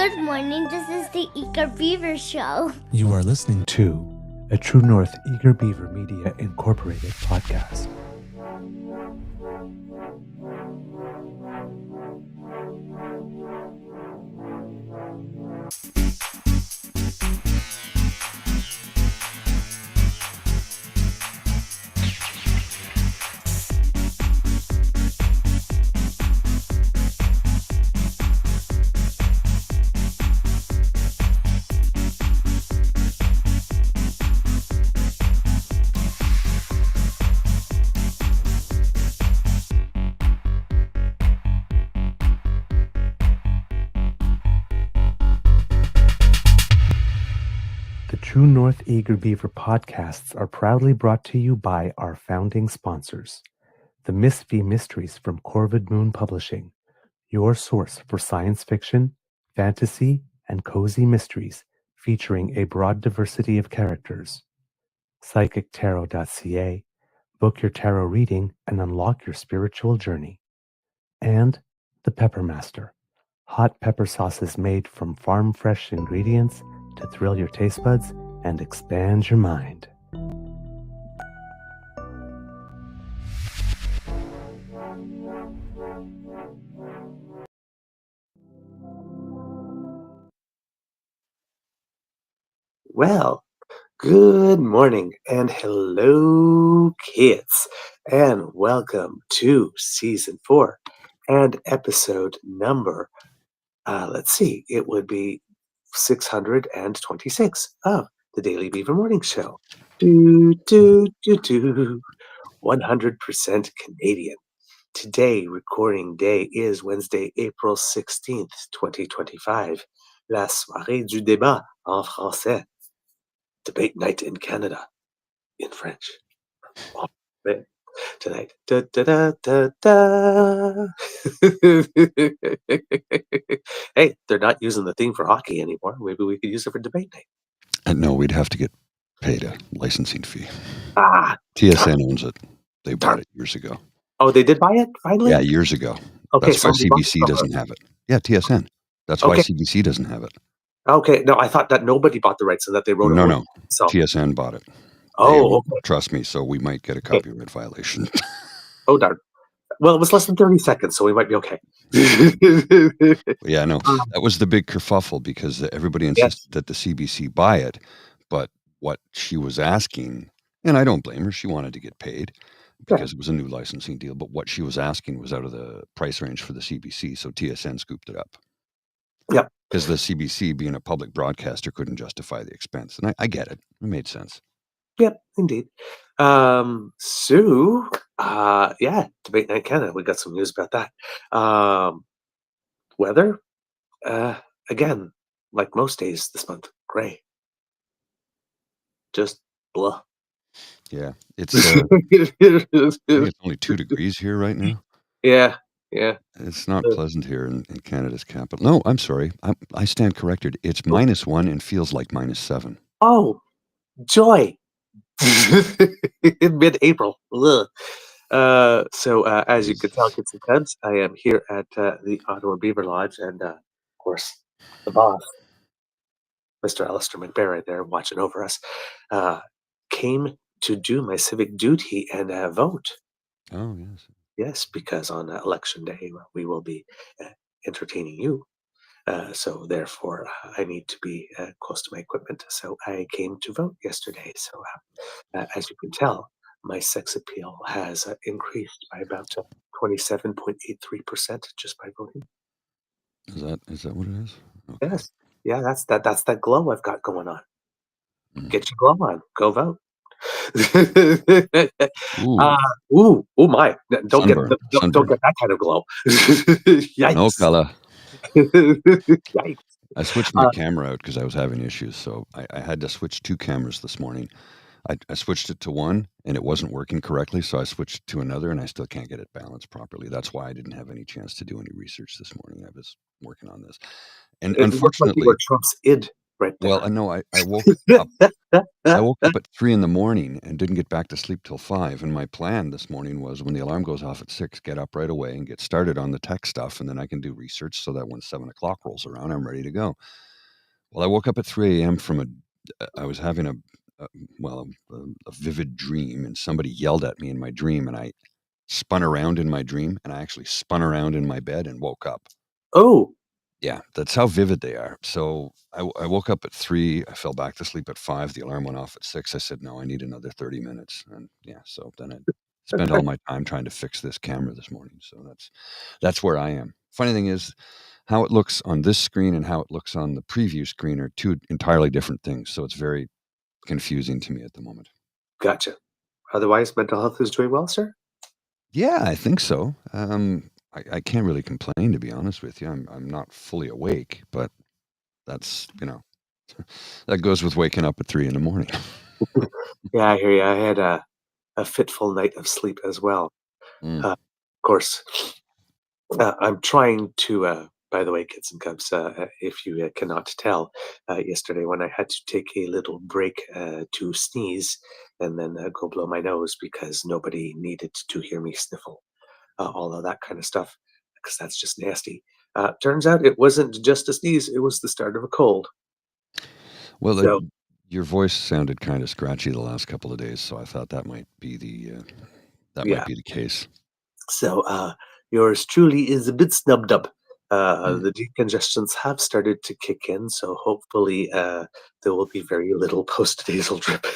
Good morning. This is the Eager Beaver Show. You are listening to a True North Eager Beaver Media Incorporated podcast. True North Eager Beaver podcasts are proudly brought to you by our founding sponsors, the Miss V Mysteries from Corvid Moon Publishing, your source for science fiction, fantasy, and cozy mysteries featuring a broad diversity of characters. PsychicTarot.ca, book your tarot reading and unlock your spiritual journey. And the Pepper Master, hot pepper sauces made from farm-fresh ingredients to thrill your taste buds and expand your mind. Well, good morning and hello, kids, and welcome to season 4 and episode number, it would be 626 of the Daily Beaver Morning Show. 100% Canadian. Today, recording day is Wednesday, April 16th, 2025. La soirée du débat en français. Debate night in Canada, in French. Tonight. Da, da, da, da, da. Hey, they're not using the theme for hockey anymore. Maybe we could use it for debate night. No, we'd have to get paid a licensing fee. TSN owns it. They bought it years ago. Oh, they did buy it finally? Yeah, years ago. Okay, that's why CBC doesn't have it. Yeah, TSN. That's why CBC doesn't have it. Okay, no, I thought that nobody bought the rights and that they wrote it. No. So. TSN bought it. Okay. Trust me, so we might get a copyright violation. Oh, darn. Well, it was less than 30 seconds, so we might be okay. Yeah, no, that was the big kerfuffle because everybody insisted that the CBC buy it, but what she was asking, and I don't blame her, she wanted to get paid because it was a new licensing deal, but what she was asking was out of the price range for the CBC, so TSN scooped it up. Yep. Because the CBC, being a public broadcaster, couldn't justify the expense, and I get it. It made sense. Yep, indeed. Debate Night Canada. We got some news about that. Weather, again, like most days this month, gray. Just blah. Yeah, it's it's only 2 degrees here right now. Yeah. It's not pleasant here in Canada's capital. No, I'm sorry. I stand corrected. It's -1 and feels like -7. Oh, joy. In mid-April. As you can tell, kids and cubs, I am here at the Ottawa Beaver Lodge, and of course, the boss, Mr. Alistair McBarry, there watching over us, came to do my civic duty and vote. Oh, yes. Yes, because on election day, we will be entertaining you. So therefore, I need to be close to my equipment. So I came to vote yesterday. So as you can tell, my sex appeal has increased by about 27.83% just by voting. Is that what it is? Okay. Yes. Yeah, that's that glow I've got going on. Get your glow on. Go vote. Oh my! Don't get that kind of glow. Yikes! No color. Yikes! I switched my camera out because I was having issues, so I had to switch 2 cameras this morning. I switched it to one, and it wasn't working correctly, so I switched to another, and I still can't get it balanced properly. That's why I didn't have any chance to do any research this morning. I was working on this, and unfortunately, like you were Trump's id right there. Well, no, I woke up. I woke up at 3 in the morning and didn't get back to sleep till 5. And my plan this morning was when the alarm goes off at 6, get up right away and get started on the tech stuff, and then I can do research so that when 7 o'clock rolls around, I'm ready to go. Well, I woke up at 3 a.m. I was having a vivid dream, and somebody yelled at me in my dream, and I spun around in my dream, and I actually spun around in my bed and woke up. Oh, Yeah, that's how vivid they are. So I woke up at 3. I fell back to sleep at 5. The alarm went off at 6. I said, no, I need another 30 minutes. And yeah, so then I spent all my time trying to fix this camera this morning. So that's where I am. Funny thing is, how it looks on this screen and how it looks on the preview screen are two entirely different things. So it's very confusing to me at the moment. gotcha. Otherwise, mental health is doing well, sir? Yeah, I think so. I can't really complain, to be honest with you. I'm not fully awake, but that's, that goes with waking up at 3 in the morning. Yeah, I hear you. I had a fitful night of sleep as well. Mm. Of course, I'm trying to, by the way, kids and cubs, if you cannot tell, yesterday when I had to take a little break to sneeze and then go blow my nose because nobody needed to hear me sniffle, all of that kind of stuff, because that's just nasty. Turns out it wasn't just a sneeze, it was the start of a cold. Well, So, your voice sounded kind of scratchy the last couple of days, so I thought that might be yeah. the case. So yours truly is a bit snubbed up. Mm. The decongestions have started to kick in, so hopefully there will be very little post-nasal drip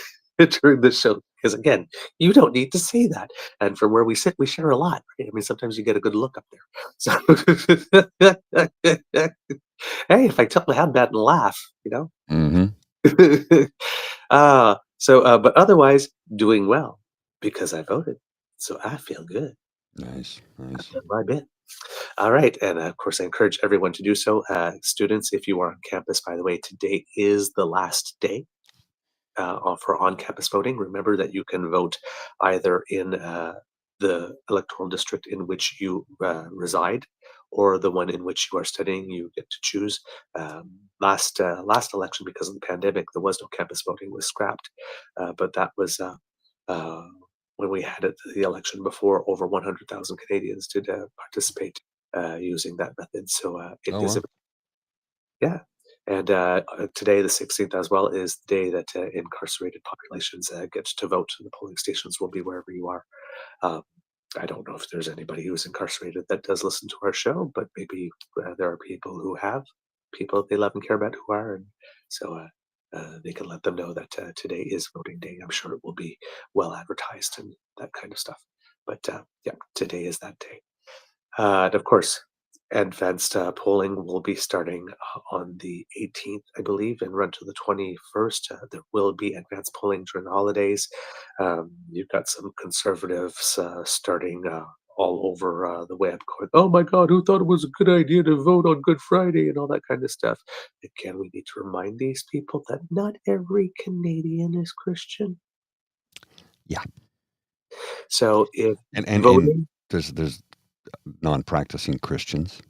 during the show. Because again, you don't need to say that. And from where we sit, we share a lot. Right? I mean, sometimes you get a good look up there. So, hey, if I tell you how bad and laugh, Mm-hmm. But otherwise, doing well because I voted. So I feel good. Nice. I've done my bit. All right. And of course, I encourage everyone to do so. Students, if you are on campus, by the way, today is the last day for on campus voting. Remember that you can vote either in the electoral district in which you reside or the one in which you are studying. You get to choose. Last election, because of the pandemic, there was no campus voting, was scrapped. But that was when we had the election before, over 100,000 Canadians did participate using that method. So it Oh, is, wow. yeah. And today, the 16th as well, is the day that incarcerated populations get to vote. And the polling stations will be wherever you are. Um, I don't know if there's anybody who's incarcerated that does listen to our show, but maybe there are people who have people they love and care about who are. And so they can let them know that today is voting day. I'm sure it will be well advertised and that kind of stuff. But yeah, today is that day. And of course, advanced polling will be starting on the 18th, I believe, and run to the 21st. There will be advanced polling during the holidays. You've got some conservatives starting all over the web going, oh my God, who thought it was a good idea to vote on Good Friday and all that kind of stuff. Again, we need to remind these people that not every Canadian is Christian. Yeah. So if And voting, there's non-practicing Christians.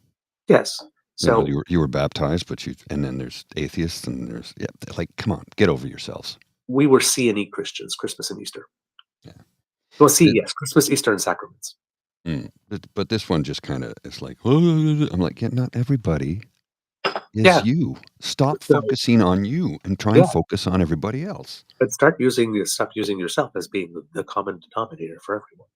yes. So you were baptized, and then there's atheists, and there's like, come on, get over yourselves. we were C&E Christians, Christmas and Easter. Yeah. Well, see, yes, Christmas, Easter, and sacraments. But this one just kind of is like, I'm like, yeah, not everybody is Yeah. you. Stop So, focusing on you and try yeah, and focus on everybody else. but stop using yourself as being the common denominator for everyone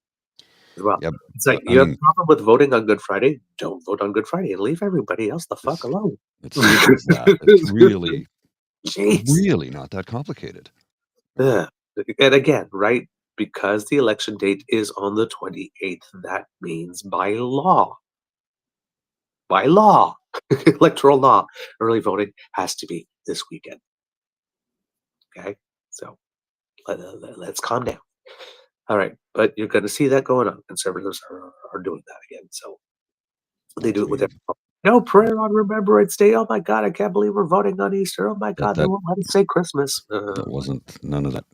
as well. Yeah, It's like but I you have mean, a problem with voting on Good Friday. Don't vote on Good Friday and leave everybody else the fuck it's alone. simple as that. It's really, Jeez. really not that complicated. Ugh. And again, right? Because the election date is on the 28th, that means by law, electoral law, early voting has to be this weekend. Okay? So let's calm down. All right, but you're going to see that going on. Conservatives are doing that again. So they do That's it with weird. no prayer on Remembrance Day. Oh my God, I can't believe we're voting on Easter. Oh my That God, they that won't let us say Christmas. none of that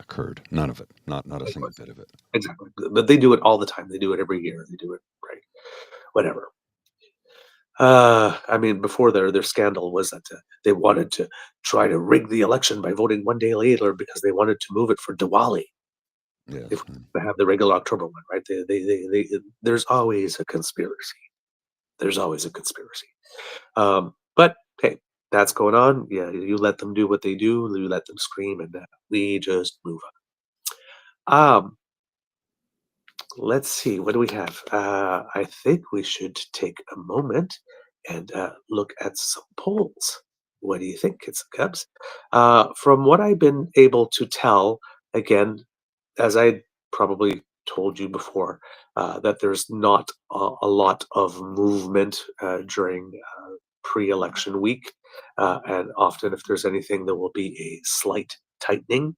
occurred. None of it. Not a single bit of it. Exactly. But they do it all the time. They do it every year. They do it, right? Whatever. I mean, before their scandal was that they wanted to try to rig the election by voting one day later because they wanted to move it for Diwali. Yes. If we have the regular October one, right? There's always a conspiracy. There's always a conspiracy. But hey, that's going on. Yeah, you let them do what they do. You let them scream, and we just move on. Let's see. What do we have? I think we should take a moment and look at some polls. What do you think, kids and cubs? From what I've been able to tell, again, as I probably told you before, that there's not a lot of movement during pre-election week, and often, if there's anything, there will be a slight tightening.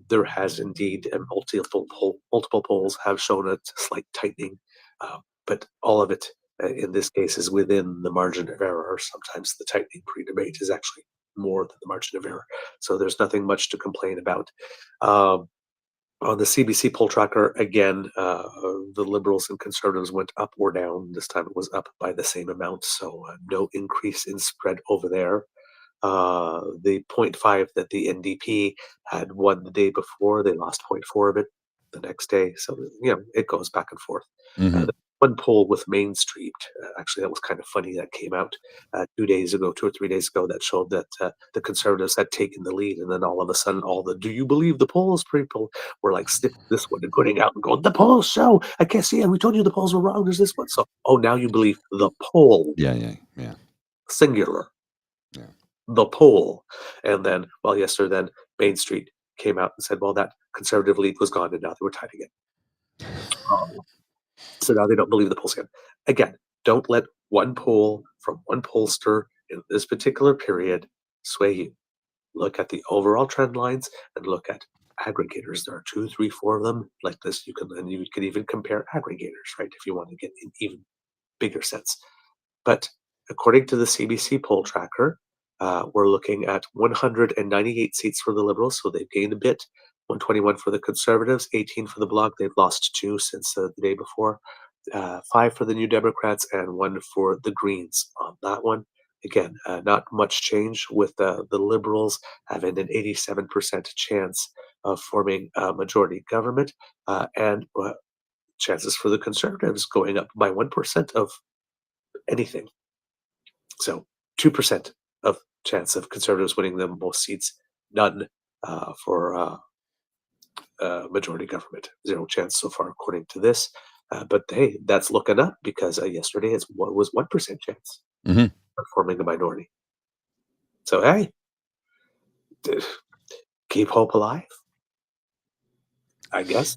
There has indeed, and multiple polls have shown a slight tightening, but all of it in this case is within the margin of error. Sometimes the tightening pre-debate is actually more than the margin of error, so there's nothing much to complain about. On the CBC poll tracker, again, the Liberals and Conservatives went up or down. This time it was up by the same amount, so no increase in spread over there. The 0.5 that the NDP had won the day before, they lost 0.4 of it the next day. So, it goes back and forth. Mhm. The one poll with Main Street, actually, that was kind of funny. That came out 2 or 3 days ago, that showed that the Conservatives had taken the lead. And then all of a sudden, all the "do you believe the polls" people were like sniffing this one and going out and going, "The polls show. I can't see it. We told you the polls were wrong. There's this one." So, now you believe the poll, Yeah. singular. Yeah. The poll. And then, yesterday, then Main Street came out and said, well, that conservative lead was gone and now they were tied again. Um, so now they don't believe the polls again. Again, don't let one poll from one pollster in this particular period sway you. Look at the overall trend lines and look at aggregators. There are 2, 3, 4 of them like this. You can even compare aggregators, right? If you want to get an even bigger sense. But according to the CBC poll tracker, we're looking at 198 seats for the Liberals, so they've gained a bit. 121 for the Conservatives, 18 for the Bloc. They've lost 2 since the day before. 5 for the New Democrats, and 1 for the Greens on that one. Again, not much change, with the Liberals having an 87% chance of forming a majority government, and chances for the Conservatives going up by 1% of anything. So 2% of chance of Conservatives winning the most seats, none for majority government. 0 chance so far, according to this. But hey, that's looking up, because yesterday it was 1% chance Mhm. of forming a minority. So hey, keep hope alive, I guess.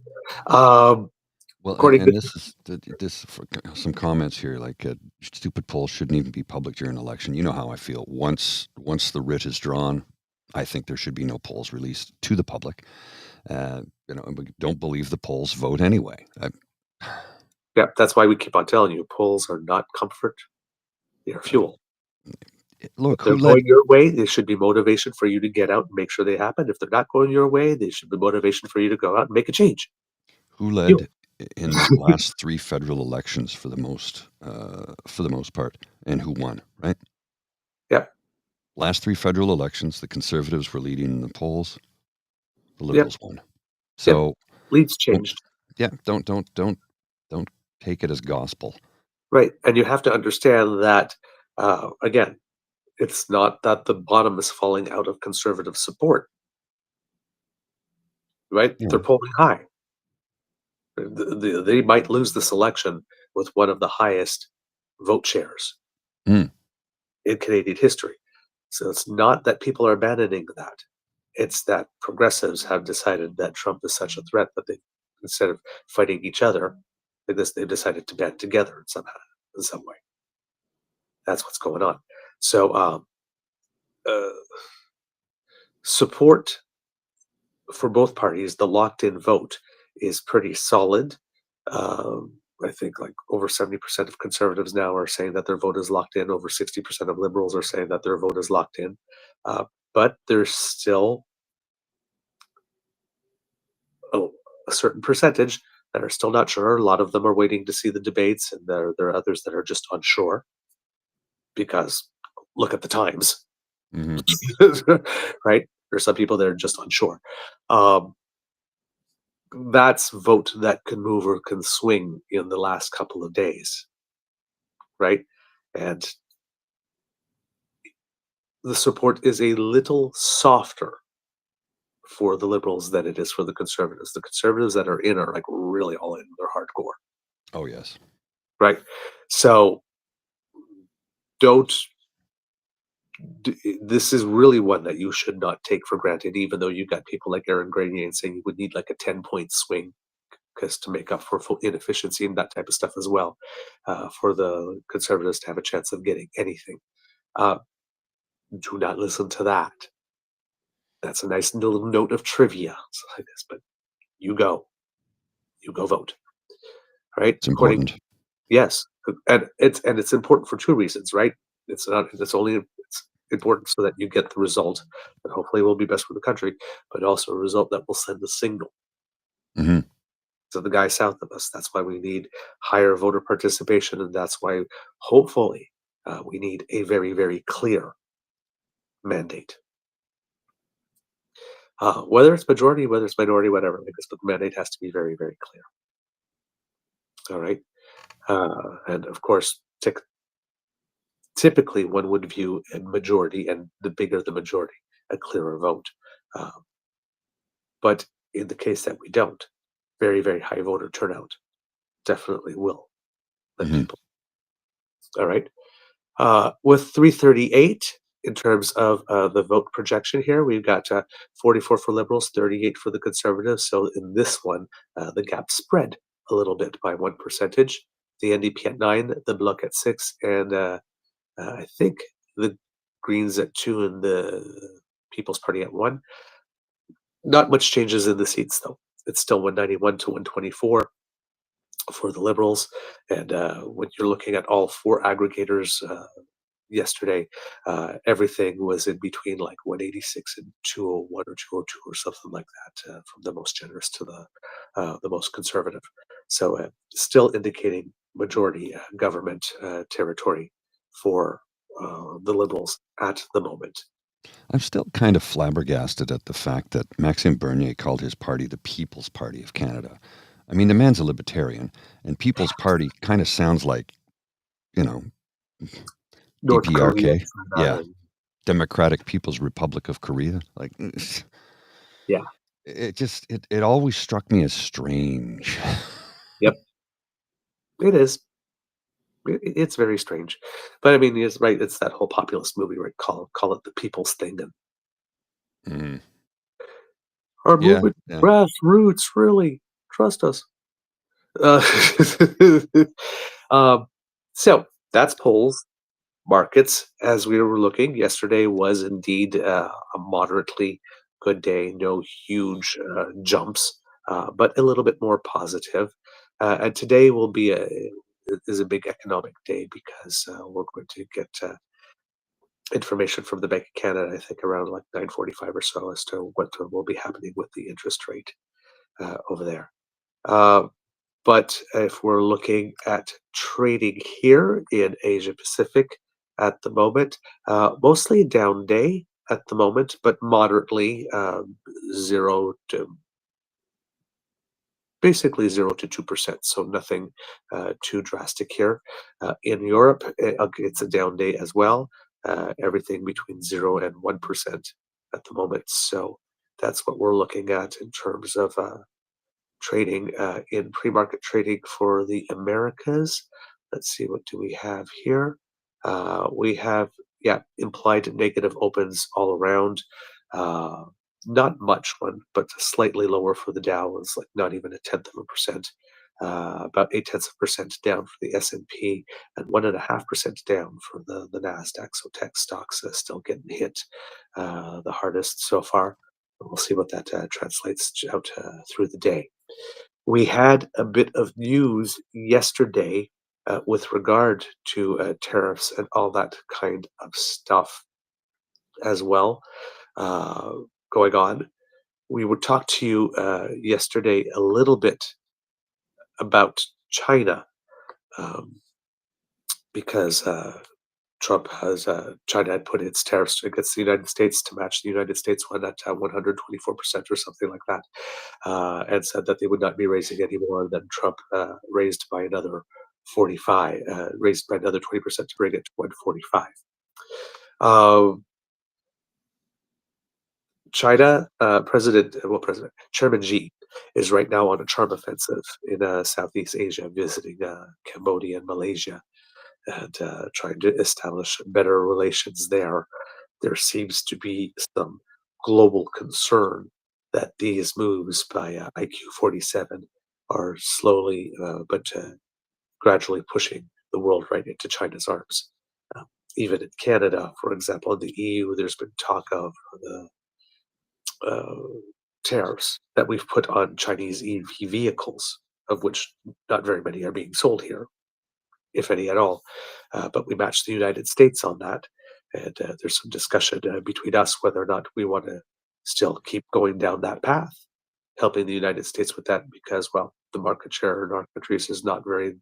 Well, According to and this is this for some comments here, like stupid polls shouldn't even be public during an election. You know how I feel. Once the writ is drawn, I think there should be no polls released to the public. And we don't believe the polls, vote anyway. yeah, that's why we keep on telling you, polls are not comfort; they are fuel. If Look, they're going your way, they should be motivation for you to get out and make sure they happen. If they're not going your way, they should be motivation for you to go out and make a change. who You. led in the last 3 federal elections for the most part, and who won, right? Yeah. Last 3 federal elections, the Conservatives were leading in the polls. The Yep. Liberals won. Yep. So, Leads changed. don't take it as gospel. Right. And you have to understand that, again, it's not that the bottom is falling out of conservative support, right? Yeah. They're polling high. They might lose this election with one of the highest vote shares Mm. in Canadian history. So it's not that people are abandoning that. It's that progressives have decided that Trump is such a threat that instead of fighting each other like this, they've decided to band together in some way. That's what's going on. So uh, support for both parties, the locked-in vote is pretty solid. I think like over 70% of conservatives now are saying that their vote is locked in. Over 60% of liberals are saying that their vote is locked in. But there's still a, a certain percentage that are still not sure. A lot of them are waiting to see the debates, and there are others that are just unsure. because look at the times, hmm right? There's some people that are just unsure. Um, that's vote that can move or can swing in the last couple of days, right? And the support is a little softer for the Liberals than it is for the Conservatives. The Conservatives that are in are like really all in. They're hardcore, Oh, yes. right? So don't. This is really one that you should not take for granted, even though you got people like Aaron Grenier saying you would need like a 10-point swing because to make up for full inefficiency and that type of stuff as well, for the Conservatives to have a chance of getting anything. Uh, do not listen to that. That's a nice little note of trivia, like this, but you go, vote, right? It's important. Yes, and it's important for two reasons, right? It's not. It's important so that you get the result that hopefully will be best for the country, but also a result that will send a signal hmm to the guy south of us. That's why we need higher voter participation, and that's why hopefully we need a very, very clear mandate. Whether it's majority, whether it's minority, whatever, because the mandate has to be very, very clear. All right, and of course, typically one would view a majority, and the bigger the majority, a clearer vote. Um, but in the case that we don't, very, very high voter turnout definitely will let hmm people. All right. With 338 in terms of the vote projection here, we've got 44 for Liberals, 38 for the Conservatives. So in this one, the gap spread a little bit by 1%. The NDP at 9, the Bloc at 6, and I think the Greens at 2 and the People's Party at 1. Not much changes in the seats, though. It's still 191 to 124 for the Liberals. And when you're looking at all four aggregators yesterday, everything was in between like 186 and 201 or 202 or something like that, from the most generous to the most conservative. So still indicating majority government territory for the Liberals at the moment. I'm still kind of flabbergasted at the fact that Maxime Bernier called his party the People's Party of Canada. I mean, the man's a libertarian, and People's Party kind of sounds like, you know, North Korea, DPRK. China, Yeah, and Democratic People's Republic of Korea. Like, yeah, it always struck me as strange. yep, it is. It's very strange, but I mean, it's right. It's that whole populist movie, right? Call it the people's thing, and Mm, our yeah, movement, yeah. grassroots, really trust us. Uh, um, so that's polls, markets. As we were looking, yesterday was indeed a moderately good day. No huge jumps, but a little bit more positive. And today will be is a big economic day because we're going to get information from the Bank of Canada. I think around like 9:45 or so as to what will be happening with the interest rate over there. Uh, but if we're looking at trading here in Asia Pacific at the moment, mostly a down day at the moment, but moderately 0 to basically 0 to 2%. So nothing too drastic here. In Europe, it's a down day as well. Everything between 0 and 1% at the moment. So that's what we're looking at in terms of trading in pre-market trading for the Americas. Let's see, what do we have here? We have, yeah, implied negative opens all around. Uh, Not much one, but slightly lower for the Dow. It's like not even 0.1%. About 0.8% down for the S&P, and 1.5% down for the Nasdaq. So tech stocks still getting hit the hardest so far. We'll see what that translates out through the day. We had a bit of news yesterday with regard to tariffs and all that kind of stuff as well uh, going on. We would talk to you yesterday a little bit about China, um, because Trump has China had put its tariffs against the United States to match the United States one at 124% or something like that, and said that they would not be raising any more. Then Trump raised by another 45, raised by another 20% to bring it to 145. China, Chairman Xi is right now on a charm offensive in Southeast Asia, visiting Cambodia and Malaysia, and trying to establish better relations there. There seems to be some global concern that these moves by IQ-47 are slowly but gradually pushing the world right into China's arms. Even in Canada, for example, in the EU, there's been talk of the tariffs that we've put on Chinese EV vehicles, of which not very many are being sold here, if any at all. But we match the United States on that. And there's some discussion between us whether or not we want to still keep going down that path, helping the United States with that, because, well, the market share in our countries is not very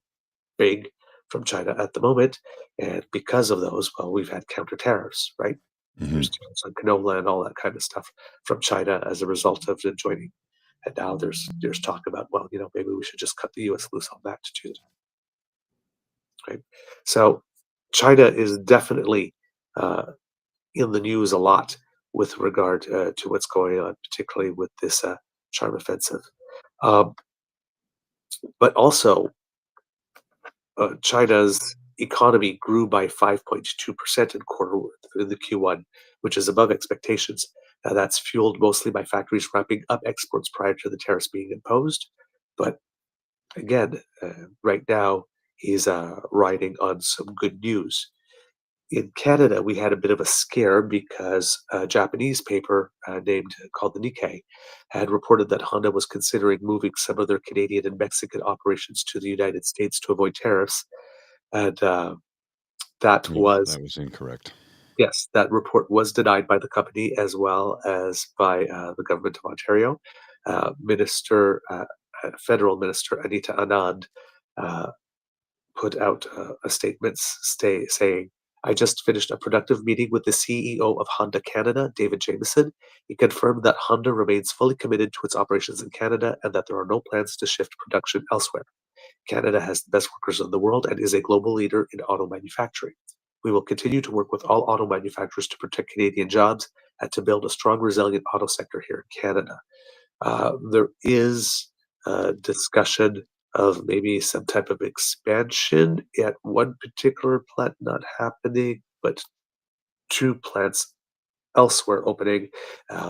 big from China at the moment. And because of those, well, we've had counter tariffs, right? There's tariffs on canola and all that kind of stuff from China as a result of the joining. And now there's talk about, well, maybe we should just cut the U.S. loose on that too. Right? So China is definitely in the news a lot with regard to what's going on, particularly with this charm offensive. But also, China's economy grew by 5.2% in the Q1, which is above expectations. Now, that's fueled mostly by factories ramping up exports prior to the tariffs being imposed. But again, right now, he's riding on some good news. In Canada, we had a bit of a scare because a Japanese paper called the Nikkei had reported that Honda was considering moving some of their Canadian and Mexican operations to the United States to avoid tariffs. And that was incorrect. Yes, that report was denied by the company as well as by the government of Ontario. Federal Minister Anita Anand put out a statement saying, "I just finished a productive meeting with the CEO of Honda Canada, David Jameson. He confirmed that Honda remains fully committed to its operations in Canada and that there are no plans to shift production elsewhere. Canada has the best workers in the world and is a global leader in auto manufacturing. We will continue to work with all auto manufacturers to protect Canadian jobs and to build a strong, resilient auto sector here in Canada." There is discussion of maybe some type of expansion at one particular plant not happening, but two plants elsewhere opening,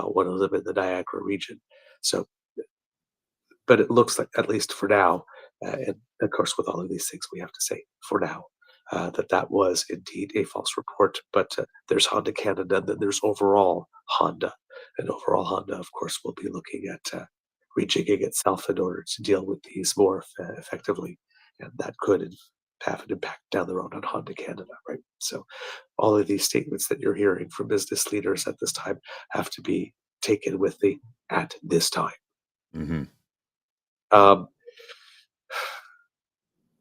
one of them in the Niagara region. So, but it looks like, at least for now, and of course, with all of these things, we have to say for now, that was indeed a false report. But there's Honda Canada, and then there's overall Honda. And overall Honda, of course, will be looking at rejigging itself in order to deal with these more effectively. And that could have an impact down the road on Honda Canada, right? So all of these statements that you're hearing from business leaders at this time have to be taken with the "at this time." Mm-hmm.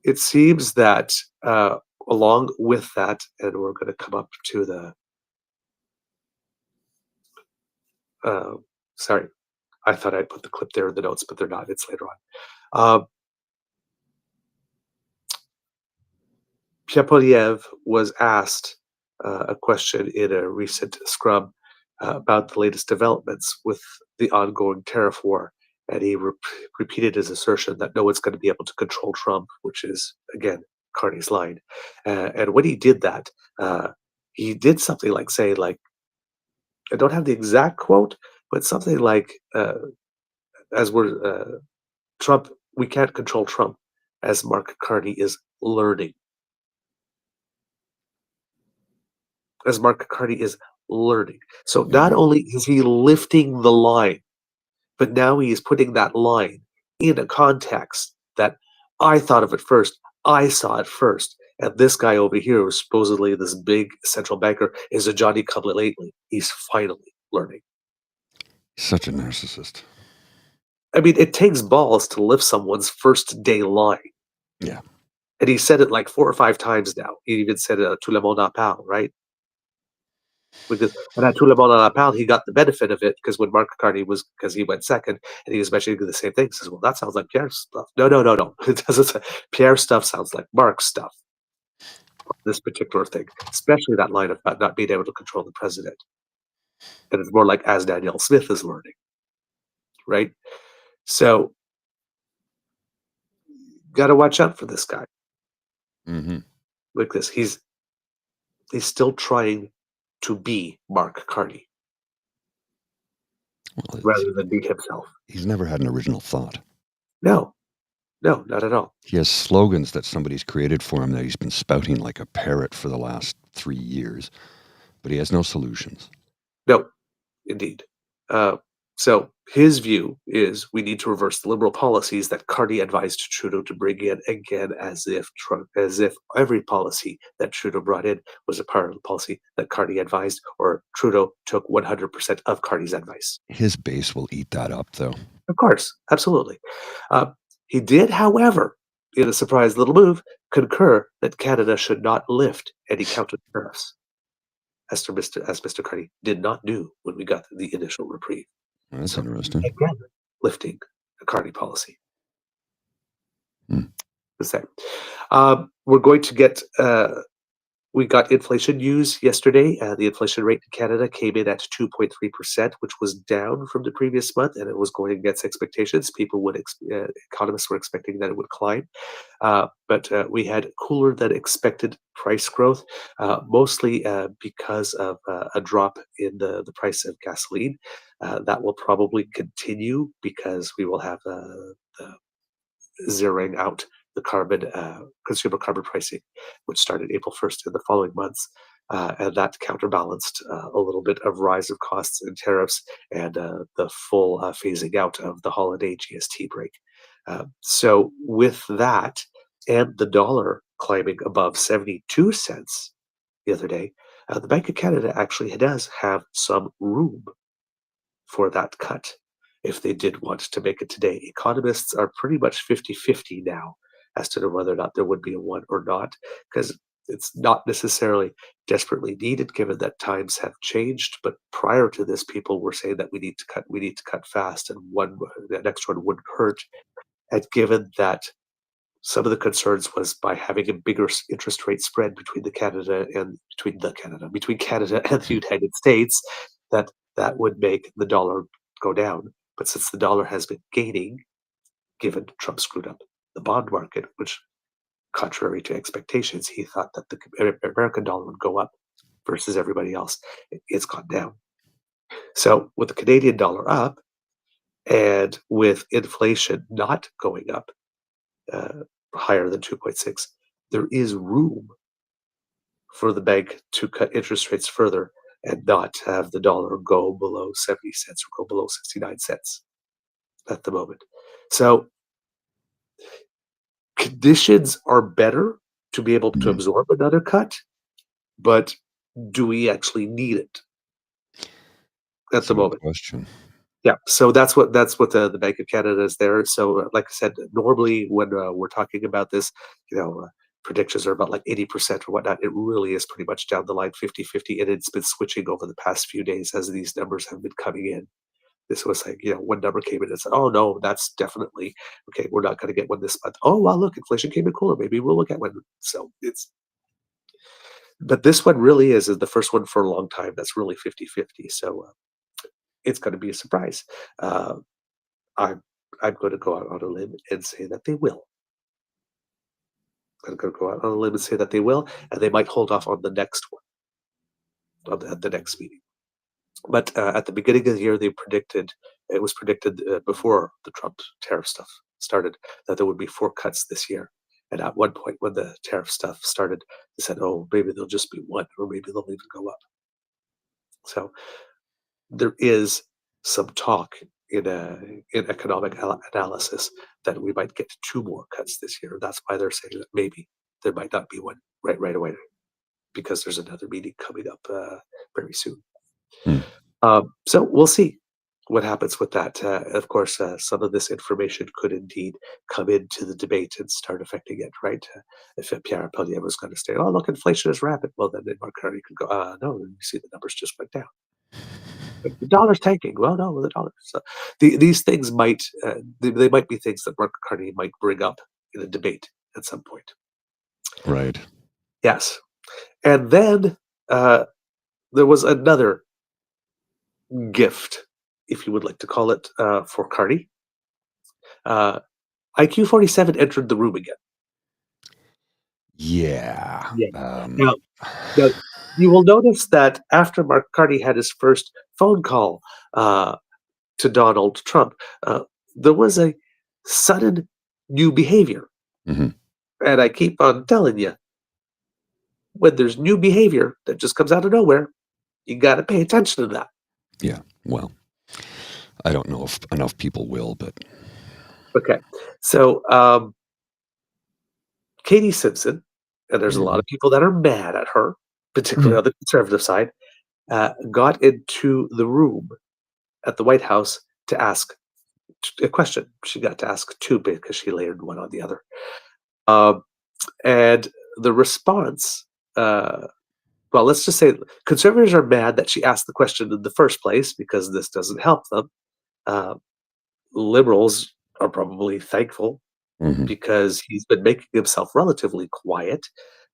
It seems that along with that, and we're going to come up to the sorry, I thought I'd put the clip there in the notes, but they're not. It's later on. Poilievre was asked a question in a recent scrum about the latest developments with the ongoing tariff war, and he repeated his assertion that no one's going to be able to control Trump, which is, again, Carney's line. And when he did that, he did something like say, like, I don't have the exact quote, but something like, as we're Trump, we can't control Trump, as Mark Carney is learning. As Mark Carney is learning. So not only is he lifting the line, but now he is putting that line in a context that I thought of it first. I saw it first. And this guy over here, who's supposedly this big central banker, is a Johnny come lately. He's finally learning. Such a narcissist. I mean, it takes balls to lift someone's first day line. Yeah. And he said it like 4 or 5 times now. He even said tout le monde en parle, right? And at tout le monde en parle, he got the benefit of it because when Mark Carney because he went second, and he was mentioning the same thing. He says, "Well, that sounds like Pierre's stuff." No, no, no, no. It doesn't. Pierre's stuff sounds like Mark's stuff. This particular thing, especially that line about not being able to control the president, and it's more like as Danielle Smith is learning, right? So, got to watch out for this guy. Mm-hmm. Like this, he's still trying to be Mark Carney Well, rather than be himself. he's never had an original thought. No, no, not at all. He has slogans that somebody's created for him that he's been spouting like a parrot for the last 3 years, but he has no solutions. No, indeed. So his view is we need to reverse the liberal policies that Carney advised Trudeau to bring in again, as if every policy that Trudeau brought in was a part of the policy that Carney advised, or Trudeau took 100% of Carney's advice. His base will eat that up, though. Of course, absolutely. He did, however, in a surprise little move, concur that Canada should not lift any counter tariffs, as Mr. Carney did not do when we got the initial reprieve. That's So, interesting. again, lifting a Carney policy. The same. We're going to get. We got inflation news yesterday. The inflation rate in Canada came in at 2.3%, which was down from the previous month, and it was going against expectations. Economists were expecting that it would climb, but we had cooler than expected price growth, mostly because of a drop in the price of gasoline. That will probably continue because we will have the zeroing out the consumer carbon pricing, which started April 1st in the following months. And that counterbalanced a little bit of rise of costs and tariffs and the full phasing out of the holiday GST break. So with that and the dollar climbing above 72 cents the other day, the Bank of Canada actually does have some room for that cut if they did want to make it today. Economists are pretty much 50-50 now as to whether or not there would be a one or not, because it's not necessarily desperately needed given that times have changed. But prior to this, people were saying that we need to cut fast, and the next one wouldn't hurt. And given that some of the concerns was by having a bigger interest rate spread between Canada and the United States, that would make the dollar go down. But since the dollar has been gaining, given Trump screwed up the bond market, which, contrary to expectations, he thought that the American dollar would go up versus everybody else, it's gone down. So with the Canadian dollar up and with inflation not going up higher than 2.6, there is room for the bank to cut interest rates further and not have the dollar go below 70 cents or go below 69 cents at the moment. So conditions are better to be able to absorb another cut, but do we actually need it at the moment? Question. Yeah, so that's what the Bank of Canada is there. So, like I said, normally when we're talking about this, predictions are about like 80% or whatnot. It really is pretty much down the line 50-50, and it's been switching over the past few days as these numbers have been coming in. This was like, one number came in and said, oh, no, that's definitely, okay, we're not going to get one this month. Oh, well, look, inflation came in cooler. Maybe we'll look at one. So but this one really is the first one for a long time that's really 50-50. So it's going to be a surprise. I'm going to go out on a limb and say that they will. I'm going to go out on a limb and say that they will, and they might hold off on the next one, at the next meeting. But at the beginning of the year, it was predicted before the Trump tariff stuff started that there would be 4 cuts this year. And at one point, when the tariff stuff started, they said, "Oh, maybe there'll just be one, or maybe they'll even go up." So there is some talk in economic analysis that we might get 2 more cuts this year. That's why they're saying that maybe there might not be one right away, because there's another meeting coming up very soon. So we'll see. what happens with that? Of course, some of this information could indeed come into the debate and start affecting it, right? If Pierre Poilievre was going to say, "Oh, look, inflation is rapid," well, then Mark Carney could go, "No, you see the numbers just went down. The dollar's tanking." Well, no, the dollar. So these things might they might be things that Mark Carney might bring up in a debate at some point. Right. Yes, and then there was another gift, if you would like to call it, for Carney. IQ-47 entered the room again. Yeah. Yeah. Now, you will notice that after Mark Carney had his first phone call to Donald Trump, there was a sudden new behavior. Mhm. And I keep on telling you, when there's new behavior that just comes out of nowhere, you got to pay attention to that. Yeah. Well, I don't know if enough people will, but Okay. So, Katie Simpson, and there's a lot of people that are mad at her, particularly on the conservative side, got into the room at the White House to ask a question. She got to ask two because she layered one on the other. And the response, well, let's just say conservatives are mad that she asked the question in the first place because this doesn't help them. Liberals are probably thankful because he's been making himself relatively quiet.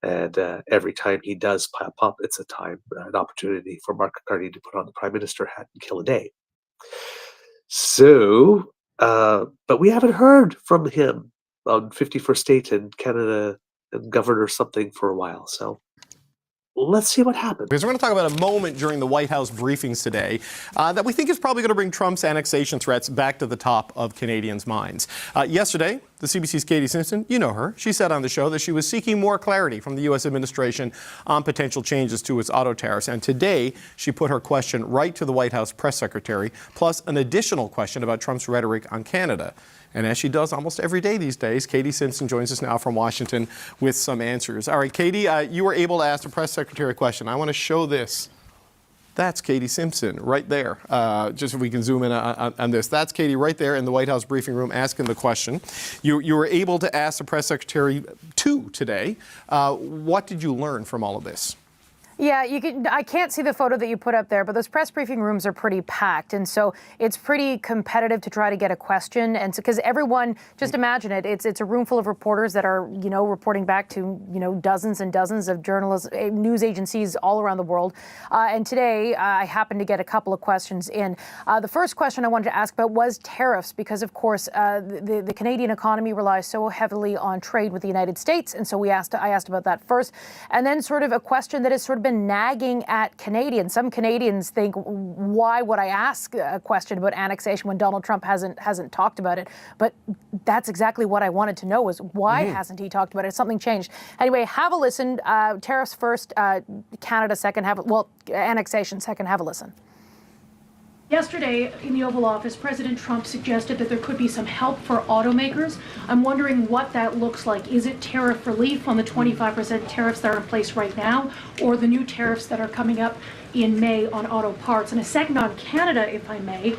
And every time he does pop up, it's an opportunity for Mark Carney to put on the prime minister hat and kill a day. So, but we haven't heard from him on 51st State in Canada and governor something for a while. So let's see what happens. Because we're going to talk about a moment during the White House briefings today that we think is probably going to bring Trump's annexation threats back to the top of Canadians' minds. Yesterday, the CBC's Katie Simpson, you know her, she said on the show that she was seeking more clarity from the U.S. administration on potential changes to its auto tariffs. And today, she put her question right to the White House press secretary, plus an additional question about Trump's rhetoric on Canada. And as she does almost every day these days, Katie Simpson joins us now from Washington with some answers. All right, Katie, you were able to ask the press secretary a question. I want to show this. That's Katie Simpson right there. Just if we can zoom in on this. That's Katie right there in the White House briefing room asking the question. You were able to ask the press secretary two today. What did you learn from all of this? Yeah, I can't see the photo that you put up there, but those press briefing rooms are pretty packed. And so it's pretty competitive to try to get a question. And because everyone, just imagine it, it's a room full of reporters that are, reporting back to, dozens and dozens of journalists, news agencies all around the world. And today I happened to get a couple of questions in. The first question I wanted to ask about was tariffs, because, of course, the Canadian economy relies so heavily on trade with the United States. And so I asked about that first. And then sort of a question that has sort of been nagging at Canadians. Some Canadians think, why would I ask a question about annexation when Donald Trump hasn't talked about it? But that's exactly what I wanted to know, is why hasn't he talked about it? Something changed. Anyway, have a listen. Tariffs first, Canada second. Annexation second. Have a listen. Yesterday, in the Oval Office, President Trump suggested that there could be some help for automakers. I'm wondering what that looks like. Is it tariff relief on the 25% tariffs that are in place right now, or the new tariffs that are coming up in May on auto parts? And a second on Canada, if I may.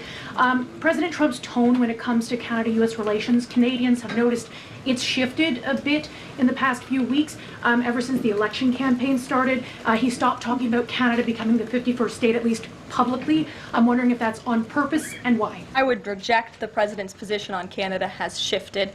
President Trump's tone when it comes to Canada-U.S. relations, Canadians have noticed it's shifted a bit in the past few weeks. Ever since the election campaign started, he stopped talking about Canada becoming the 51st state, at least publicly. I'm wondering if that's on purpose and why. I would reject the president's position on Canada has shifted.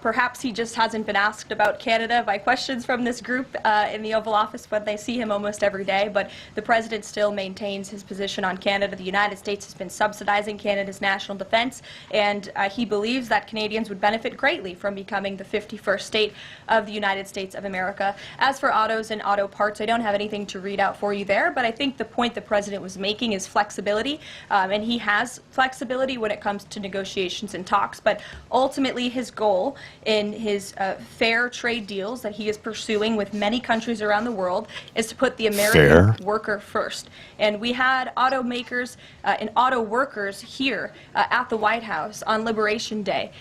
Perhaps he just hasn't been asked about Canada by questions from this group in the Oval Office, but they see him almost every day. But the president still maintains his position on Canada. The United States has been subsidizing Canada's national defense, and he believes that Canadians would benefit greatly from becoming the 51st state of the United States of America. As for autos and auto parts, I don't have anything to read out for you there, but I think the point the president was making is flexibility, and he has flexibility when it comes to negotiations and talks, but ultimately his goal in his fair trade deals that he is pursuing with many countries around the world is to put the American worker first. And we had automakers and auto workers here at the White House on Liberation Day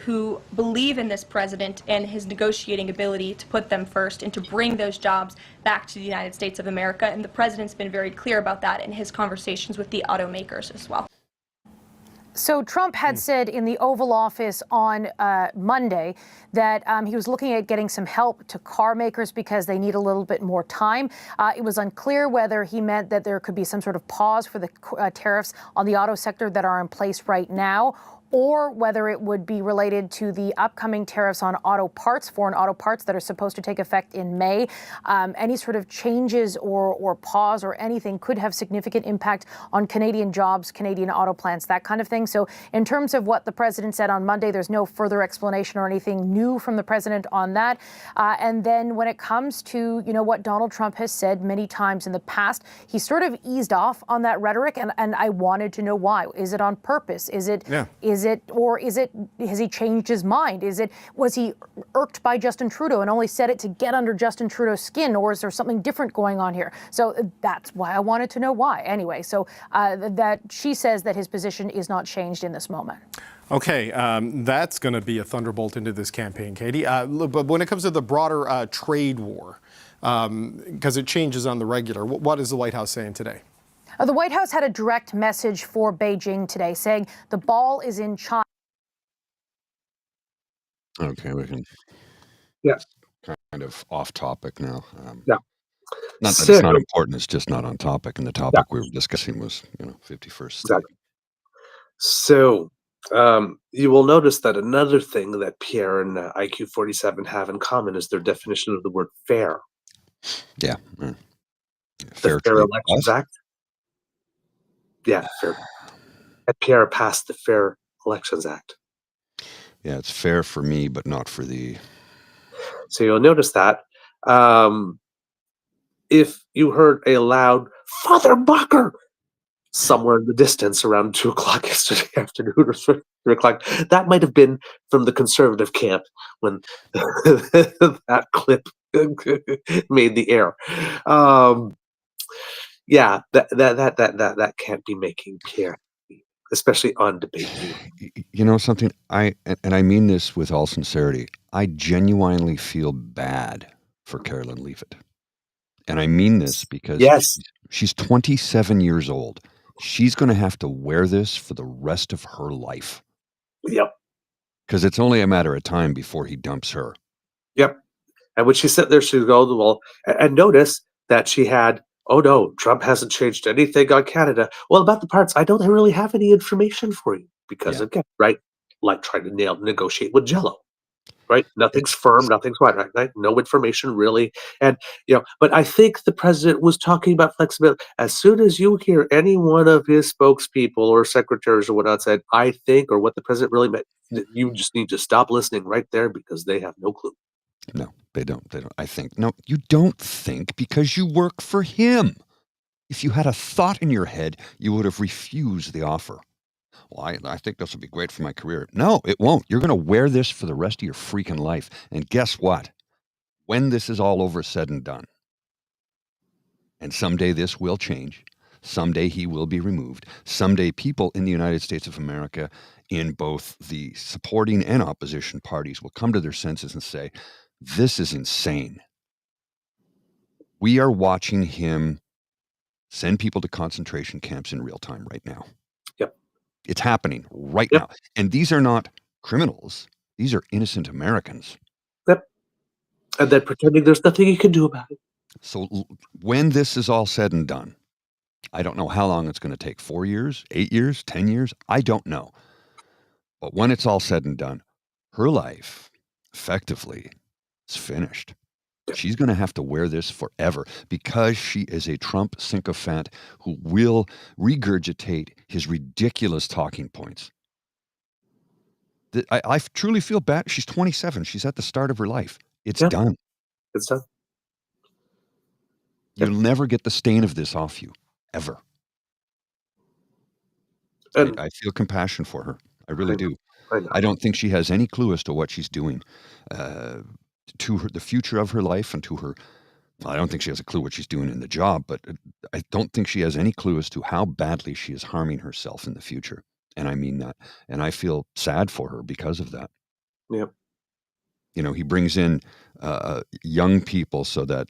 who believe in this president and his negotiating ability to put them first and to bring those jobs back to the United States of America. And the president's been very clear about that in his conversations with the automakers as well. So Trump had said in the Oval Office on Monday that he was looking at getting some help to car makers because they need a little bit more time. It was unclear whether he meant that there could be some sort of pause for the tariffs on the auto sector that are in place right now, or whether it would be related to the upcoming tariffs on auto parts, foreign auto parts that are supposed to take effect in May. Any sort of changes or pause or anything could have significant impact on Canadian jobs, Canadian auto plants, that kind of thing. So in terms of what the president said on Monday, there's no further explanation or anything new from the president on that. And then when it comes to, what Donald Trump has said many times in the past, he sort of eased off on that rhetoric. And I wanted to know why. Is it on purpose? Has he changed his mind? Was he irked by Justin Trudeau and only said it to get under Justin Trudeau's skin, or is there something different going on here? So that's why I wanted to know why. Anyway, so that she says that his position is not changed in this moment. Okay, that's going to be a thunderbolt into this campaign, Katie. But when it comes to the broader trade war, because it changes on the regular, what is the White House saying today? The White House had a direct message for Beijing today saying the ball is in China. Okay, we can. Yeah. Kind of off topic now. Yeah. Not that it's not important, it's just not on topic. And the topic we were discussing was, 51st state. Exactly. So you will notice that another thing that Pierre and IQ 47 have in common is their definition of the word fair. Yeah. The Fair Fair Trade Elections Laws. Act. Yeah, fair. And Pierre passed the Fair Elections Act. Yeah, it's fair for me, but not for thee. So you'll notice that if you heard a loud "Father Bucker" somewhere in the distance around 2 o'clock yesterday afternoon or 3 o'clock, that might have been from the conservative camp when that clip made the air. Yeah, that can't be making Pierre, especially on debate. You know something? I mean this with all sincerity. I genuinely feel bad for Carolyn Leavitt. And I mean this because she's 27 years old. She's going to have to wear this for the rest of her life. Yep. Because it's only a matter of time before he dumps her. Yep. And when she sat there, she would go, well, and notice that she had, oh no, Trump hasn't changed anything on Canada. Well, about the parts, I don't really have any information for you because again, right, like trying to negotiate with Jell-O, right? Nothing's firm, nothing's right? No information really. And, but I think the president was talking about flexibility. As soon as you hear any one of his spokespeople or secretaries or whatnot said, I think, or what the president really meant, you just need to stop listening right there because they have no clue. No, they don't. I think. No, you don't think because you work for him. If you had a thought in your head, you would have refused the offer. Well, I think this will be great for my career. No, it won't. You're going to wear this for the rest of your freaking life. And guess what? When this is all over, said and done, and someday this will change. Someday he will be removed. Someday people in the United States of America, in both the supporting and opposition parties, will come to their senses and say, this is insane. We are watching him send people to concentration camps in real time right now. Yep. It's happening right now. And these are not criminals. These are innocent Americans. Yep. And then pretending there's nothing you can do about it. So when this is all said and done, I don't know how long it's going to take. 4 years, 8 years, 10 years. I don't know. But when it's all said and done, her life effectively is finished. She's going to have to wear this forever because she is a Trump sycophant who will regurgitate his ridiculous talking points. I truly feel bad. She's 27. She's at the start of her life. It's done. It's done. You'll never get the stain of this off you, ever. I feel compassion for her. I really do. I don't think she has any clue as to what she's doing to her, the future of her life, and to her. Well, I don't think she has a clue what she's doing in the job, but I don't think she has any clue as to how badly she is harming herself in the future. And I mean that. And I feel sad for her because of that. Yep. He brings in young people so that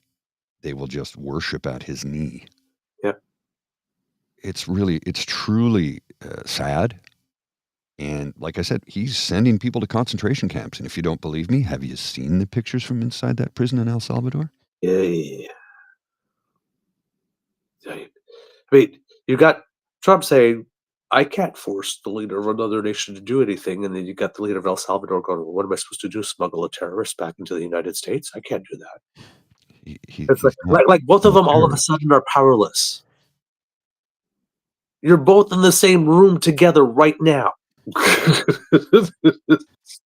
they will just worship at his knee. Yep. It's truly sad. And like I said, he's sending people to concentration camps. And if you don't believe me, have you seen the pictures from inside that prison in El Salvador? Yeah. I mean, you got Trump saying, I can't force the leader of another nation to do anything. And then you got the leader of El Salvador going, well, what am I supposed to do? Smuggle a terrorist back into the United States? I can't do that. It's He's not like both of a them all of a terrorist. sudden are powerless. You're both in the same room together right now.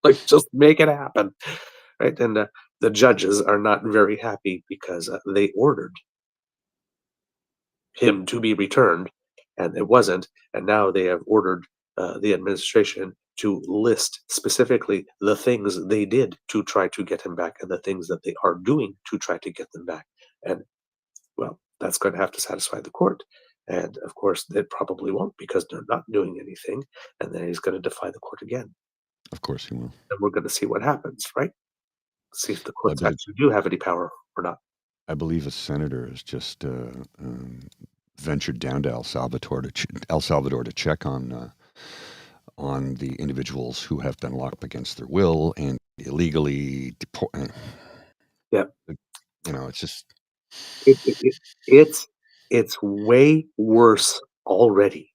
Like, just make it happen. Right? And the judges are not very happy because they ordered him to be returned, and it wasn't. And now they have ordered the administration to list specifically the things they did to try to get him back and the things that they are doing to try to get them back. And, well, that's going to have to satisfy the court. And, of course, it probably won't because they're not doing anything. And then he's going to defy the court again. Of course he will. And we're going to see what happens, right? See if the Well, courts actually do have any power or not. I believe a senator has just ventured down to El Salvador to check on the individuals who have been locked up against their will and illegally deported. Yeah. You know, it's just it's way worse already.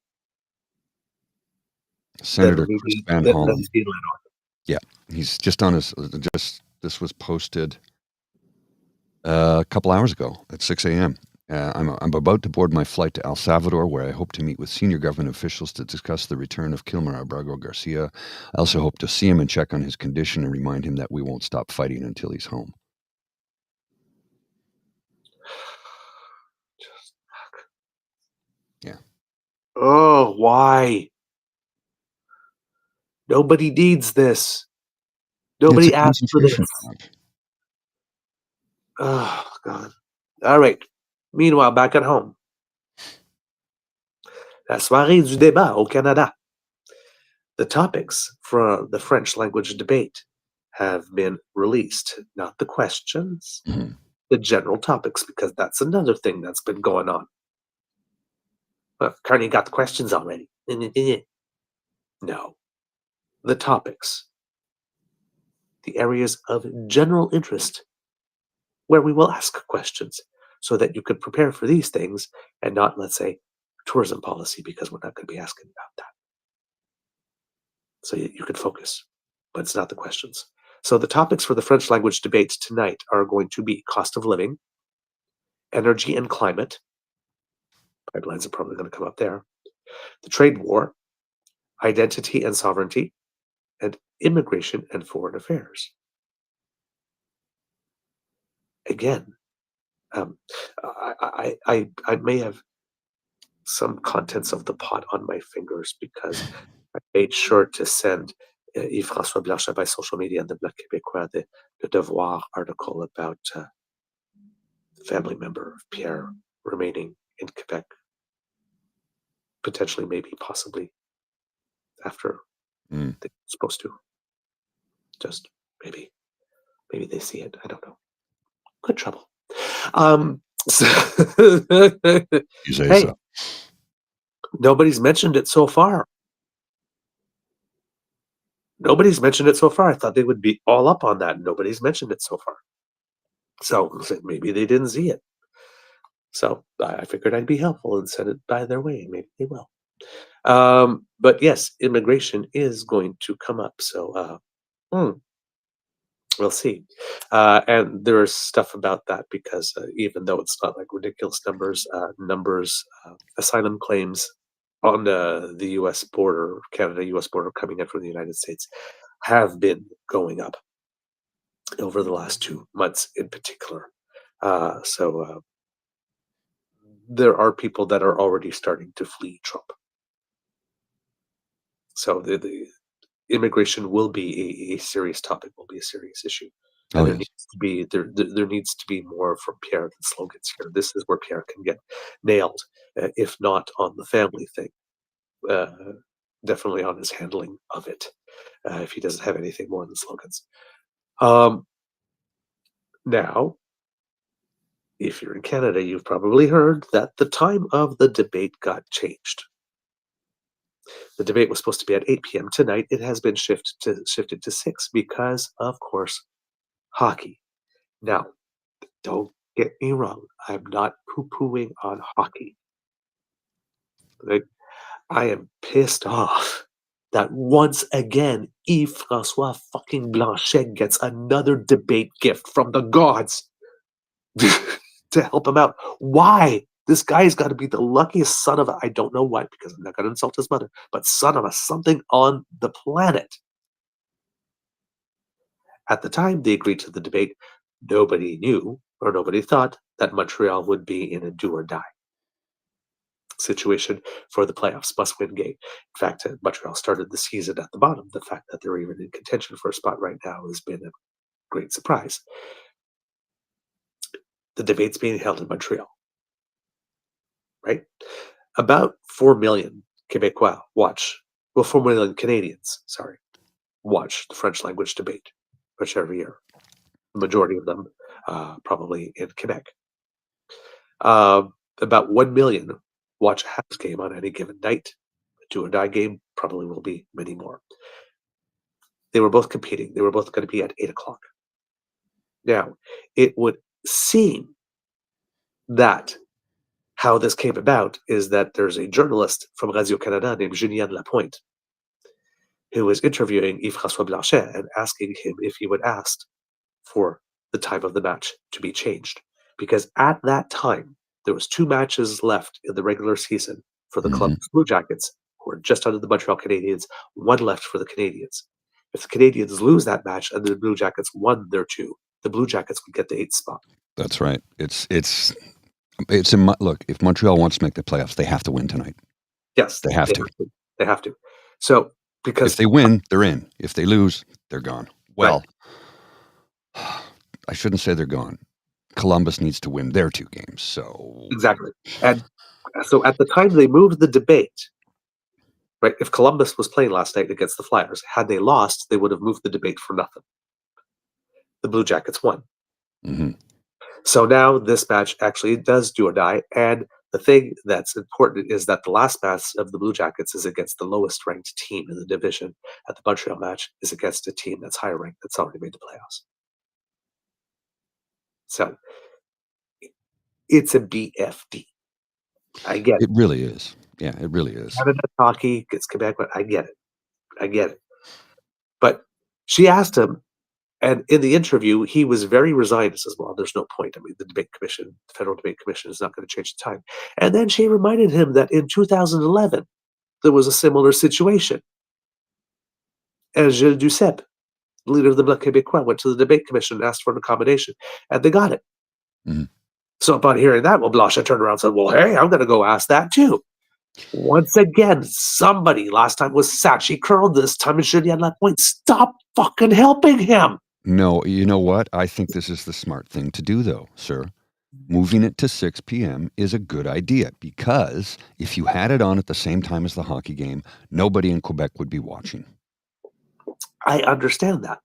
Senator Chris Van Hollen. being let on. Yeah, he's just on his. This was posted a couple hours ago at 6 a.m. I'm about to board my flight to El Salvador, where I hope to meet with senior government officials to discuss the return of Kilmer Abrago Garcia. I also hope to see him and check on his condition and remind him that we won't stop fighting until he's home. Yeah. Oh, why? Nobody needs this. Nobody asked for this. Oh, God. All right. Meanwhile, back at home. La soirée du débat au Canada. The topics for the French language debate have been released. Not the questions, the general topics, because that's another thing that's been going on. Well, Carney got the questions already. No. The topics. The areas of general interest where we will ask questions so that you could prepare for these things and not, let's say, tourism policy, because we're not going to be asking about that. So you could focus, but it's not the questions. So the topics for the French language debate tonight are going to be cost of living, energy and climate. Pipelines are probably going to come up there. The trade war, identity and sovereignty, and immigration and foreign affairs. Again, I may have some contents of the pot on my fingers because I made sure to send Yves-Francois Blanchet by social media and the Bloc Québecois the Devoir article about the family member of Pierre remaining in Quebec, potentially, maybe, possibly after they're supposed to. Just maybe they see it. I don't know. Good trouble. Hey, nobody's mentioned it so far. Nobody's mentioned it so far. I thought they would be all up on that. Nobody's mentioned it so far. So maybe they didn't see it. So I figured I'd be helpful and send it by their way. Maybe they will. But yes, immigration is going to come up. So we'll see. And there is stuff about that because even though it's not like ridiculous numbers, asylum claims on the U.S. border, Canada-U.S. border coming in from the United States have been going up over the last 2 months in particular. So there are people that are already starting to flee Trump. So the immigration will be a serious topic, will be a serious issue. And there needs to be more from Pierre than slogans here. This is where Pierre can get nailed, if not on the family thing, definitely on his handling of it, if he doesn't have anything more than slogans. Now, if you're in Canada, you've probably heard that the time of the debate got changed. The debate was supposed to be at 8 p.m. tonight. It has been shifted to 6 because, of course, hockey. Now, don't get me wrong. I'm not poo-pooing on hockey. Right? I am pissed off that once again Yves-Francois fucking Blanchet gets another debate gift from the gods to help him out. Why? This guy's got to be the luckiest son of a, I don't know why, because I'm not going to insult his mother, but son of a something on the planet. At the time they agreed to the debate, nobody knew or nobody thought that Montreal would be in a do or die situation for the playoffs, must-win game. In fact, Montreal started the season at the bottom. The fact that they're even in contention for a spot right now has been a great surprise. The debate's being held in Montreal, right? About 4 million Quebecois watch, well, 4 million Canadians, sorry, watch the French language debate, which every year. The majority of them probably in Quebec. About 1 million watch a Habs game on any given night. A do or die game probably will be many more. They were both competing. They were both going to be at 8 o'clock. Now, it would seem that how this came about is that there's a journalist from Radio-Canada named Julien Lapointe who was interviewing Yves-Francois Blanchet and asking him if he would ask for the time of the match to be changed. Because at that time, there was 2 matches left in the regular season for the Columbus Blue Jackets, who were just under the Montreal Canadiens, 1 left for the Canadiens. If the Canadiens lose that match and the Blue Jackets won their 2, the Blue Jackets would get the 8th spot. That's right. Look, if Montreal wants to make the playoffs, they have to win tonight. Yes, they have to. They have to. So, because if they win, they're in. If they lose, they're gone. Well, right. I shouldn't say they're gone. Columbus needs to win their 2 games. So exactly. And so at the time they moved the debate, right? If Columbus was playing last night against the Flyers, had they lost, they would have moved the debate for nothing. The Blue Jackets won. Mm-hmm. So now this match actually does do or die. And the thing that's important is that the last match of the Blue Jackets is against the lowest ranked team in the division. At the Montreal match is against a team that's higher ranked that's already made the playoffs. So it's a BFD. I get it. It really is. Yeah, it really is. Canada hockey gets Quebec, but I get it. But she asked him, and in the interview, he was very resigned. He says, well, there's no point. I mean, the Federal Debate Commission is not going to change the time. And then she reminded him that in 2011, there was a similar situation. And Gilles Duceppe, leader of the Bloc Québecois, went to the Debate Commission and asked for an accommodation, and they got it. Mm-hmm. So upon hearing that, Blanchet turned around and said, well, hey, I'm going to go ask that too. Once again, somebody, last time was Sachi Curl, this time is Julien Lapointe. Stop fucking helping him. No, you know what? I think this is the smart thing to do, though, sir. Moving it to 6 p.m. is a good idea, because if you had it on at the same time as the hockey game, nobody in Quebec would be watching. I understand that.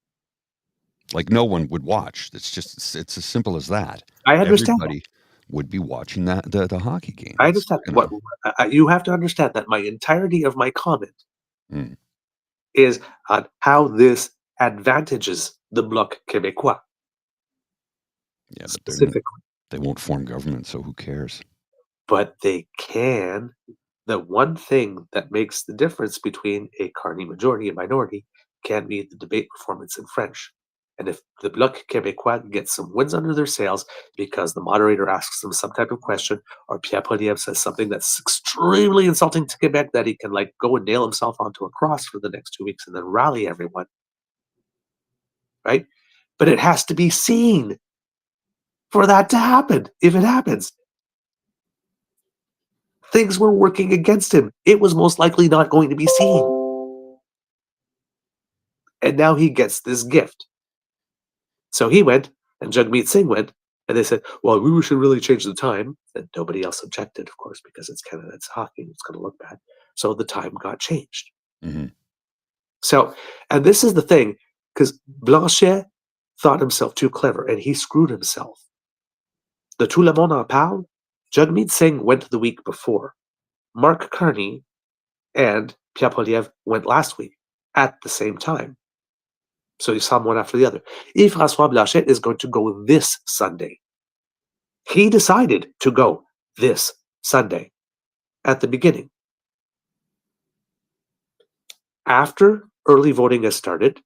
Like, no one would watch. It's as simple as that. I understand. Everybody would be watching the hockey game. I understand. What you have to understand that my entirety of my comment is on how this advantages the Bloc Québecois. Yeah, but specifically. They won't form government, so who cares? But they can. The one thing that makes the difference between a Carney majority and minority can be the debate performance in French. And if the Bloc Québecois gets some wins under their sails because the moderator asks them some type of question, or Pierre Poilievre says something that's extremely insulting to Quebec that he can go and nail himself onto a cross for the next 2 weeks and then rally everyone, right? But it has to be seen for that to happen. If it happens, things were working against him. It was most likely not going to be seen. And now he gets this gift. So he went, and Jagmeet Singh went, and they said, well, we should really change the time. And nobody else objected, of course, because it's Canada, it's hockey, it's going to look bad. So the time got changed. Mm-hmm. So, and this is the thing, because Blanchet thought himself too clever, and he screwed himself. The Tout le monde en parle, Jagmeet Singh went the week before. Mark Carney and Pierre Poilievre went last week at the same time. So you saw them one after the other. Yves-Francois Blanchet is going to go this Sunday. He decided to go this Sunday at the beginning. After early voting has started,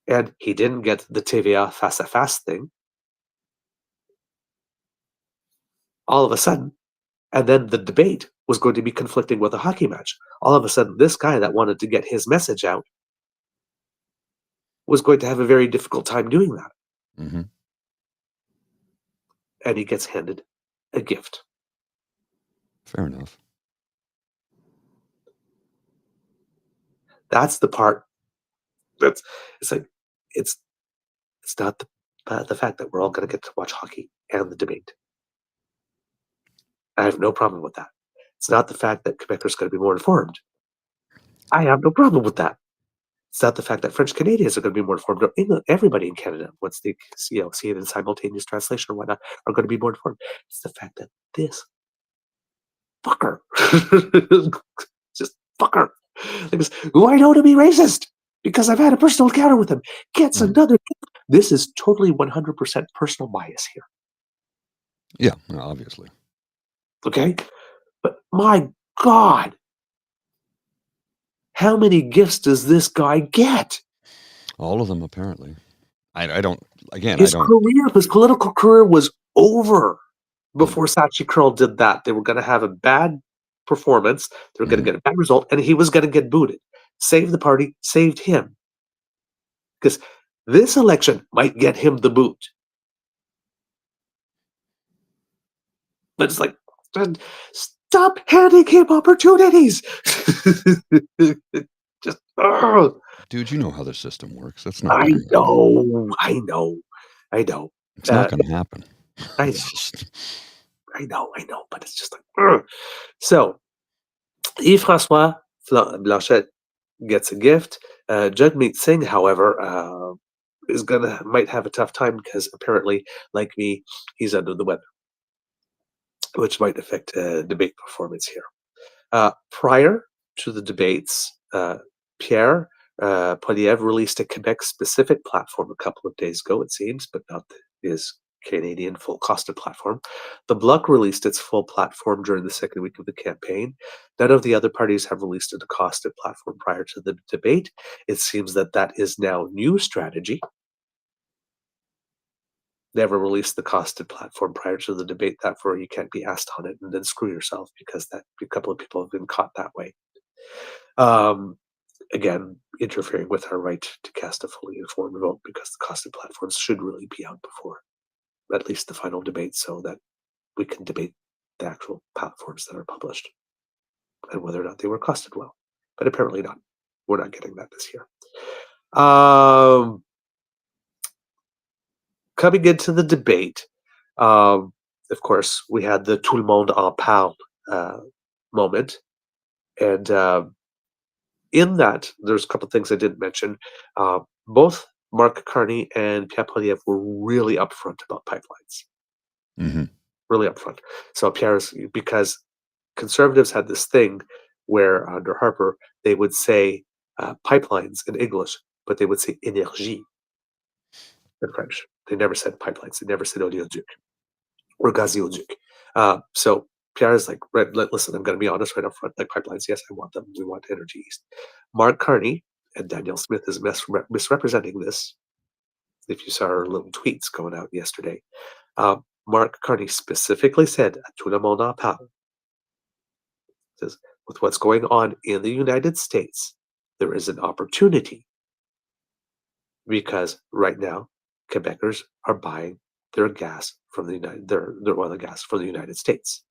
and he didn't get the TVA face-à-face thing, all of a sudden, and then the debate was going to be conflicting with a hockey match. All of a sudden, this guy that wanted to get his message out was going to have a very difficult time doing that. Mm-hmm. And he gets handed a gift. Fair enough. That's the part that's, it's like, it's not the fact that we're all going to get to watch hockey and the debate. I have no problem with that. It's not the fact that Quebecers are going to be more informed. I have no problem with that. It's not the fact that French Canadians are going to be more informed. Everybody in Canada, once they see it in simultaneous translation or whatnot, are going to be more informed. It's the fact that this fucker, just fucker, who I know to be racist because I've had a personal encounter with him, gets another. This is totally 100% personal bias here. Yeah, obviously. Okay, but my God, how many gifts does this guy get? All of them, apparently. I don't. Again, His I don't. career, his political career was over before Sachi Curl did that. They were going to have a bad performance. They were going to get a bad result, and he was going to get booted. Saved the party, saved him. Because this election might get him the boot. But it's like, stop handing him opportunities. Just, dude, you know how the system works. That's not. I know. It's not going to happen. I know. But it's just like, so Yves-Francois Blanchet gets a gift. Jagmeet Singh, however, might have a tough time because apparently, like me, he's under the weather, which might affect debate performance here. Prior to the debates, Pierre Poilievre released a Quebec-specific platform a couple of days ago, it seems, but not his Canadian full-costed platform. The Bloc released its full platform during the second week of the campaign. None of the other parties have released a costed platform prior to the debate. It seems that is now new strategy. Never release the costed platform prior to the debate. Therefore, you can't be asked on it and then screw yourself because a couple of people have been caught that way. Again, interfering with our right to cast a fully informed vote because the costed platforms should really be out before at least the final debate so that we can debate the actual platforms that are published and whether or not they were costed well. But apparently not. We're not getting that this year. Coming into the debate, of course, we had the tout le monde en parle moment. And in that, there's a couple of things I didn't mention. Both Mark Carney and Pierre Poilievre were really upfront about pipelines. Mm-hmm. Really upfront. So Pierre's, because conservatives had this thing where under Harper, they would say pipelines in English, but they would say énergie in French. They never said pipelines. They never said oléoduc or gazoduc. So Pierre's like, listen, I'm going to be honest right up front. Like pipelines, yes, I want them. We want Energy East. Mark Carney and Danielle Smith is misrepresenting this. If you saw our little tweets going out yesterday, Mark Carney specifically said, "Tout le monde en parle." Says, with what's going on in the United States, there is an opportunity because right now Quebecers are buying their gas from their oil and gas from the United States.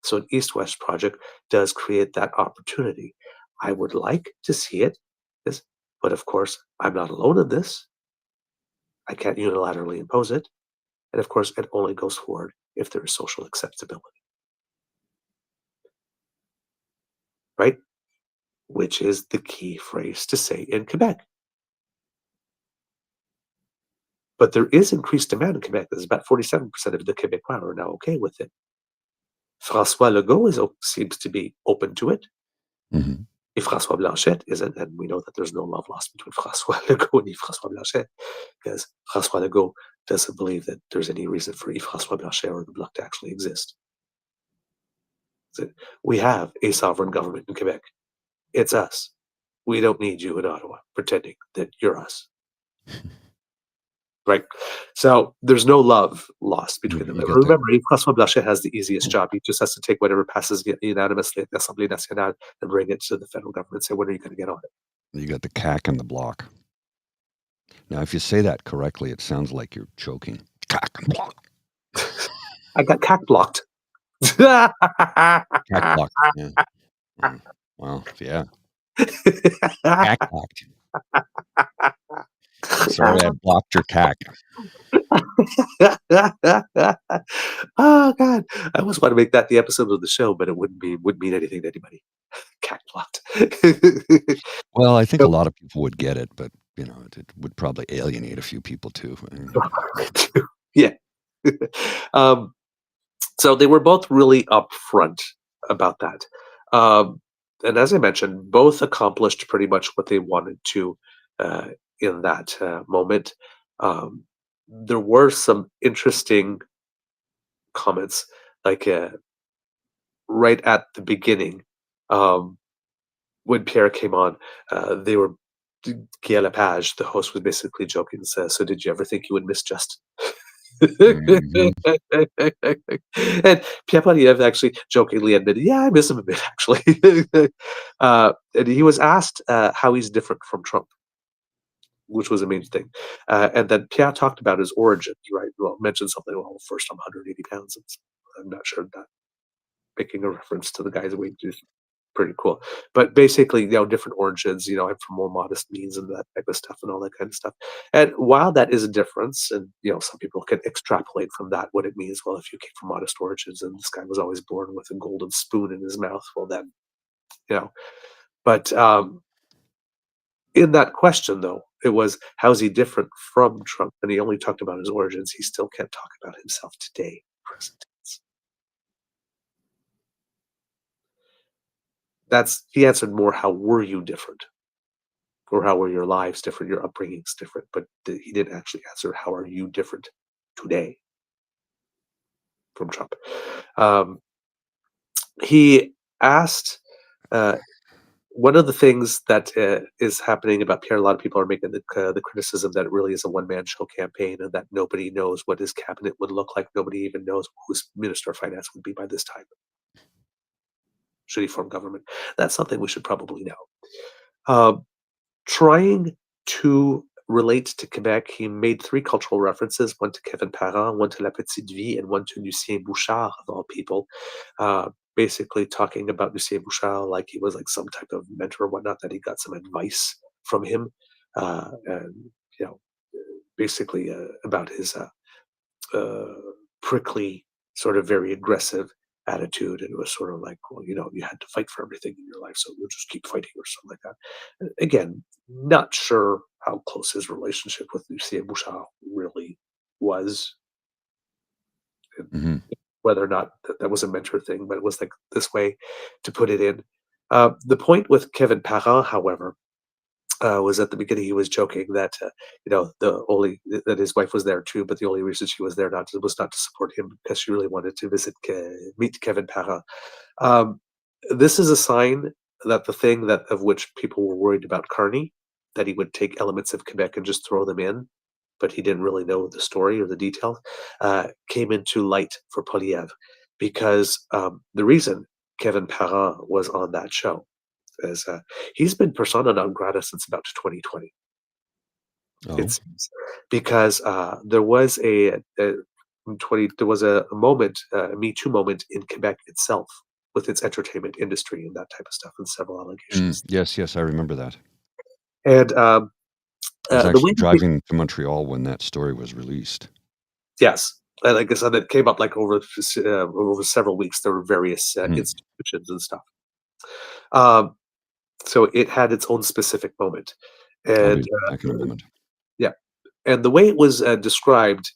So an East-West project does create that opportunity. I would like to see it, but of course, I'm not alone in this. I can't unilaterally impose it. And of course, it only goes forward if there is social acceptability. Right? Which is the key phrase to say in Quebec. But there is increased demand in Quebec. There's about 47% of the Quebecois are now okay with it. François Legault seems to be open to it. Mm-hmm. If François Blanchet isn't, and we know that there's no love lost between François Legault and Yves-Francois Blanchet, because François Legault doesn't believe that there's any reason for Yves-Francois Blanchet or the Bloc to actually exist. So we have a sovereign government in Quebec. It's us. We don't need you in Ottawa pretending that you're us. Right? So there's no love lost between them. Remember, Yves-Francois Blanchet has the easiest job. He just has to take whatever passes unanimously at the Assemblée Nationale and bring it to the federal government and say, when are you going to get on it? You got the CAC and the Bloc. Now, if you say that correctly, it sounds like you're choking. CAC and Bloc. I got CAC blocked. CAC blocked. Yeah. Well, yeah. CAC blocked. Sorry, I blocked your CAC. Oh God! I almost want to make that the episode of the show, but it wouldn't mean anything to anybody. CAC blocked. Well, I think a lot of people would get it, but it would probably alienate a few people too. Yeah. So they were both really upfront about that. And as I mentioned, both accomplished pretty much what they wanted to in that moment. There were some interesting comments, like right at the beginning, when Pierre came on, they were Guy Lepage, the host, was basically joking and says, "So did you ever think you would miss Justin?" Mm-hmm. And Pierre Poilievre actually jokingly admitted, "Yeah, I miss him a bit, actually." And he was asked how he's different from Trump, which was a main thing. And then Pierre talked about his origins, right? Well, mentioned something, well, first I'm 180 pounds. I'm not sure that making a reference to the guy's weight is pretty cool. But basically, different origins, I'm from more modest means and that type of stuff and all that kind of stuff. And while that is a difference, and, some people can extrapolate from that what it means, well, if you came from modest origins and this guy was always born with a golden spoon in his mouth, well, then, But in that question, though, it was, how's he different from Trump? And he only talked about his origins. He still can't talk about himself today, present tense. He answered more, how were you different? Or how were your lives different, your upbringings different? But he didn't actually answer, how are you different today from Trump? He asked, one of the things that is happening about Pierre, a lot of people are making the criticism that it really is a one-man show campaign and that nobody knows what his cabinet would look like. Nobody even knows who his Minister of Finance would be by this time, should he form government. That's something we should probably know. Trying to relate to Quebec, he made 3 cultural references, one to Kevin Parent, one to La Petite Vie, and one to Lucien Bouchard, of all people. Basically talking about Lucien Bouchard like he was like some type of mentor or whatnot, that he got some advice from him. And, basically about his prickly, sort of very aggressive attitude, and it was sort of like, well, you had to fight for everything in your life, so you'll just keep fighting or something like that. Again, not sure how close his relationship with Lucien Bouchard really was, Mm-hmm. whether or not that was a mentor thing, but it was like this way to put it in. The point with Kevin Parent, however, was at the beginning he was joking that that his wife was there too, but the only reason she was there was not to support him, because she really wanted to meet Kevin Parent. This is a sign that the thing of which people were worried about Carney, that he would take elements of Quebec and just throw them in, but he didn't really know the story or the details, came into light for Poilievre, because the reason Kevin Parent was on that show is he's been persona non grata since about 2020. Oh. It seems, because there was a moment, a Me Too moment in Quebec itself, with its entertainment industry and that type of stuff, and several allegations. Yes, I remember that. And I was actually driving to Montreal when that story was released. Yes. And like I said, it came up like over several weeks. There were various institutions and stuff. So it had its own specific moment. And back in a moment. Yeah. And the way it was described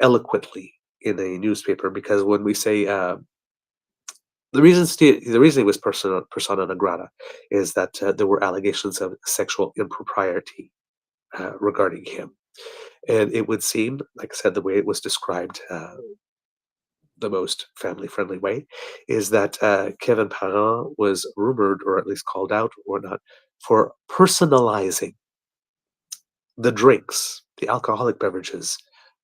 eloquently in a newspaper, because when we say The reason he was persona non grata is that there were allegations of sexual impropriety regarding him. And it would seem, like I said, the way it was described, the most family-friendly way, is that Kevin Parent was rumored, or at least called out or not, for personalizing the drinks, the alcoholic beverages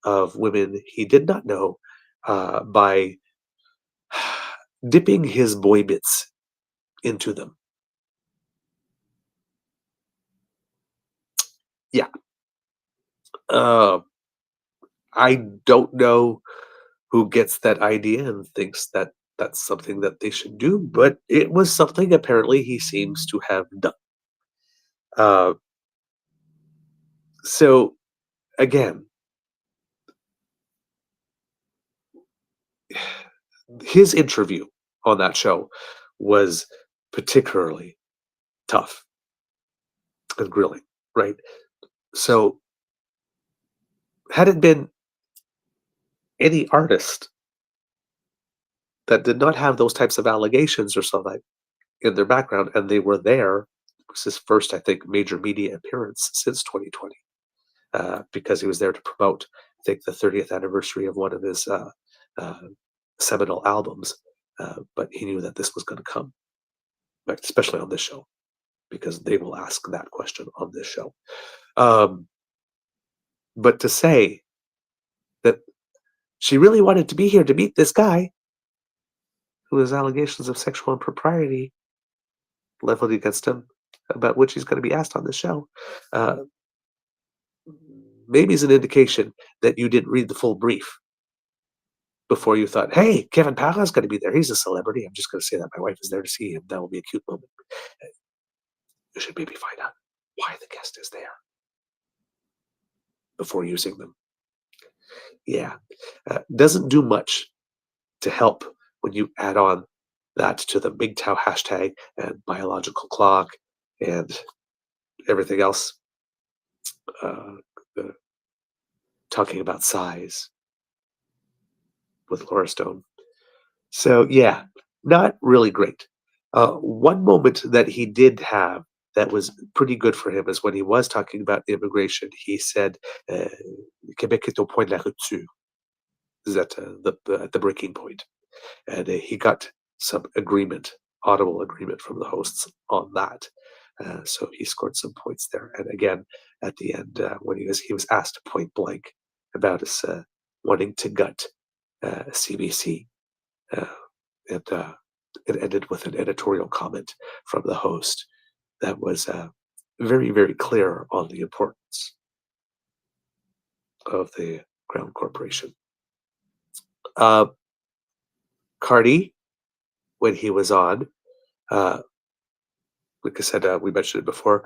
of women he did not know by dipping his boy bits into them. Yeah. I don't know who gets that idea and thinks that that's something that they should do, but it was something apparently he seems to have done. So, again, his interview on that show was particularly tough and grilling, right? So, had it been any artist that did not have those types of allegations or something in their background, and they were there, it was his first, I think, major media appearance since 2020, because he was there to promote, I think, the 30th anniversary of one of his seminal albums. But he knew that this was going to come, especially on this show, because they will ask that question on this show. But to say that she really wanted to be here to meet this guy who has allegations of sexual impropriety leveled against him, about which he's going to be asked on the show, maybe is an indication that you didn't read the full brief before you thought, hey, Kevin Parent's going to be there. He's a celebrity. I'm just going to say that my wife is there to see him. That will be a cute moment. You should maybe find out why the guest is there before using them. Yeah. Doesn't do much to help when you add on that to the MGTOW hashtag and biological clock and everything else, talking about size with Laura Stone. So yeah, not really great. One moment that he did have that was pretty good for him is when he was talking about immigration. He said, "Québec est au point de la rupture." Is at the breaking point, and he got some agreement, audible agreement from the hosts on that. So he scored some points there. And again, at the end, when he was asked point blank about his wanting to gut CBC, and it ended with an editorial comment from the host that was very, very clear on the importance of the Crown Corporation. Carney, when he was on, like I said, we mentioned it before,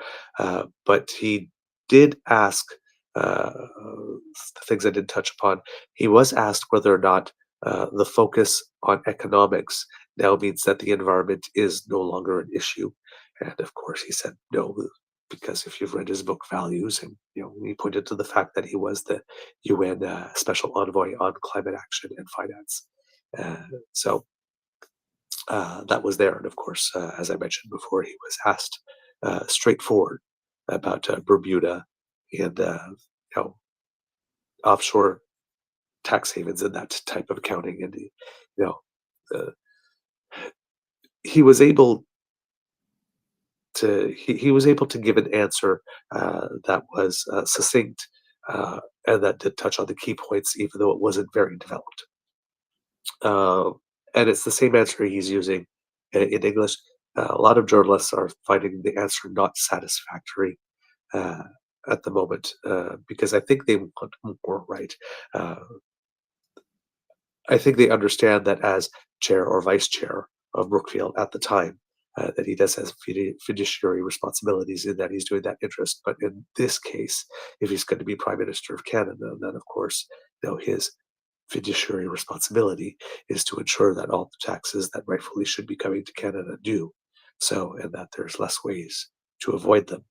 but he did ask the things I didn't touch upon. He was asked whether or not the focus on economics now means that the environment is no longer an issue. And of course, he said no, because if you've read his book Values, and he pointed to the fact that he was the UN Special Envoy on Climate Action and Finance. So that was there. And of course, as I mentioned before, he was asked straightforward about Bermuda and offshore tax havens and that type of accounting. And he was able to give an answer that was succinct and that did touch on the key points, even though it wasn't very developed. And it's the same answer he's using in English. A lot of journalists are finding the answer not satisfactory at the moment, because I think they want more, right? I think they understand that as chair or vice chair of Brookfield at the time, that he does have fiduciary responsibilities in that he's doing that interest. But in this case, if he's going to be Prime Minister of Canada, then of course, his fiduciary responsibility is to ensure that all the taxes that rightfully should be coming to Canada do so, and that there's less ways to avoid them.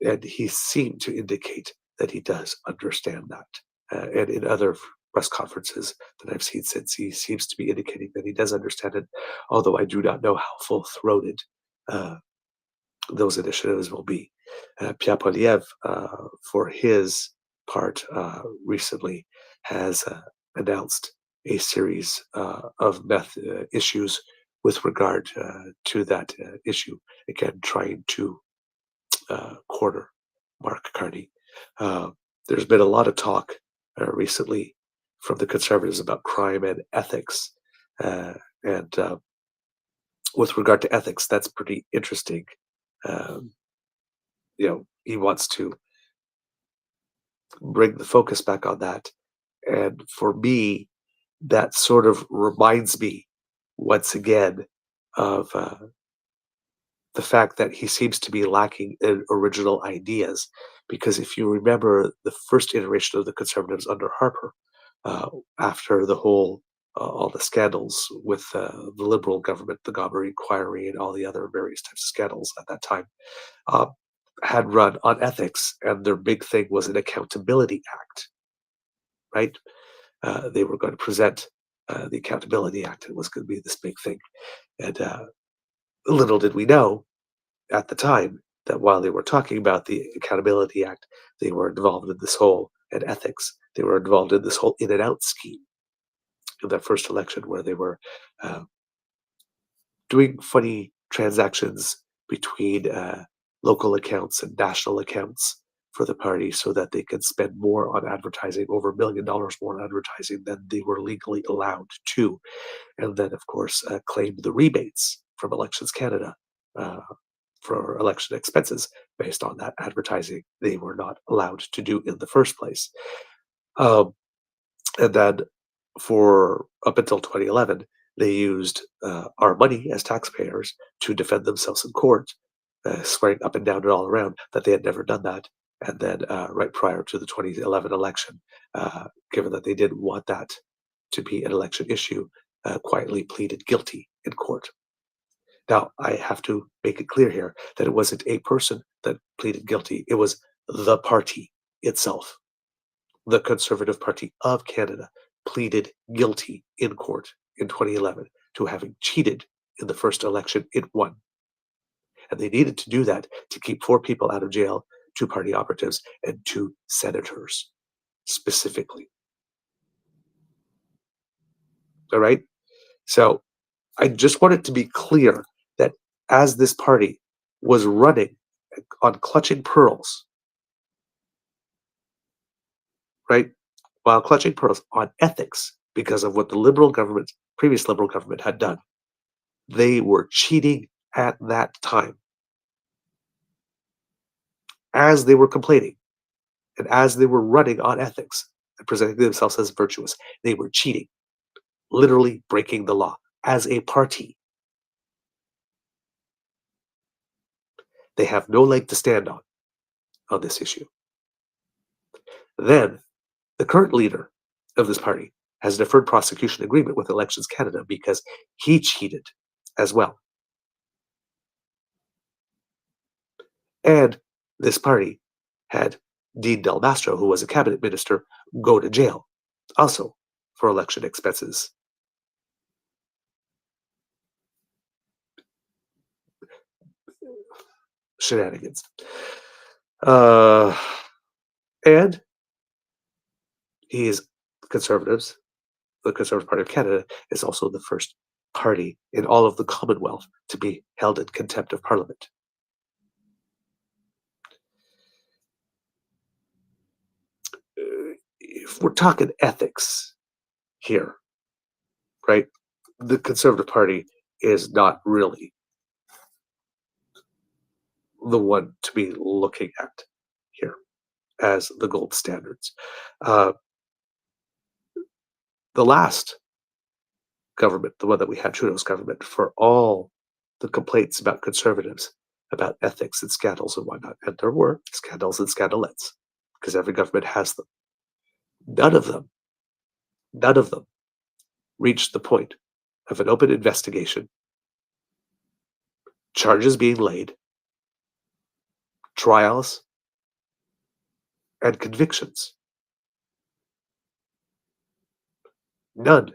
And he seemed to indicate that he does understand that. And in other press conferences that I've seen since, he seems to be indicating that he does understand it, although I do not know how full-throated those initiatives will be. Pierre Poilievre, for his part, recently has announced a series of issues with regard to that issue. Again, trying to corner Mark Carney. There's been a lot of talk recently from the Conservatives about crime and ethics. And with regard to ethics, that's pretty interesting. He wants to bring the focus back on that. And for me, that sort of reminds me once again of the fact that he seems to be lacking in original ideas. Because if you remember the first iteration of the Conservatives under Harper, after the whole all the scandals with the Liberal government, the Gobber inquiry, and all the other various types of scandals at that time, had run on ethics, and their big thing was an accountability act, right? They were going to present the Accountability Act. It was going to be this big thing. And little did we know at the time that while they were talking about the Accountability Act, they were involved in this whole, and ethics, they were involved in this whole in and out scheme in that first election, where they were doing funny transactions between local accounts and national accounts for the party so that they could spend more on advertising, over $1 million more on advertising than they were legally allowed to. And then, of course, claimed the rebates from Elections Canada for election expenses based on that advertising they were not allowed to do in the first place. And then for up until 2011, they used our money as taxpayers to defend themselves in court, swearing up and down and all around that they had never done that. And then right prior to the 2011 election, given that they didn't want that to be an election issue, quietly pleaded guilty in court. Now, I have to make it clear here that it wasn't a person that pleaded guilty. It was the party itself. The Conservative Party of Canada pleaded guilty in court in 2011 to having cheated in the first election it won. And they needed to do that to keep 4 people out of jail, 2 party operatives, and 2 senators, specifically. All right? So I just want it to be clear that as this party was running on clutching pearls, right? While clutching pearls on ethics because of what the Liberal government, previous Liberal government had done, they were cheating at that time. As they were complaining and as they were running on ethics and presenting themselves as virtuous, they were cheating, literally breaking the law as a party. They have no leg to stand on this issue. Then, the current leader of this party has a deferred prosecution agreement with Elections Canada because he cheated as well. And this party had Dean Del Mastro, who was a cabinet minister, go to jail, also for election expenses. Shenanigans. And he is Conservatives. The Conservative Party of Canada is also the first party in all of the Commonwealth to be held in contempt of Parliament. If we're talking ethics here, right, the Conservative Party is not really the one to be looking at here as the gold standards. The last government, the one that we had, Trudeau's government, for all the complaints about Conservatives, about ethics and scandals and whatnot, and there were scandals and scandalettes, because every government has them. None of them reached the point of an open investigation, charges being laid, trials, and convictions. None.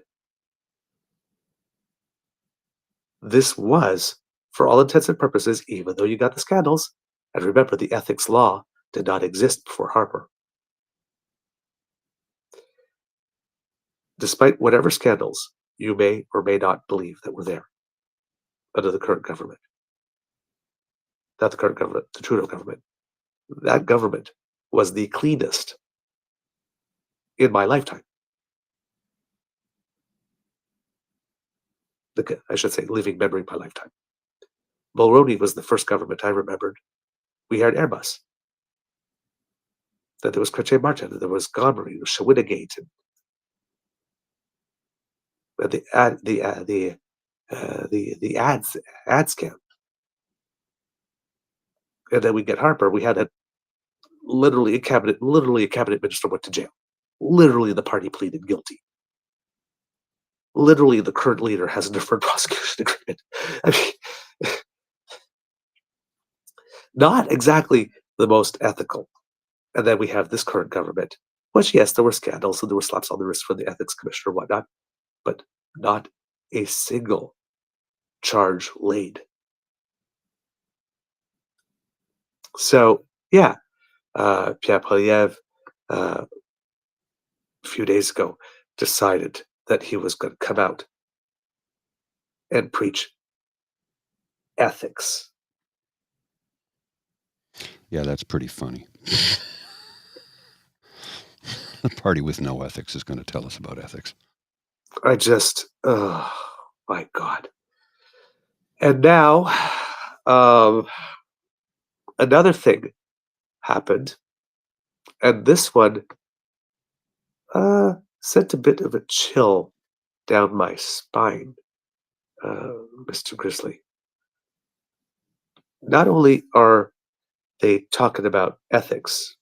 This was, for all intents and purposes, even though you got the scandals, and remember, the ethics law did not exist before Harper. Despite whatever scandals you may or may not believe that were there under the current government, not the current government, the Trudeau government, that government was the cleanest in my lifetime. I should say, living memory in my lifetime. Mulroney was the first government I remembered. We had Airbus. Then there was Crochet Martin, and there was Gomery, Shawinagate, and the ad scam. And then we get Harper. We had literally a cabinet minister went to jail. Literally, the party pleaded guilty. Literally, the current leader has a deferred prosecution agreement. I mean, not exactly the most ethical. And then we have this current government, which, yes, there were scandals and there were slaps on the wrist for the ethics commissioner and whatnot, but not a single charge laid. So, yeah, Pierre Poilievre, a few days ago, decided that he was going to come out and preach ethics. Yeah, that's pretty funny. A party with no ethics is going to tell us about ethics. I just, oh my God. And now, another thing happened, and this one sent a bit of a chill down my spine, Mr. Grizzly. Not only are they talking about ethics,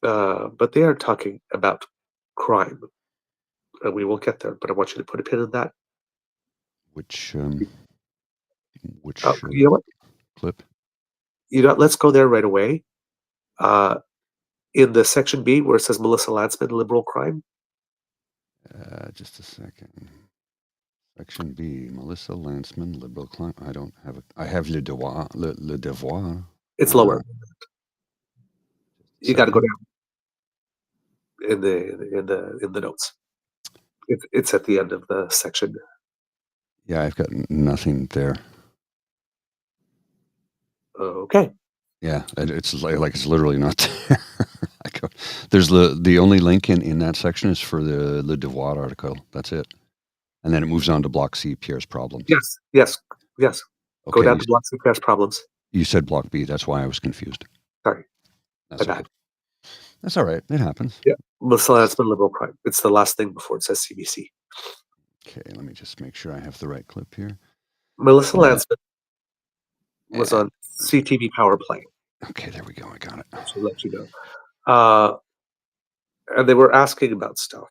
but they are talking about crime. And we will get there, but I want you to put a pin in that. Which you know what? Clip? You know, let's go there right away. In the section B where it says Melissa Landsman, liberal crime. Just a second. Section B, Melissa Landsman, liberal crime. I don't have it. I have le devoir. Le devoir. It's lower. You got to go down in the notes. It's at the end of the section. Yeah, I've got nothing there. Okay. Yeah, it's like it's literally not there. There's the only link in that section is for the Le Devoir article. That's it. And then it moves on to Block C, Pierre's problems. Yes. Okay, Go down to Block C, Pierre's problems. You said Block B. That's why I was confused. Sorry. That's okay. That's all right. It happens. Yeah. Melissa Landsman, liberal crime. It's the last thing before it says CBC. Okay, let me just make sure I have the right clip here. Melissa Landsman was on CTV Power Play. Okay, there we go. I got it. To let you know. And they were asking about stuff.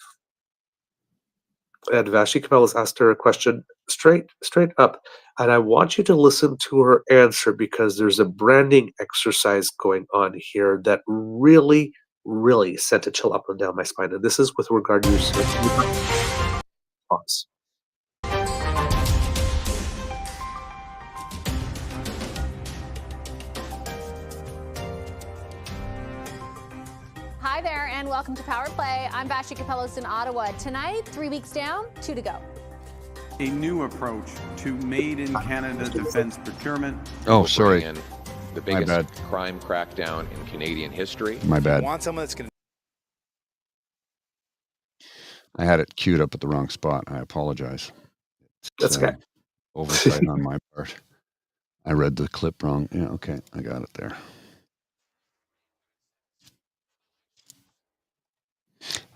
And Vashi Kapelas asked her a question straight up. And I want you to listen to her answer because there's a branding exercise going on here that really, really sent a chill up and down my spine. And this is with regard to pause. Hi there, and welcome to Power Play. I'm Vashi Kapelos in Ottawa. Tonight, 3 weeks down, 2 to go. A new approach to made-in-Canada defense procurement. Oh, sorry. In the biggest crime crackdown in Canadian history. My bad. Want someone that's going to... I had it queued up at the wrong spot. I apologize. That's okay. Oversight on my part. I read the clip wrong. Yeah, okay. I got it there.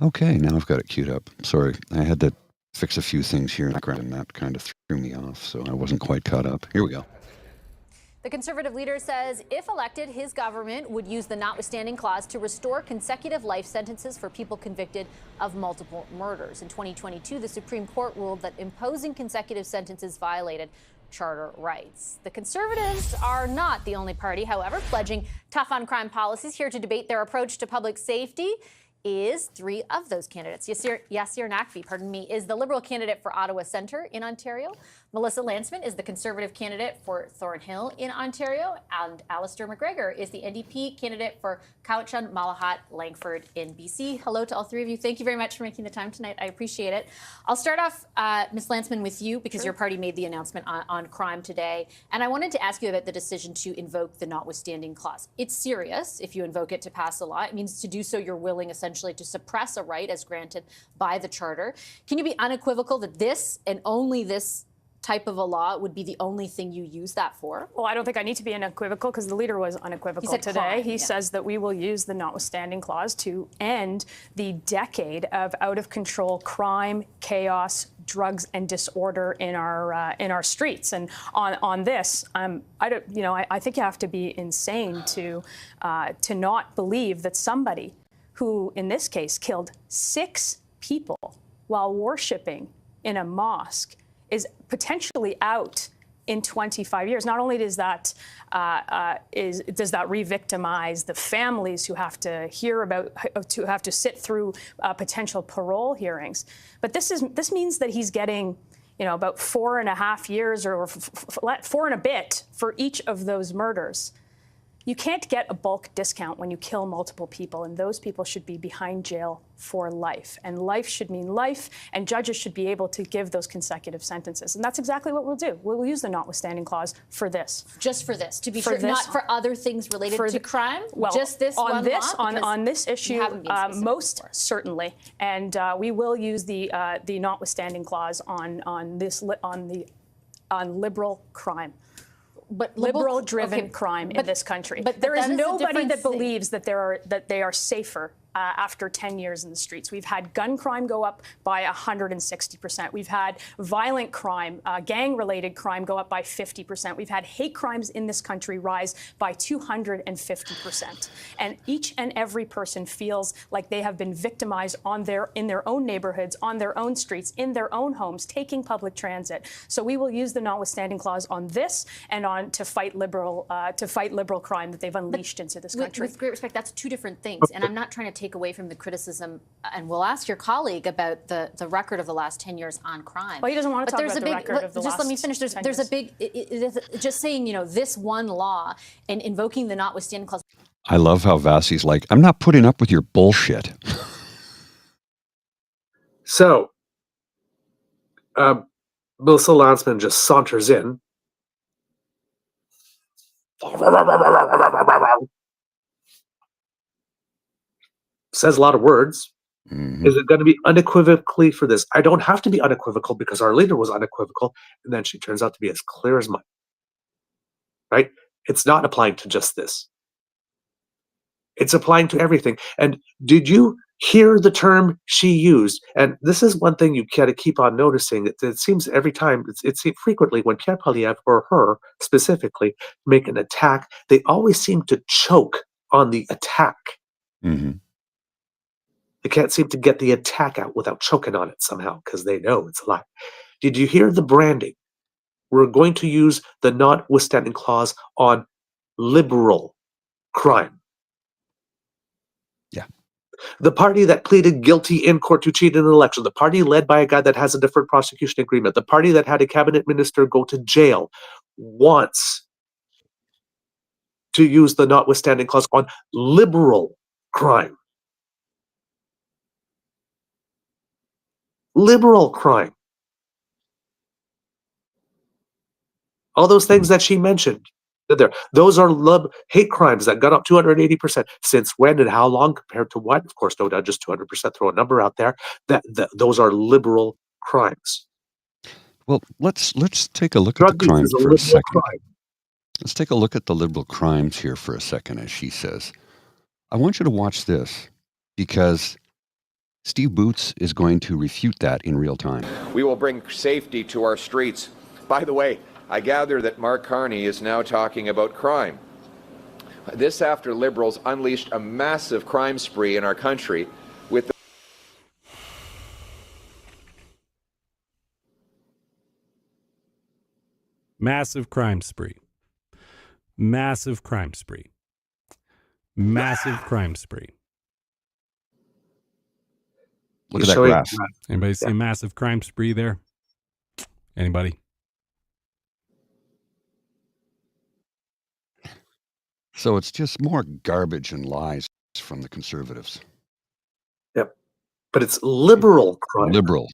Okay, now I've got it queued up. Sorry, I had to fix a few things here in the background, and that kind of threw me off, so I wasn't quite caught up. Here we go. The Conservative leader says if elected, his government would use the notwithstanding clause to restore consecutive life sentences for people convicted of multiple murders. In 2022, the Supreme Court ruled that imposing consecutive sentences violated charter rights. The Conservatives are not the only party, however, pledging tough on crime policies. Here to debate their approach to public safety is three of those candidates. Yasir Naqvi, is the Liberal candidate for Ottawa Centre in Ontario. Melissa Lantsman is the Conservative candidate for Thornhill in Ontario. And Alistair McGregor is the NDP candidate for Cowichan, Malahat, Langford in BC. Hello to all three of you. Thank you very much for making the time tonight. I appreciate it. I'll start off, Ms. Lantsman, with you because your party made the announcement on crime today. And I wanted to ask you about the decision to invoke the notwithstanding clause. It's serious if you invoke it to pass a law. It means to do so, you're willing essentially to suppress a right as granted by the Charter. Can you be unequivocal that this and only this type of a law would be the only thing you use that for? Well, I don't think I need to be unequivocal because the leader was unequivocal today. Crime, he says that we will use the notwithstanding clause to end the decade of out-of-control crime, chaos, drugs, and disorder in our streets. And on this, I think you have to be insane to not believe that somebody who, in this case, killed 6 people while worshiping in a mosque is potentially out in 25 years. Not only does that re-victimize the families who have to have to sit through potential parole hearings, but this means that he's getting, about 4.5 years or 4 and a bit for each of those murders. You can't get a bulk discount when you kill multiple people, and those people should be behind jail for life. And life should mean life, and judges should be able to give those consecutive sentences. And that's exactly what we'll do. We'll use the notwithstanding clause for this. Just for this, to be sure, not for other things related to crime? Well, just this on one this, law? on this issue, most certainly. And we will use the notwithstanding clause on liberal crime. But liberal-driven crime in this country. But there is nobody that believes that they are safer after 10 years in the streets. We've had gun crime go up by 160%. We've had violent crime, gang-related crime go up by 50%. We've had hate crimes in this country rise by 250%. And each and every person feels like they have been victimized in their own neighborhoods, on their own streets, in their own homes, taking public transit. So we will use the notwithstanding clause on this and on to fight liberal crime that they've unleashed into this country. With great respect, that's two different things. And I'm not trying to take away from the criticism, and we'll ask your colleague about the record of the last 10 years on crime. Well, he doesn't want to talk about the record of the last 10 years. Just let me finish. There's a big, just saying, this one law and invoking the notwithstanding clause. I love how Vassie's like, I'm not putting up with your bullshit. So, Melissa Lantsman just saunters in. Says a lot of words. Mm-hmm. Is it going to be unequivocally for this? I don't have to be unequivocal because our leader was unequivocal, and then she turns out to be as clear as mud. Right? It's not applying to just this. It's applying to everything. And did you hear the term she used? And this is one thing you got to keep on noticing. It seems every time, it seems frequently when Pierre Poilievre or her specifically make an attack, they always seem to choke on the attack. Mm-hmm. They can't seem to get the attack out without choking on it somehow because they know it's a lie. Did you hear the branding? We're going to use the notwithstanding clause on liberal crime. Yeah. The party that pleaded guilty in court to cheat in an election, the party led by a guy that has a deferred prosecution agreement, the party that had a cabinet minister go to jail wants to use the notwithstanding clause on liberal crime. Liberal crime. All those things that she mentioned there, those are hate crimes that got up 280%. Since when and how long compared to what? Of course, no doubt, just 200%. Throw a number out there. Those are liberal crimes. Well, let's take a look at the crimes for a second. Crime. Let's take a look at the liberal crimes here for a second, as she says. I want you to watch this because Steve Boots is going to refute that in real time. We will bring safety to our streets. By the way, I gather that Mark Carney is now talking about crime. This after Liberals unleashed a massive crime spree in our country with massive crime spree. Massive crime spree. Massive crime spree. Look at that graph. Anybody see a massive crime spree there? Anybody? So it's just more garbage and lies from the conservatives. Yep. But it's liberal crime. Liberal.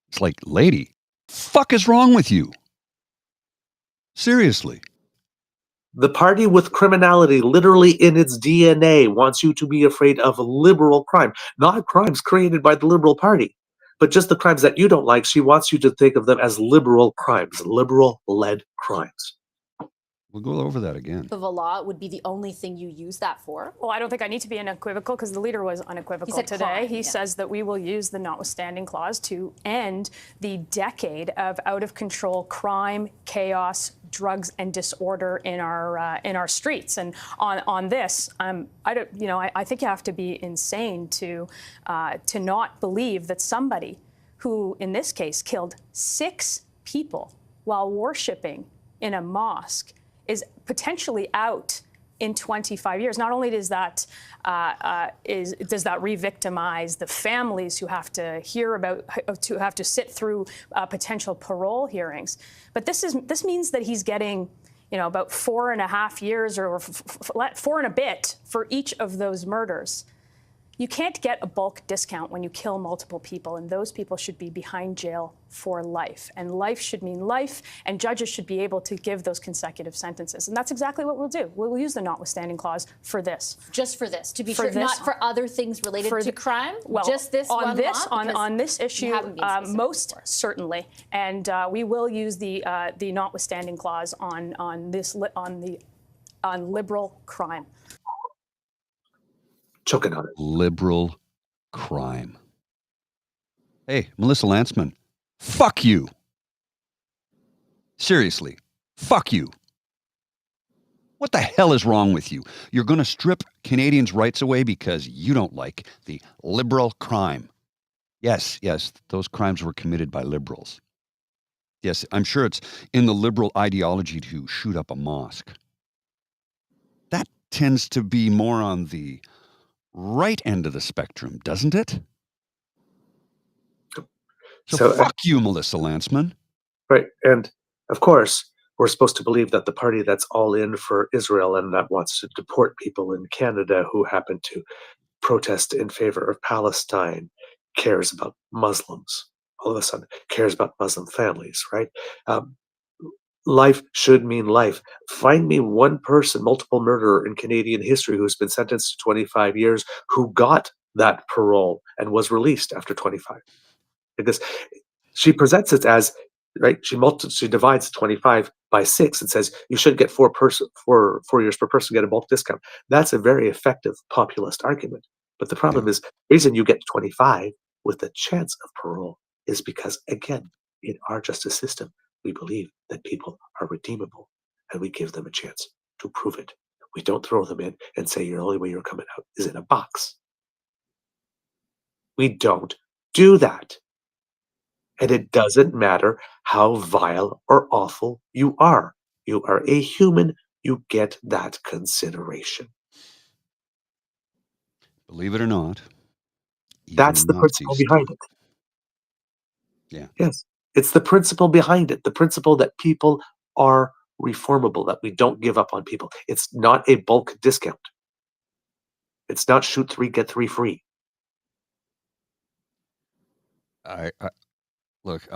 It's like, lady, fuck is wrong with you? Seriously. The party with criminality literally in its DNA wants you to be afraid of liberal crime, not crimes created by the Liberal Party, but just the crimes that you don't like. She wants you to think of them as liberal crimes, liberal-led crimes. We'll go over that again. Of a law would be the only thing you use that for? Well, I don't think I need to be unequivocal because the leader was unequivocal today. Crime, he says that we will use the notwithstanding clause to end the decade of out-of-control crime, chaos, drugs, and disorder in our streets. And on this, I think you have to be insane to not believe that somebody who, in this case, killed 6 people while worshiping in a mosque is potentially out in 25 years. Not only does that re-victimize the families who have to have to sit through potential parole hearings, but this means that he's getting, about 4.5 years or 4 and a bit for each of those murders. You can't get a bulk discount when you kill multiple people, and those people should be behind jail for life. And life should mean life, and judges should be able to give those consecutive sentences. And that's exactly what we'll do. We'll use the notwithstanding clause for this. Just for this, to be sure, not for other things related to crime? Well, just this on one this, law? on this issue, most certainly. And we will use the notwithstanding clause on liberal crime. Choking on it. Liberal crime. Hey, Melissa Lantzman, fuck you. Seriously, fuck you. What the hell is wrong with you? You're going to strip Canadians' rights away because you don't like the liberal crime. Yes, those crimes were committed by liberals. Yes, I'm sure it's in the liberal ideology to shoot up a mosque. That tends to be more on the right end of the spectrum, doesn't it? So fuck you, Melissa Lantzman. Right. And of course, we're supposed to believe that the party that's all in for Israel and that wants to deport people in Canada who happen to protest in favor of Palestine cares about Muslims. All of a sudden, cares about Muslim families, right? Life should mean life. Find me one person, multiple murderer in Canadian history who's been sentenced to 25 years who got that parole and was released after 25. Because she presents it as, right, she divides 25 by 6 and says you should get 4 years per person, get a bulk discount. That's a very effective populist argument. But the problem is, the reason you get 25 with a chance of parole is because, again, in our justice system, we believe that people are redeemable, and we give them a chance to prove it. We don't throw them in and say the only way you're coming out is in a box. We don't do that. And it doesn't matter how vile or awful you are. You are a human. You get that consideration. Believe it or not. That's the principle behind it. Yeah. Yes. It's the principle behind it. The principle that people are reformable, that we don't give up on people. It's not a bulk discount. It's not shoot 3, get 3 free. Look,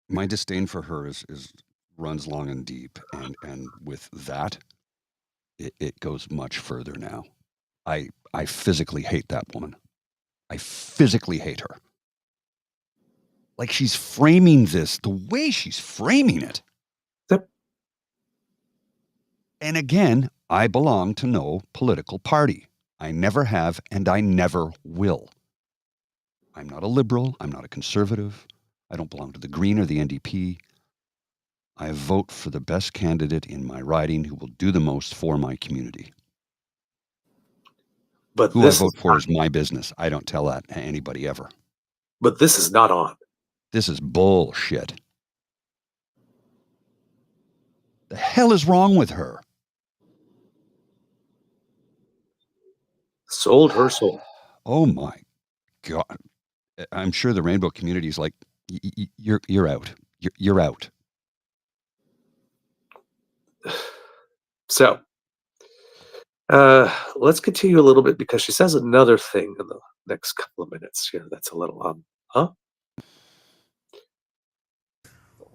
my disdain for her is runs long and deep, and with that, it goes much further now. I physically hate that woman. I physically hate her. Like, she's framing this, the way she's framing it. Yep. And again, I belong to no political party. I never have, and I never will. I'm not a liberal. I'm not a conservative. I don't belong to the Green or the NDP. I vote for the best candidate in my riding who will do the most for my community. But who I vote for is my business. I don't tell that to anybody ever. But this is not on. This is bullshit. The hell is wrong with her? Sold her soul. Oh my God. I'm sure the rainbow community is like, you're out. You're out. So let's continue a little bit because she says another thing in the next couple of minutes here that's a little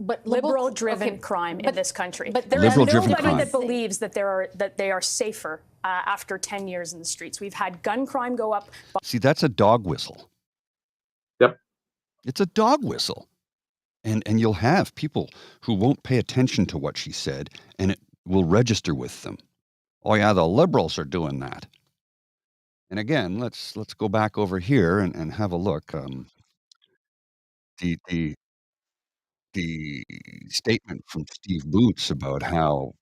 But liberal-driven crime in this country. But there is nobody that believes that they are safer after 10 years in the streets. We've had gun crime go up. See, that's a dog whistle. Yep. It's a dog whistle. And you'll have people who won't pay attention to what she said, and it will register with them. Oh yeah, the liberals are doing that. And again, let's go back over here and have a look. The statement from Steve Boots about how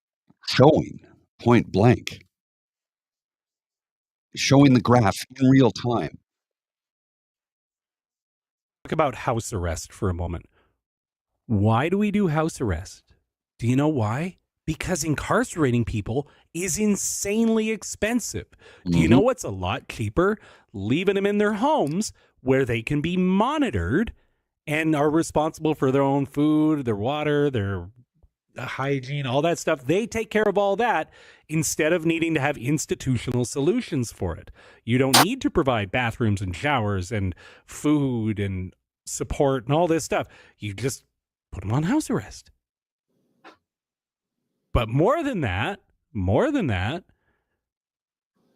showing point blank, showing the graph in real time. Talk about house arrest for a moment. Why do we do house arrest? Do you know why? Because incarcerating people is insanely expensive. Do you know what's a lot cheaper? Leaving them in their homes where they can be monitored and are responsible for their own food, their water, their hygiene, all that stuff. They take care of all that instead of needing to have institutional solutions for it. You don't need to provide bathrooms and showers and food and support and all this stuff. You just put them on house arrest. But more than that,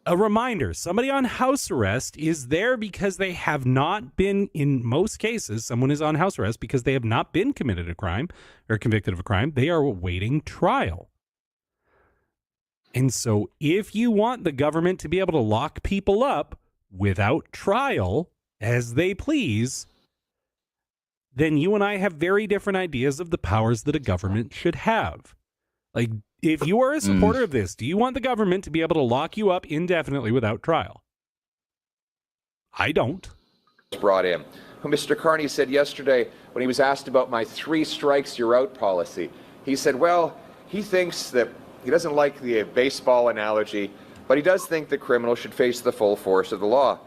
a reminder, somebody on house arrest is there because they have not been, in most cases, someone is on house arrest because they have not been committed a crime or convicted of a crime. They are awaiting trial. And so if you want the government to be able to lock people up without trial as they please, then you and I have very different ideas of the powers that a government should have. Like, if you are a supporter of this, do you want the government to be able to lock you up indefinitely without trial? I don't. Brought in. Mr. Carney said yesterday when he was asked about my 3 strikes you're out policy, he said, well, he thinks that he doesn't like the baseball analogy, but he does think that criminals should face the full force of the law.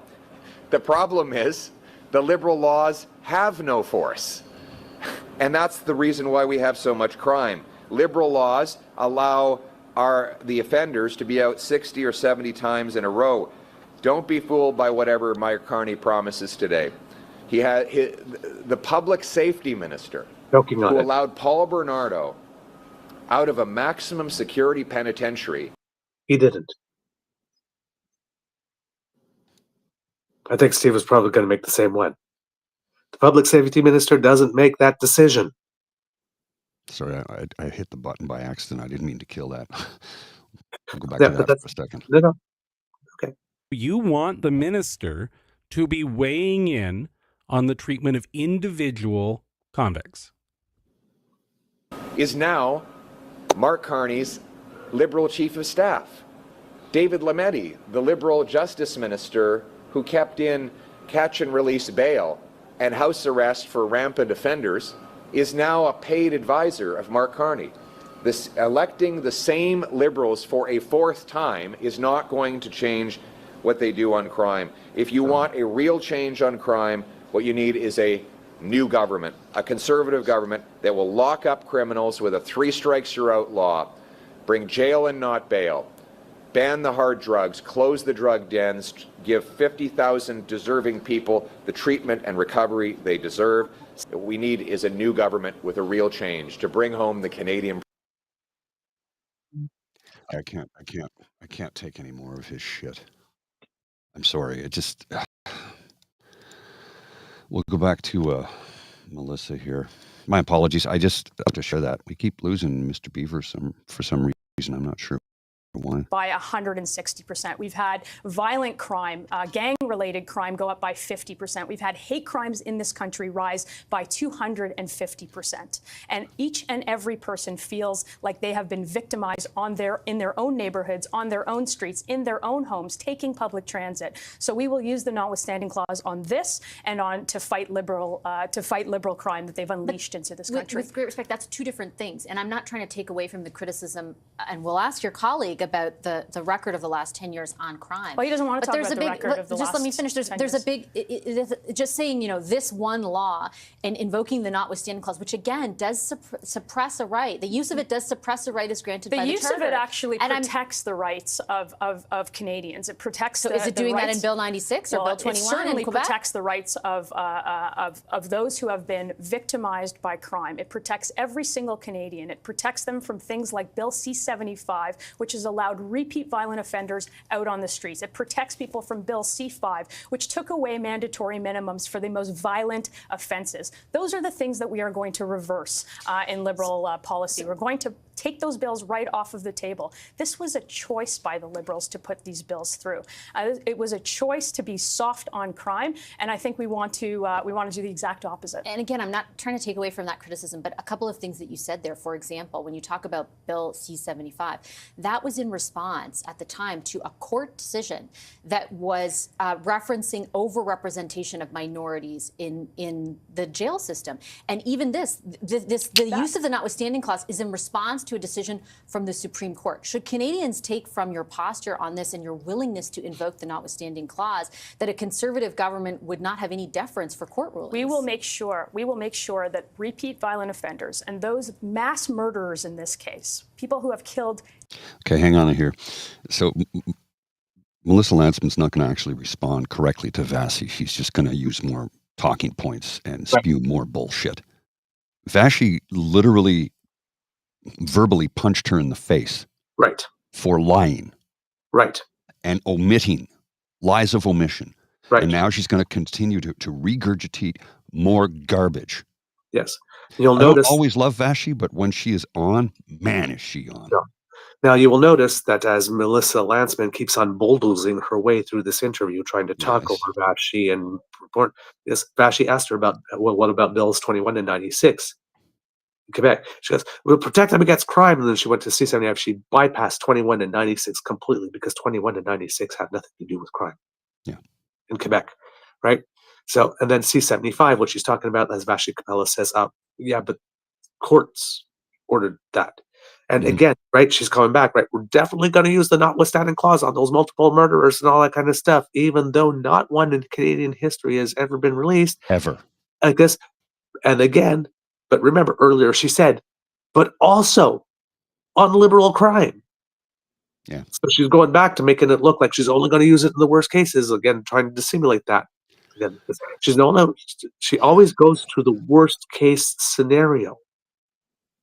The problem is the liberal laws have no force. And that's the reason why we have so much crime. Liberal laws allow the offenders to be out 60 or 70 times in a row. Don't be fooled by whatever Mike Carney promises today. He had the public safety minister who allowed Paul Bernardo out of a maximum security penitentiary. He didn't. I think Steve was probably going to make the same one. The public safety minister doesn't make that decision. Sorry, I hit the button by accident. I didn't mean to kill that. We'll go back to that for a second. No. Okay. You want the minister to be weighing in on the treatment of individual convicts. Is now Mark Carney's Liberal Chief of Staff. David Lametti, the Liberal Justice Minister who kept in catch and release bail and house arrest for rampant offenders, is now a paid advisor of Mark Carney. This electing the same Liberals for a 4th time is not going to change what they do on crime. If you want a real change on crime, what you need is a new government, a conservative government that will lock up criminals with a 3 strikes you're out law, bring jail and not bail, ban the hard drugs, close the drug dens, give 50,000 deserving people the treatment and recovery they deserve. What we need is a new government with a real change to bring home the Canadian. I can't take any more of his shit. I'm sorry. It just. We'll go back to Melissa here. My apologies. I just have to share that. We keep losing Mr. Beaver for some reason. I'm not sure why. By 160%. We've had violent crime, gang-related crime go up by 50%. We've had hate crimes in this country rise by 250%. And each and every person feels like they have been victimized in their own neighborhoods, on their own streets, in their own homes, taking public transit. So we will use the notwithstanding clause on this and on to fight liberal crime that they've unleashed into this country. With great respect, that's 2 different things. And I'm not trying to take away from the criticism, and we'll ask your colleague about the record of the last 10 years on crime. Well, he doesn't want to talk about the record of the last 10 years. Just let me finish. There's a big, just saying, this one law and invoking the notwithstanding clause, which again does suppress a right. The use of it does suppress a right as granted by the Charter. The use of it actually protects the rights of Canadians. It protects So is it doing that in Bill 96 or Bill 21 it certainly in Quebec? protects the rights of those who have been victimized by crime. It protects every single Canadian. It protects them from things like Bill C-75, which has allowed repeat violent offenders out on the streets. It protects people from Bill C-5, which took away mandatory minimums for the most violent offenses. Those are the things that we are going to reverse in Liberal policy. We're going to take those bills right off of the table. This was a choice by the Liberals to put these bills through. It was a choice to be soft on crime, and I think we want to do the exact opposite. And again, I'm not trying to take away from that criticism, but a couple of things that you said there. For example, when you talk about Bill C-75, that was in response at the time to a court decision that was referencing overrepresentation of minorities in the jail system. And even the use of the notwithstanding clause is in response to a decision from the Supreme Court. Should Canadians take from your posture on this and your willingness to invoke the notwithstanding clause that a Conservative government would not have any deference for court rulings? We will make sure that repeat violent offenders and those mass murderers in this case, people who have killed. Okay, hang on here. So Melissa Lantsman's not going to actually respond correctly to Vashie. She's just going to use more talking points and spew more bullshit. Vashie literally verbally punched her in the face. Right. For lying. Right. And omitting. Lies of omission. Right. And now she's going to continue to regurgitate more garbage. Yes. You'll notice. I don't always love Vashie, but when she is on, man, is she on. Yeah. Now, you will notice that as Melissa Lantsman keeps on bulldozing her way through this interview, trying to talk over Vashie and report, Vashie asked her about, well, what about Bills 21 and 96? Quebec. She goes, we'll protect them against crime. And then she went to C-75. She bypassed 21 and 96 completely because 21 and 96 have nothing to do with crime. Yeah. In Quebec, right? So, and then C-75, what she's talking about, as Vashie Capella says, yeah, but courts ordered that. And again, right, she's coming back, right? We're definitely going to use the notwithstanding clause on those multiple murderers and all that kind of stuff, even though not one in Canadian history has ever been released. Ever. I guess, and again, but remember earlier she said, but also on liberal crime. Yeah. So she's going back to making it look like she's only going to use it in the worst cases. Again, trying to dissimulate that. Again, she always goes to the worst case scenario.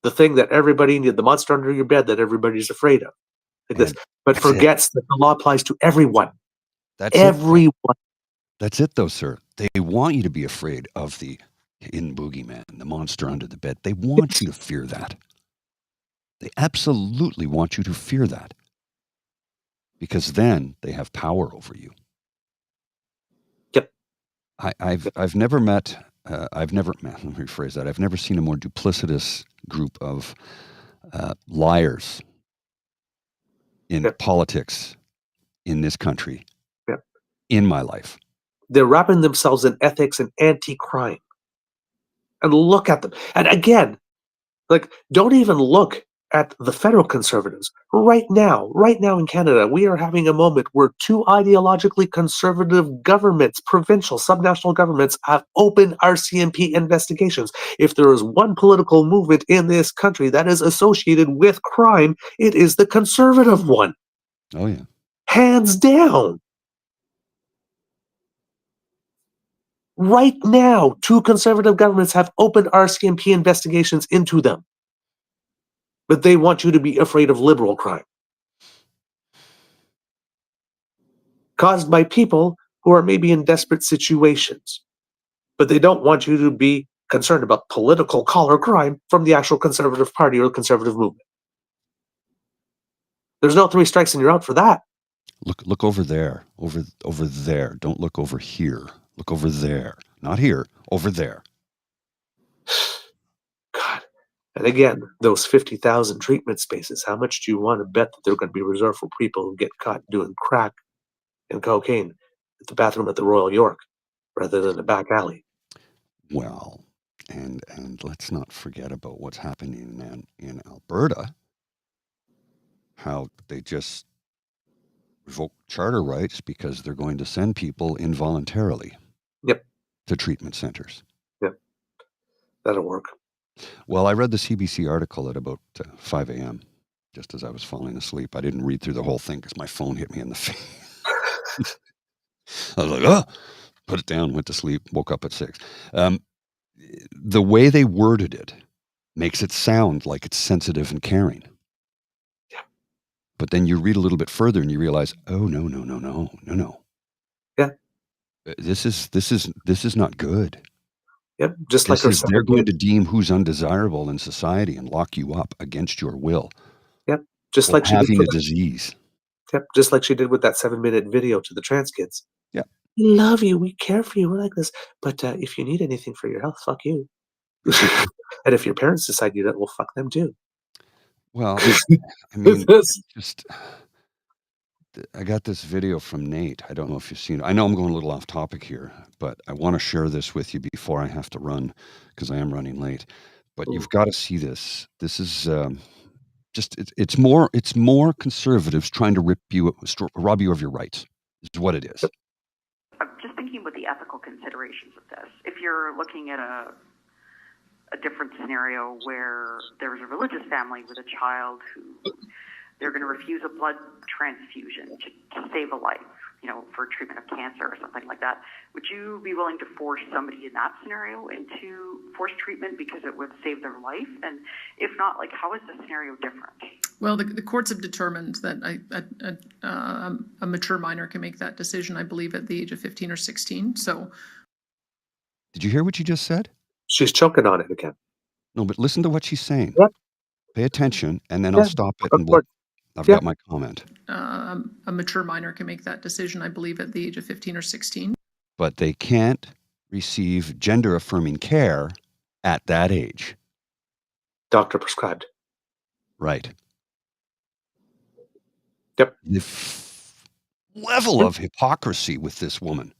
The thing that everybody needs, the monster under your bed that everybody's afraid of. Like this, but forgets that the law applies to everyone. That's everyone. That's it, though, sir. They want you to be afraid of the hidden boogeyman, the monster under the bed. They want you to fear that. They absolutely want you to fear that. Because then they have power over you. Yep. I've never met. Let me rephrase that. I've never seen a more duplicitous group of liars in politics in this country in my life. They're wrapping themselves in ethics and anti-crime. And look at them. And again, like, don't even look at the federal Conservatives. Right now in Canada, we are having a moment where two ideologically conservative governments, provincial, subnational governments, have open RCMP investigations. If there is one political movement in this country that is associated with crime, it is the Conservative one. Oh, yeah. Hands down. Right now, two conservative governments have open RCMP investigations into them. But they want you to be afraid of liberal crime. Caused by people who are maybe in desperate situations. But they don't want you to be concerned about political collar crime from the actual Conservative Party or the Conservative movement. There's no 3 strikes and you're out for that. Look over there. Over there. Don't look over here. Look over there. Not here. Over there. God. And again, those 50,000 treatment spaces, how much do you want to bet that they're going to be reserved for people who get caught doing crack and cocaine at the bathroom at the Royal York rather than the back alley? Well, and let's not forget about what's happening in Alberta. how they just revoke charter rights because they're going to send people involuntarily to treatment centers. Yep. That'll work. Well, I read the CBC article at about 5 a.m., just as I was falling asleep. I didn't read through the whole thing because my phone hit me in the face. I was like, oh, put it down, went to sleep, woke up at 6. The way they worded it makes it sound like it's sensitive and caring. Yeah. But then you read a little bit further and you realize, oh, no. Yeah. This is not good. Yep. Just like they're going to deem who's undesirable in society and lock you up against your will. Yep. Just like she having did a disease. Yep. Just like she did with that 7-minute video to the trans kids. Yeah. We love you. We care for you. We're like this. But if you need anything for your health, fuck you. And if your parents decide you don't, well, fuck them too. Well, I mean, I got this video from Nate. I don't know if you've seen it. I know I'm going a little off topic here, but I want to share this with you before I have to run because I am running late. But you've got to see this. This is it's more conservatives trying to rob you of your rights. Is what it is. I'm just thinking about the ethical considerations of this. If you're looking at a different scenario where there's a religious family with a child who they're going to refuse a blood transfusion to save a life, for treatment of cancer or something like that, would you be willing to force somebody in that scenario into forced treatment because it would save their life? And if not, how is the scenario different? Well, the courts have determined that a mature minor can make that decision, I believe, at the age of 15 or 16. So, did you hear what you just said? She's choking on it again. No, but listen to what she's saying. Yep. Pay attention, and then I'll stop it, and I've got my comment. A mature minor can make that decision, I believe, at the age of 15 or 16. But they can't receive gender-affirming care at that age. Doctor prescribed. Right. Yep. The level of hypocrisy with this woman.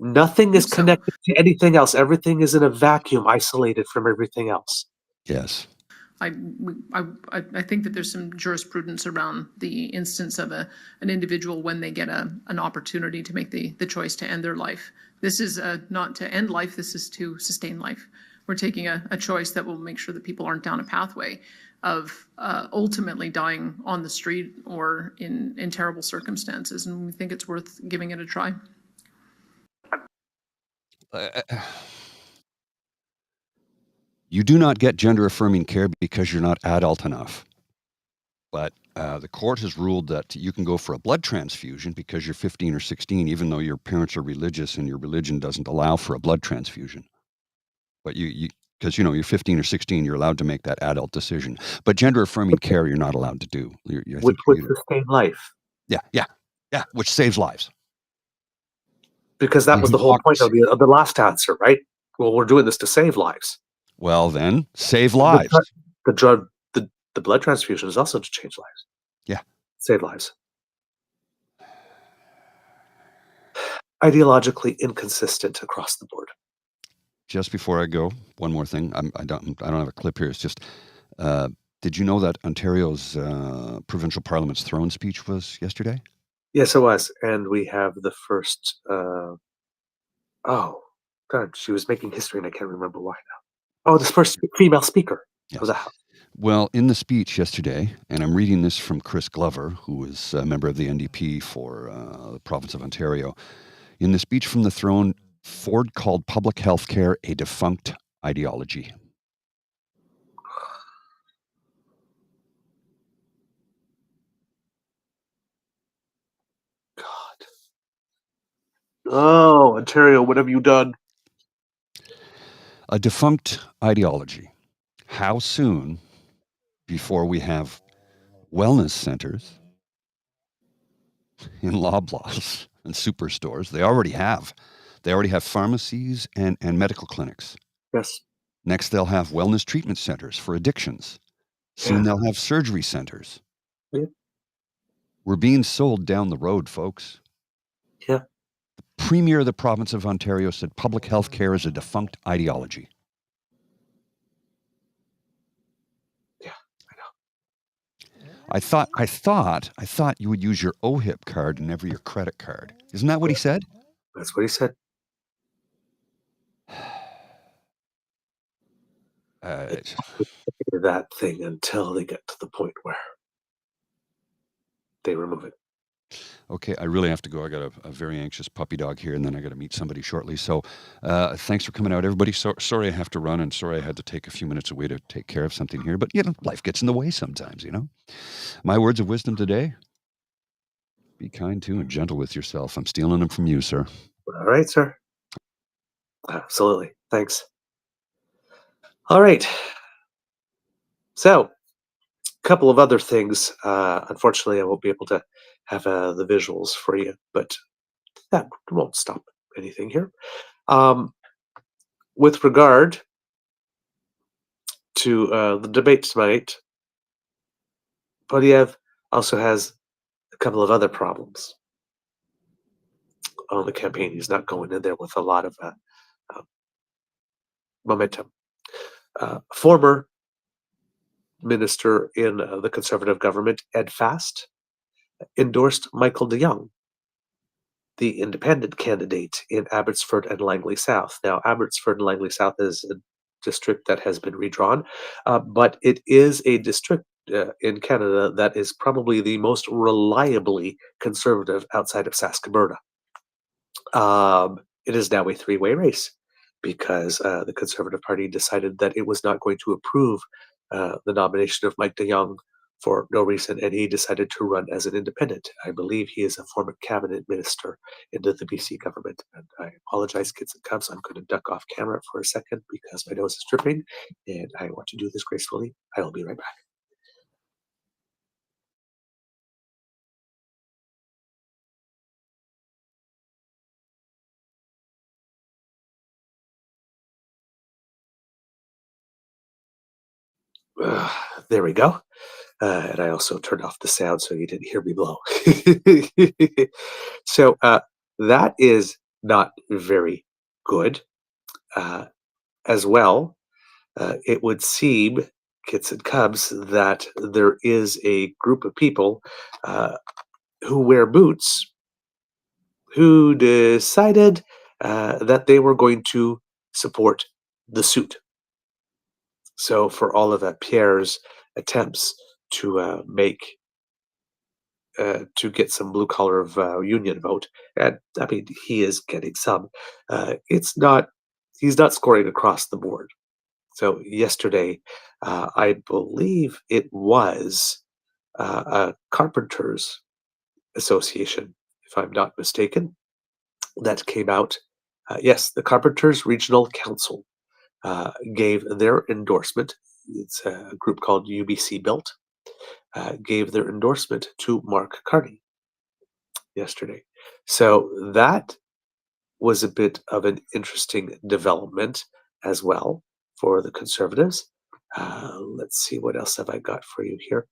Nothing is connected to anything else. Everything is in a vacuum, isolated from everything else. Yes. I think that there's some jurisprudence around the instance of an individual when they get an opportunity to make the choice to end their life. This is not to end life. This is to sustain life. We're taking a choice that will make sure that people aren't down a pathway of ultimately dying on the street or in terrible circumstances. And we think it's worth giving it a try. You do not get gender-affirming care because you're not adult enough. But the court has ruled that you can go for a blood transfusion because you're 15 or 16, even though your parents are religious and your religion doesn't allow for a blood transfusion. But because you're 15 or 16, you're allowed to make that adult decision. But gender-affirming care, you're not allowed to do. Which would sustain life. Yeah, which saves lives. Because that was the whole point of the last answer, right? Well, we're doing this to save lives. Well, then, save lives. The blood transfusion is also to change lives. Yeah. Save lives. Ideologically inconsistent across the board. Just before I go, one more thing. I don't have a clip here. It's just, did you know that Ontario's provincial parliament's throne speech was yesterday? Yes, it was. And we have the first, she was making history and I can't remember why now. Oh, the first female speaker. Yes. Was a Well, in the speech yesterday, and I'm reading this from Chris Glover, who is a member of the NDP for the province of Ontario. In the speech from the throne, Ford called public health care a defunct ideology. God. Oh, Ontario, what have you done? A defunct ideology. How soon before we have wellness centers in Loblaws and superstores? They already have. They already have pharmacies and medical clinics. Yes. Next, they'll have wellness treatment centers for addictions. Soon they'll have surgery centers. Yeah. We're being sold down the road, folks. Yeah. The Premier of the province of Ontario said public health care is a defunct ideology. Yeah, I know. I thought you would use your OHIP card and never your credit card. Isn't that what he said? That's what he said. That thing until they get to the point where they remove it. Okay, I really have to go. I got a very anxious puppy dog here, and then I got to meet somebody shortly. So thanks for coming out, everybody. Sorry I have to run, and sorry I had to take a few minutes away to take care of something here. But, life gets in the way sometimes, My words of wisdom today, be kind to and gentle with yourself. I'm stealing them from you, sir. All right, sir. Absolutely. Thanks. All right. So, a couple of other things. Unfortunately, I won't be able to have the visuals for you, but that won't stop anything here. With regard to the debate tonight, Poilievre also has a couple of other problems on the campaign. He's not going in there with a lot of momentum. Former minister in the Conservative government, Ed Fast, endorsed Michael de Jong, the independent candidate in Abbotsford and Langley South. Now, Abbotsford and Langley South is a district that has been redrawn, but it is a district in Canada that is probably the most reliably conservative outside of Saskatchewan. It is now a three-way race because the Conservative Party decided that it was not going to approve the nomination of Mike de Jong for no reason, and he decided to run as an independent. I believe he is a former cabinet minister into the BC government. And I apologize, kids and cubs. I'm going to duck off camera for a second because my nose is dripping, and I want to do this gracefully. I will be right back. There we go. And I also turned off the sound so you didn't hear me blow. So that is not very good. As well, it would seem, kids and cubs, that there is a group of people who wear boots who decided that they were going to support the suit. So for all of Pierre's attempts to to get some blue collar union vote, and I mean he is getting some. He's not scoring across the board. So yesterday, I believe it was a carpenters association, if I'm not mistaken, that came out. Yes, the Carpenters Regional Council gave their endorsement. It's a group called UBC Built. Gave their endorsement to Mark Carney yesterday. So that was a bit of an interesting development as well for the Conservatives. Let's see, what else have I got for you here?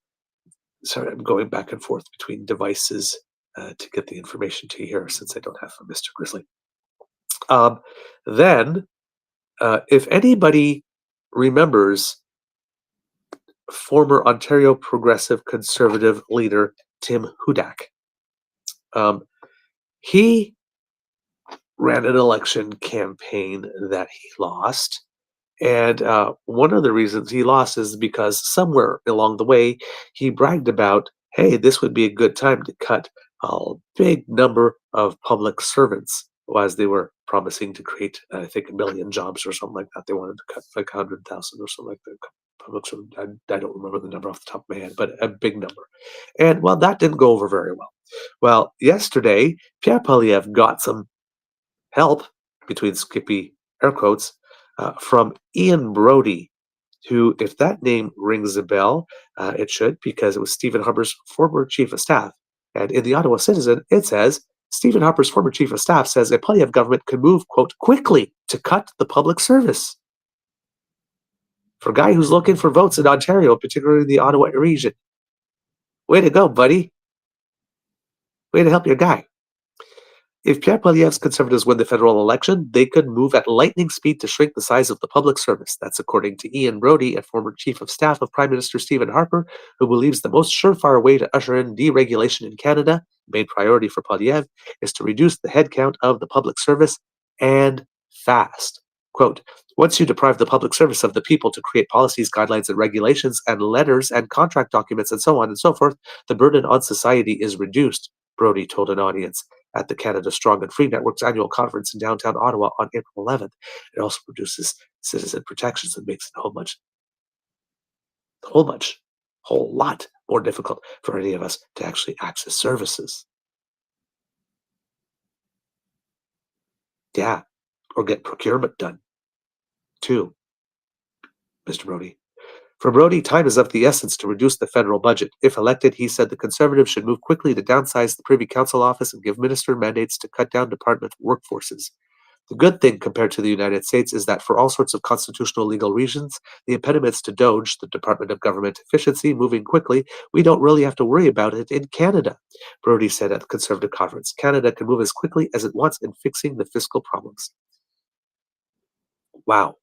Sorry, I'm going back and forth between devices to get the information to you here since I don't have Mr. Grizzly. Then, if anybody remembers former Ontario Progressive Conservative leader Tim Hudak. He ran an election campaign that he lost. And one of the reasons he lost is because somewhere along the way, he bragged about, hey, this would be a good time to cut a big number of public servants, as they were promising to create, I think, 1 million jobs or something like that. They wanted to cut like 100,000 or something like that. I don't remember the number off the top of my head, but a big number. And, well, that didn't go over very well. Well, yesterday, Pierre Poilievre got some help, between Skippy air quotes, from Ian Brody, who, if that name rings a bell, it should, because it was Stephen Harper's former chief of staff. And in the Ottawa Citizen, it says, Stephen Harper's former chief of staff says a Poilievre government could move, quote, quickly to cut the public service. For a guy who's looking for votes in Ontario, particularly the Ottawa region. Way to go, buddy. Way to help your guy. If Pierre Poilievre's Conservatives win the federal election, they could move at lightning speed to shrink the size of the public service. That's according to Ian Brodie, a former chief of staff of Prime Minister Stephen Harper, who believes the most surefire way to usher in deregulation in Canada, main priority for Poilievre, is to reduce the headcount of the public service, and fast. Quote, once you deprive the public service of the people to create policies, guidelines, and regulations, and letters and contract documents, and so on and so forth, the burden on society is reduced, Brodie told an audience at the Canada Strong and Free Network's annual conference in downtown Ottawa on April 11th. It also reduces citizen protections and makes it a whole lot more difficult for any of us to actually access services. Yeah, or get procurement done, too, Mr. Brodie. For Brodie, time is of the essence to reduce the federal budget. If elected, he said the Conservatives should move quickly to downsize the Privy Council office and give minister mandates to cut down department workforces. The good thing compared to the United States is that for all sorts of constitutional legal reasons, the impediments to DOGE, the Department of Government Efficiency, moving quickly, we don't really have to worry about it in Canada, Brodie said at the Conservative conference. Canada can move as quickly as it wants in fixing the fiscal problems. Wow.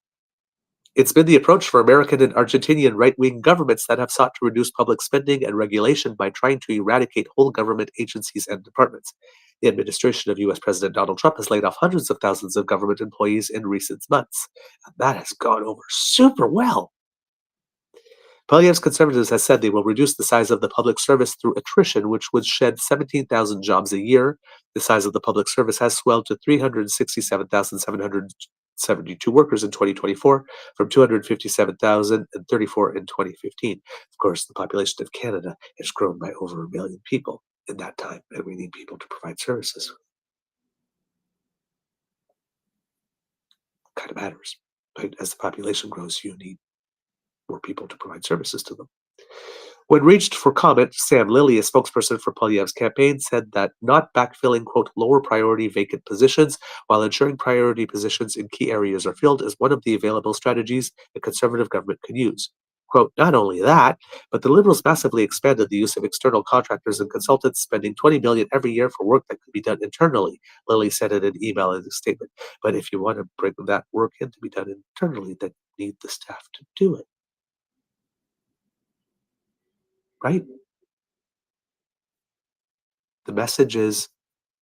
It's been the approach for American and Argentinian right-wing governments that have sought to reduce public spending and regulation by trying to eradicate whole government agencies and departments. The administration of U.S. President Donald Trump has laid off hundreds of thousands of government employees in recent months. And that has gone over super well. Poilievre's Conservatives has said they will reduce the size of the public service through attrition, which would shed 17,000 jobs a year. The size of the public service has swelled to 367,772 workers in 2024 from 257,034 in 2015. Of course, the population of Canada has grown by over 1 million people in that time, and we need people to provide services. Kind of matters, right? As the population grows, you need more people to provide services to them. When reached for comment, Sam Lilly, a spokesperson for Poilievre's campaign, said that not backfilling, quote, lower priority vacant positions while ensuring priority positions in key areas are filled is one of the available strategies the Conservative government can use. Quote, not only that, but the Liberals massively expanded the use of external contractors and consultants, spending $20 million every year for work that could be done internally, Lilly said in an email in a statement. But if you want to bring that work in to be done internally, then you need the staff to do it. Right? The messages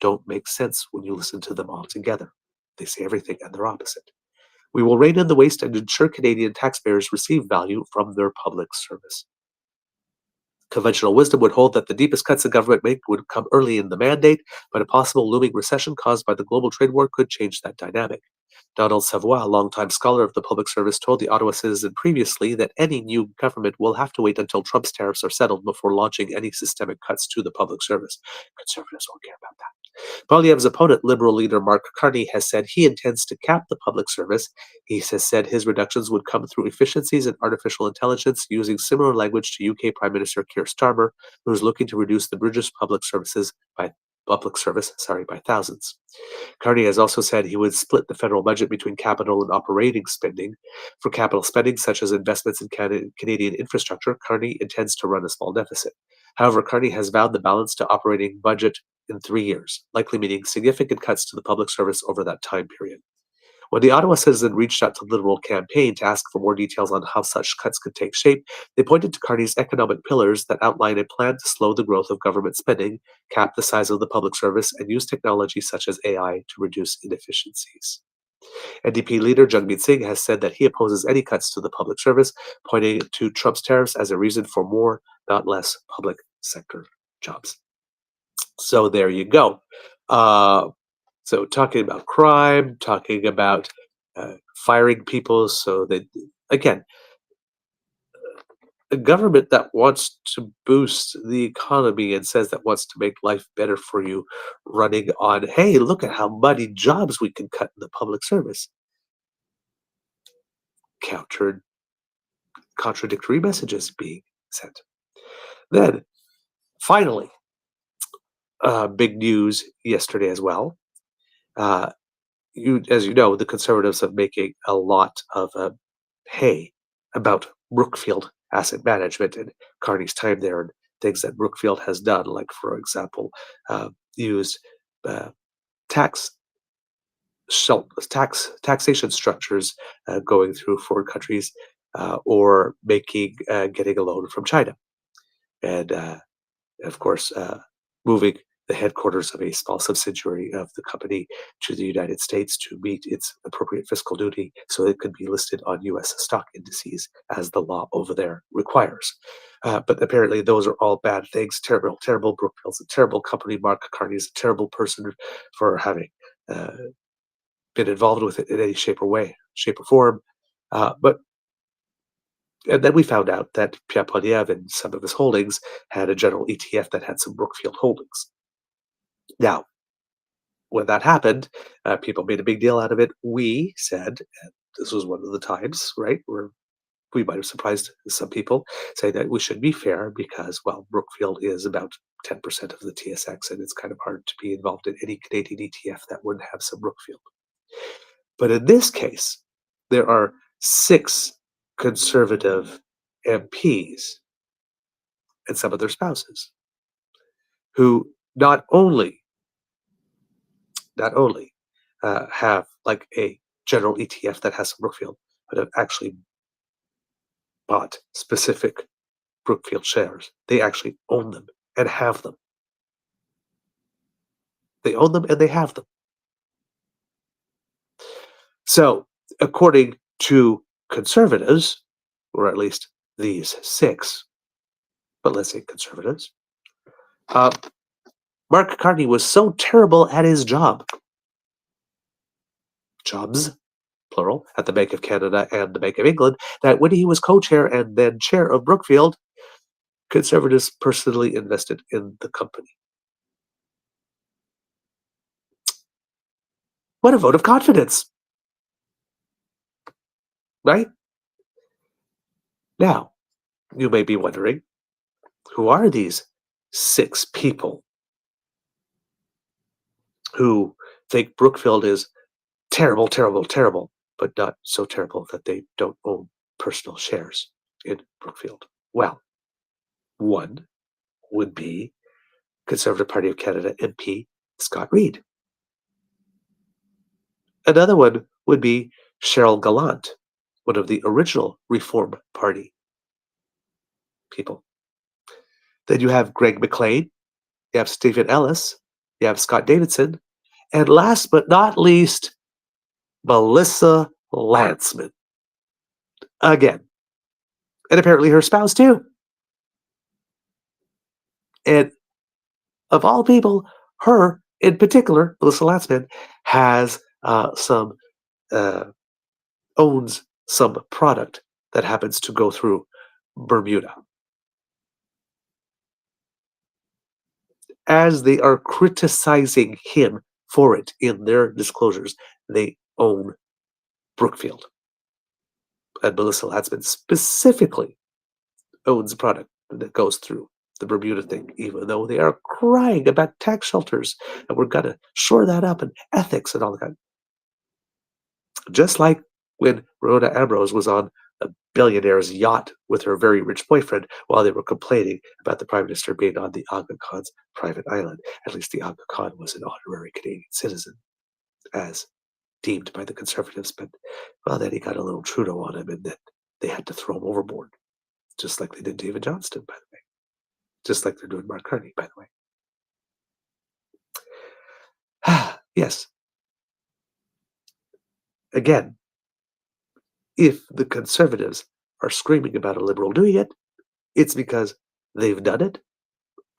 don't make sense when you listen to them all together. They say everything and their opposite. We will rein in the waste and ensure Canadian taxpayers receive value from their public service. Conventional wisdom would hold that the deepest cuts the government make would come early in the mandate, but a possible looming recession caused by the global trade war could change that dynamic. Donald Savoy, a longtime scholar of the public service, told the Ottawa Citizen previously that any new government will have to wait until Trump's tariffs are settled before launching any systemic cuts to the public service. Conservatives won't care about that. Poilievre's opponent, Liberal leader Mark Carney, has said he intends to cap the public service. He has said his reductions would come through efficiencies in artificial intelligence, using similar language to UK Prime Minister Keir Starmer, who is looking to reduce the British public service by thousands. Carney has also said he would split the federal budget between capital and operating spending. For capital spending, such as investments in Canadian infrastructure, Carney intends to run a small deficit. However, Carney has vowed the balance to operating budget in 3 years, likely meaning significant cuts to the public service over that time period. When the Ottawa Citizen reached out to the Liberal campaign to ask for more details on how such cuts could take shape, they pointed to Carney's economic pillars that outline a plan to slow the growth of government spending, cap the size of the public service, and use technology such as AI to reduce inefficiencies. NDP leader Jagmeet Singh has said that he opposes any cuts to the public service, pointing to Trump's tariffs as a reason for more, not less, public sector jobs. So there you go. So talking about crime, talking about firing people so that, again, a government that wants to boost the economy and says that wants to make life better for you, running on, hey, look at how many jobs we can cut in the public service. Contradictory messages being sent. Then, finally, big news yesterday as well. As you know, the Conservatives are making a lot of hay about Brookfield Asset Management and Carney's time there and things that Brookfield has done, like, for example, used taxation structures going through foreign countries, or getting a loan from China, and of course moving the headquarters of a small subsidiary of the company to the United States to meet its appropriate fiscal duty so it could be listed on U.S. stock indices as the law over there requires. But apparently those are all bad things. Terrible, terrible. Brookfield's a terrible company. Mark Carney is a terrible person for having been involved with it in any shape or form. And then we found out that Pierre Poilievre and some of his holdings had a general ETF that had some Brookfield holdings. Now, when that happened, people made a big deal out of it. We said, and this was one of the times, right, where we might have surprised some people, saying that we should be fair because, well, Brookfield is about 10% of the TSX, and it's kind of hard to be involved in any Canadian ETF that wouldn't have some Brookfield. But in this case, there are 6 conservative MPs and some of their spouses who not only have like a general ETF that has some Brookfield, but have actually bought specific Brookfield shares. They actually own them and have them. They own them and they have them. So, according to conservatives, or at least these 6, but let's say conservatives, Mark Carney was so terrible at his jobs, plural, at the Bank of Canada and the Bank of England, that when he was co-chair and then chair of Brookfield, conservatives personally invested in the company. What a vote of confidence, right? Now, you may be wondering, who are these 6 people who think Brookfield is terrible, terrible, terrible, but not so terrible that they don't own personal shares in Brookfield? Well, one would be Conservative Party of Canada MP Scott Reid. Another one would be Cheryl Gallant, one of the original Reform Party people. Then you have Greg McLean, you have Stephen Ellis, you have Scott Davidson, and last but not least, Melissa Lantsman. Again. And apparently her spouse too. And of all people, her in particular, Melissa Lantsman, has owns some product that happens to go through Bermuda. As they are criticizing him for it in their disclosures, they own Brookfield. And Melissa Lantsman specifically owns a product that goes through the Bermuda thing, even though they are crying about tax shelters and we're going to shore that up and ethics and all that. Just like when Rhoda Ambrose was on a billionaire's yacht with her very rich boyfriend while they were complaining about the Prime Minister being on the Aga Khan's private island. At least the Aga Khan was an honorary Canadian citizen, as deemed by the Conservatives. But, well, then he got a little Trudeau on him and then they had to throw him overboard. Just like they did David Johnston, by the way. Just like they're doing Mark Carney, by the way. Yes. Again, if the Conservatives are screaming about a Liberal doing it, it's because they've done it,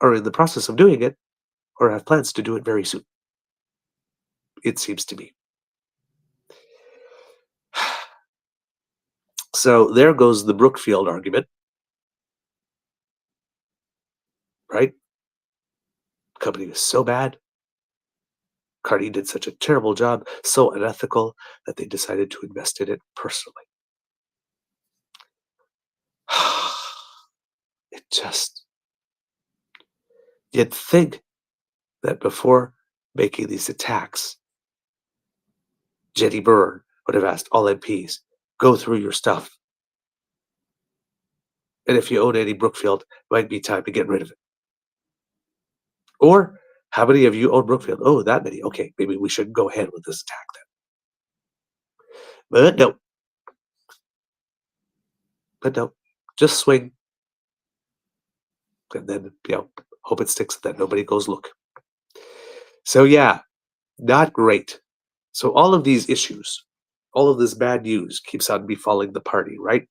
are in the process of doing it, or have plans to do it very soon. It seems to me. So there goes the Brookfield argument. Right? Company was so bad. Carney did such a terrible job, so unethical, that they decided to invest in it personally. It just... You'd think that before making these attacks, Jenny Byrne would have asked all MPs, go through your stuff. And if you own any Brookfield, it might be time to get rid of it. Or How many of you own Brookfield? Oh, that many. Okay, maybe we should go ahead with this attack then. But no. But no. Just swing. And then, hope it sticks, that nobody goes look. So yeah, not great. So all of these issues, all of this bad news keeps on befalling the party, right?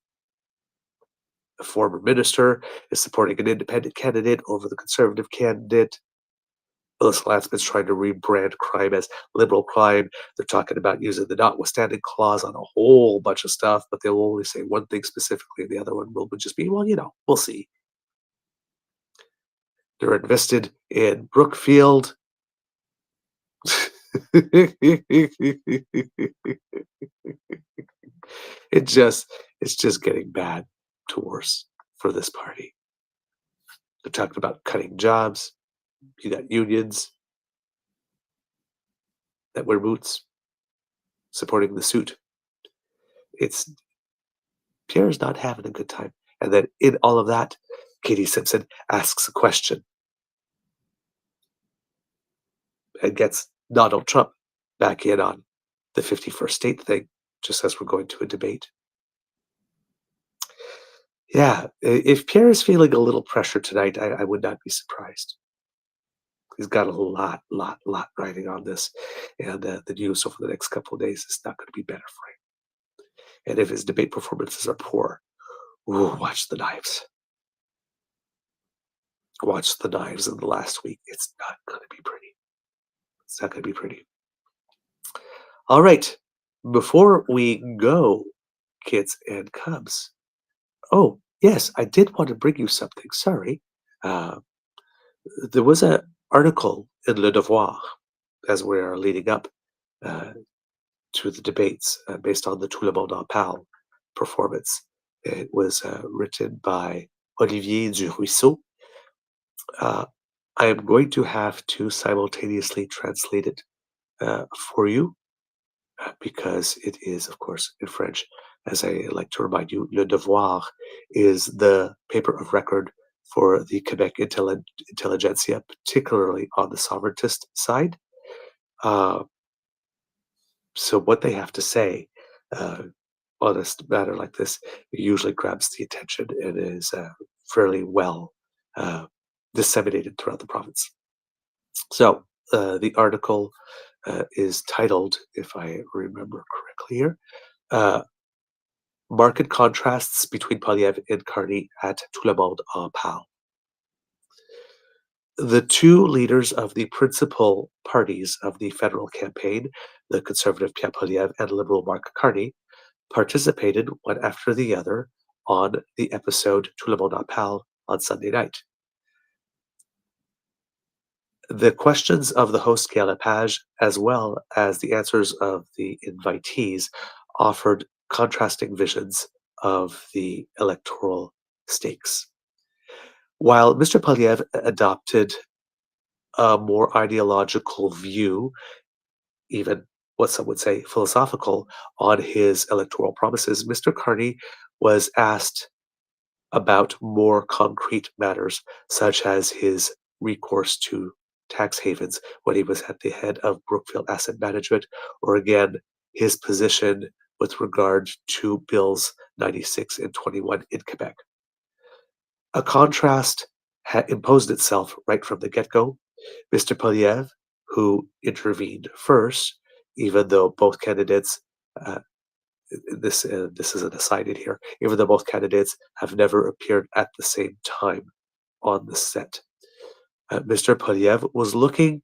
A former minister is supporting an independent candidate over the conservative candidate. Elissa Lansman's trying to rebrand crime as liberal crime. They're talking about using the notwithstanding clause on a whole bunch of stuff, but they'll only say one thing specifically, and the other one will just be, well, we'll see. They're invested in Brookfield. It's just getting bad to worse for this party. They're talking about cutting jobs. You got unions that wear boots supporting the suit. Pierre's not having a good time. And then in all of that, Katie Simpson asks a question and gets Donald Trump back in on the 51st state thing, just as we're going to a debate. Yeah, if Pierre is feeling a little pressure tonight, I would not be surprised. He's got a lot riding on this, and the news over the next couple of days is not going to be better for him. And if his debate performances are poor, watch the knives. Watch the knives in the last week. It's not going to be pretty. It's not going to be pretty. All right, before we go, kids and cubs. Oh, yes, I did want to bring you something. Sorry. There was an article in Le Devoir as we are leading up to the debates based on the Tout le monde en parle performance. It was written by Olivier Duruisseau. I am going to have to simultaneously translate it for you because it is, of course, in French. As I like to remind you, Le Devoir is the paper of record for the Quebec intelligentsia, particularly on the sovereigntist side. So what they have to say on a matter like this usually grabs the attention and is fairly well disseminated throughout the province. So the article is titled, if I remember correctly here, Marked Contrasts Between Poilievre and Carney at Tout le monde en parle. The two leaders of the principal parties of the federal campaign, the conservative Pierre Poilievre and liberal Marc Carney, participated one after the other on the episode Tout le monde en parle on Sunday night. The questions of the host Guy Lepage, as well as the answers of the invitees, offered contrasting visions of the electoral stakes. While Mr. Poilievre adopted a more ideological view, even what some would say philosophical, on his electoral promises, Mr. Carney was asked about more concrete matters, such as his recourse to tax havens when he was at the head of Brookfield Asset Management, or again, his position with regard to Bills 96 and 21 in Quebec. A contrast had imposed itself right from the get-go. Mr. Poilievre, who intervened first, even though both candidates, this is an aside in here, even though both candidates have never appeared at the same time on the set. Mr. Poilievre was looking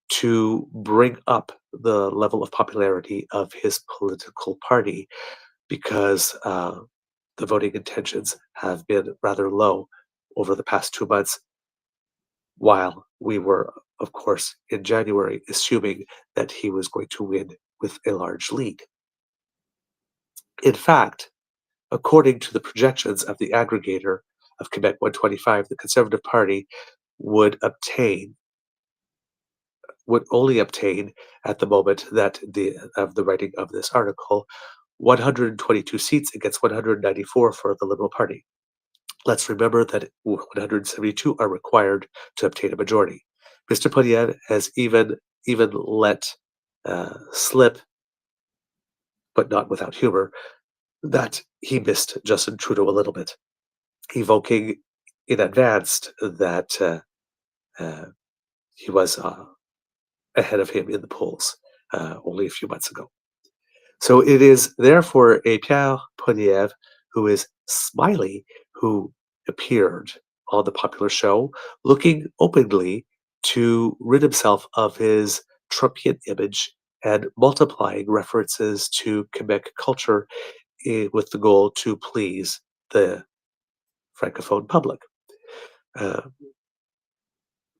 to bring up the level of popularity of his political party because the voting intentions have been rather low over the past 2 months, while we were, of course, in January, assuming that he was going to win with a large lead. In fact, according to the projections of the aggregator of Quebec 125, the Conservative Party would only obtain at the moment that of the writing of this article 122 seats against 194 for the Liberal Party. Let's remember that 172 are required to obtain a majority. Mr. Poilievre has even let slip, but not without humor, that he missed Justin Trudeau a little bit, evoking in advance that he was ahead of him in the polls only a few months ago. So it is therefore a Pierre Poilievre who is smiley, who appeared on the popular show, looking openly to rid himself of his Trumpian image and multiplying references to Quebec culture with the goal to please the Francophone public.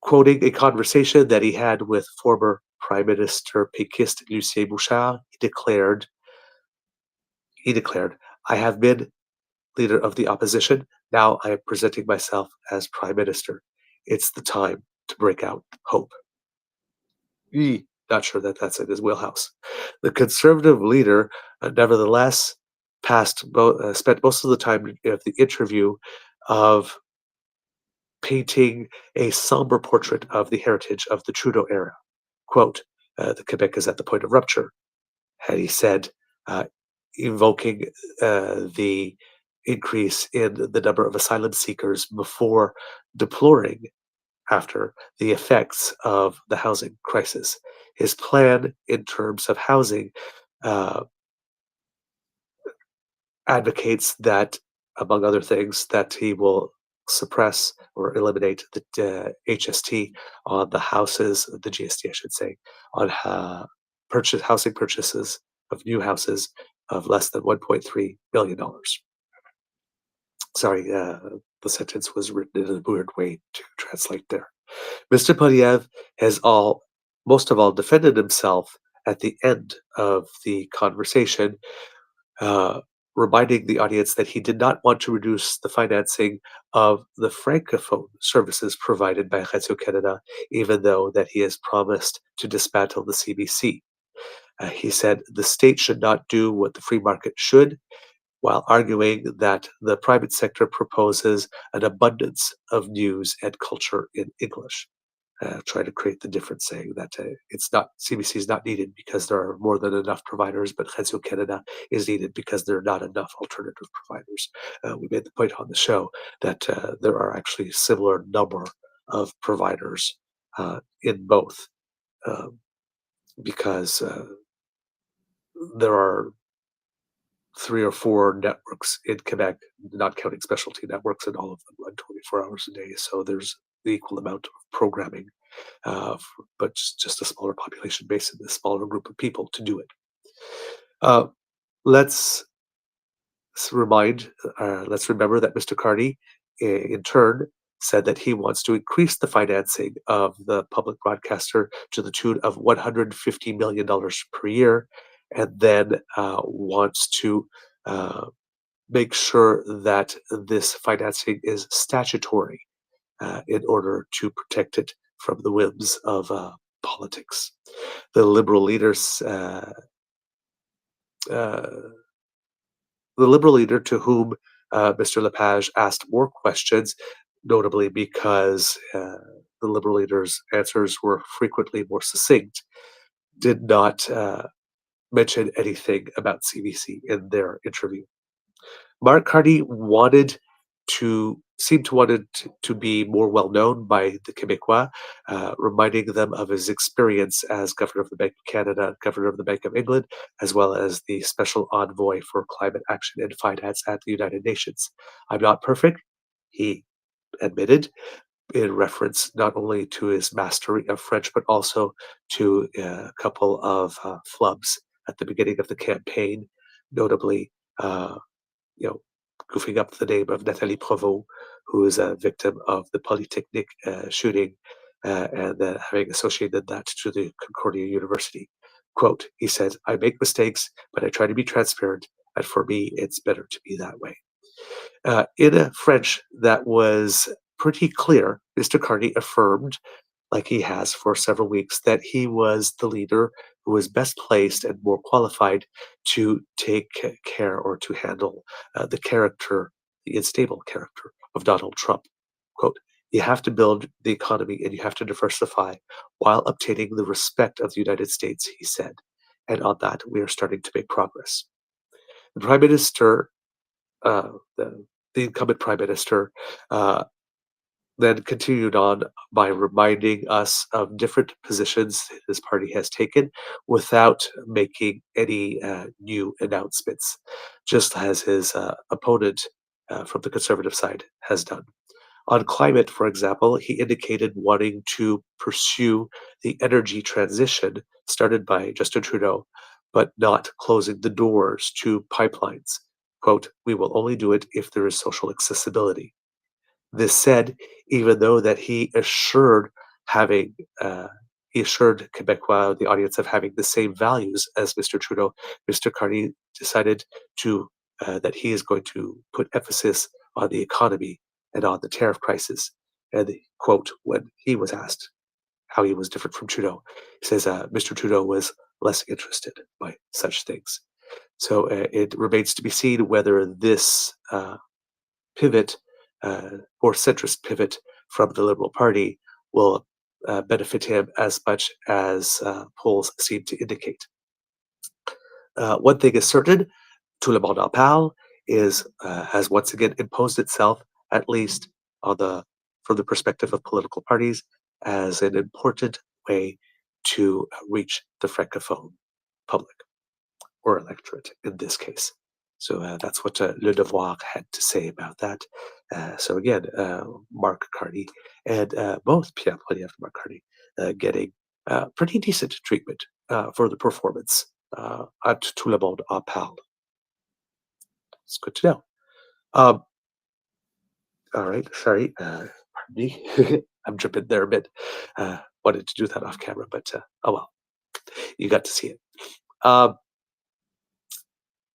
Quoting a conversation that he had with former Prime Minister Péquiste Lucien Bouchard, he declared, I have been leader of the opposition. Now I am presenting myself as Prime Minister. It's the time to break out hope. Not sure that that's in his wheelhouse. The Conservative leader, nevertheless, spent most of the time of the interview of painting a somber portrait of the heritage of the Trudeau era. Quote, the Quebec is at the point of rupture, had he said, invoking the increase in the number of asylum seekers before deploring after the effects of the housing crisis. His plan in terms of housing advocates that, among other things, that he will suppress or eliminate the HST on the houses, the GST, I should say, on housing purchases of new houses of less than $1.3 billion. Sorry, the sentence was written in a weird way to translate there. Mr. Poilievre has most of all defended himself at the end of the conversation, reminding the audience that he did not want to reduce the financing of the Francophone services provided by Radio-Canada, even though that he has promised to dismantle the CBC. He said the state should not do what the free market should, while arguing that the private sector proposes an abundance of news and culture in English. Try to create the difference, saying that CBC is not needed because there are more than enough providers, but Radio-Canada is needed because there are not enough alternative providers. We made the point on the show that there are actually a similar number of providers in both, because there are 3 or 4 networks in Quebec, not counting specialty networks, and all of them run 24 hours a day. So there's the equal amount of programming, but just a smaller population base and a smaller group of people to do it. Let's remember that Mr. Carney, in turn, said that he wants to increase the financing of the public broadcaster to the tune of $150 million per year, and then wants to make sure that this financing is statutory in order to protect it from the whims of politics. The Liberal leaders, the Liberal leader to whom Mr. Lepage asked more questions, notably because the Liberal leader's answers were frequently more succinct, did not mention anything about CBC in their interview. Mark Carney seemed to want to be more well known by the Quebecois, reminding them of his experience as Governor of the Bank of Canada, Governor of the Bank of England, as well as the Special Envoy for Climate Action and Finance at the United Nations. I'm not perfect, he admitted, in reference not only to his mastery of French, but also to a couple of flubs at the beginning of the campaign, notably, goofing up the name of Nathalie Provost, who is a victim of the Polytechnic shooting, and having associated that to the Concordia University. Quote, he said, I make mistakes, but I try to be transparent, and for me, it's better to be that way. In a French that was pretty clear, Mr. Carney affirmed, like he has for several weeks, that he was the leader who was best placed and more qualified to take care or to handle the unstable character of Donald Trump. Quote, You have to build the economy and you have to diversify while obtaining the respect of the United States, he said. And on that, we are starting to make progress. The Prime Minister, the incumbent Prime Minister, then continued on by reminding us of different positions his party has taken without making any new announcements, just as his opponent from the conservative side has done. On climate, for example, he indicated wanting to pursue the energy transition started by Justin Trudeau, but not closing the doors to pipelines. Quote, "We will only do it if there is social accessibility." This said, even though that he assured Quebecois, the audience, of having the same values as Mr. Trudeau, Mr. Carney decided to that he is going to put emphasis on the economy and on the tariff crisis. And quote, when he was asked how he was different from Trudeau, he says Mr. Trudeau was less interested by such things. So it remains to be seen whether this pivot or centrist pivot from the Liberal Party will benefit him as much as polls seem to indicate. One thing is certain, tout le monde en parle has once again imposed itself, at least from the perspective of political parties, as an important way to reach the francophone public, or electorate in this case. So that's what Le Devoir had to say about that. So again, Mark Carney and both Pierre Poilievre and Mark Carney getting pretty decent treatment for the performance at Tout le monde en parle. It's good to know. All right, sorry, pardon me. I'm jumping there a bit. Wanted to do that off camera, but oh well, you got to see it.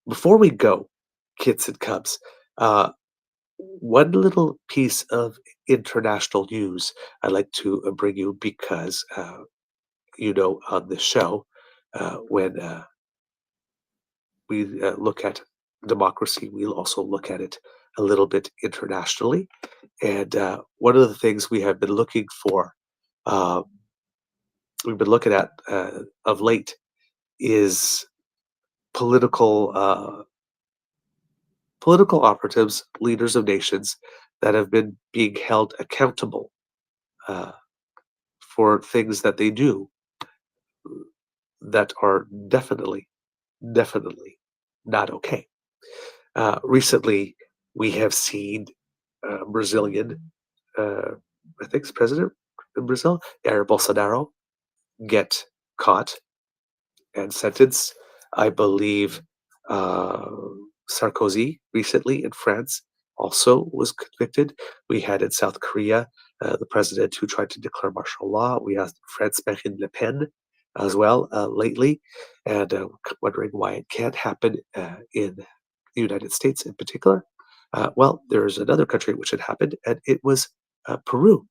Before we go, kids and cubs, one little piece of international news I'd like to bring you because, on this show, when we look at democracy, we'll also look at it a little bit internationally. And one of the things we have been looking for, we've been looking at of late, is political operatives, leaders of nations that have been being held accountable for things that they do that are definitely not okay. Recently, we have seen Brazilian, I think it's president in Brazil, Jair Bolsonaro, get caught and sentenced. I believe Sarkozy recently in France also was convicted. We had in South Korea the president who tried to declare martial law. We had France Marine Le Pen as well lately, and wondering why it can't happen in the United States in particular. Well, there's another country which had happened, and it was Peru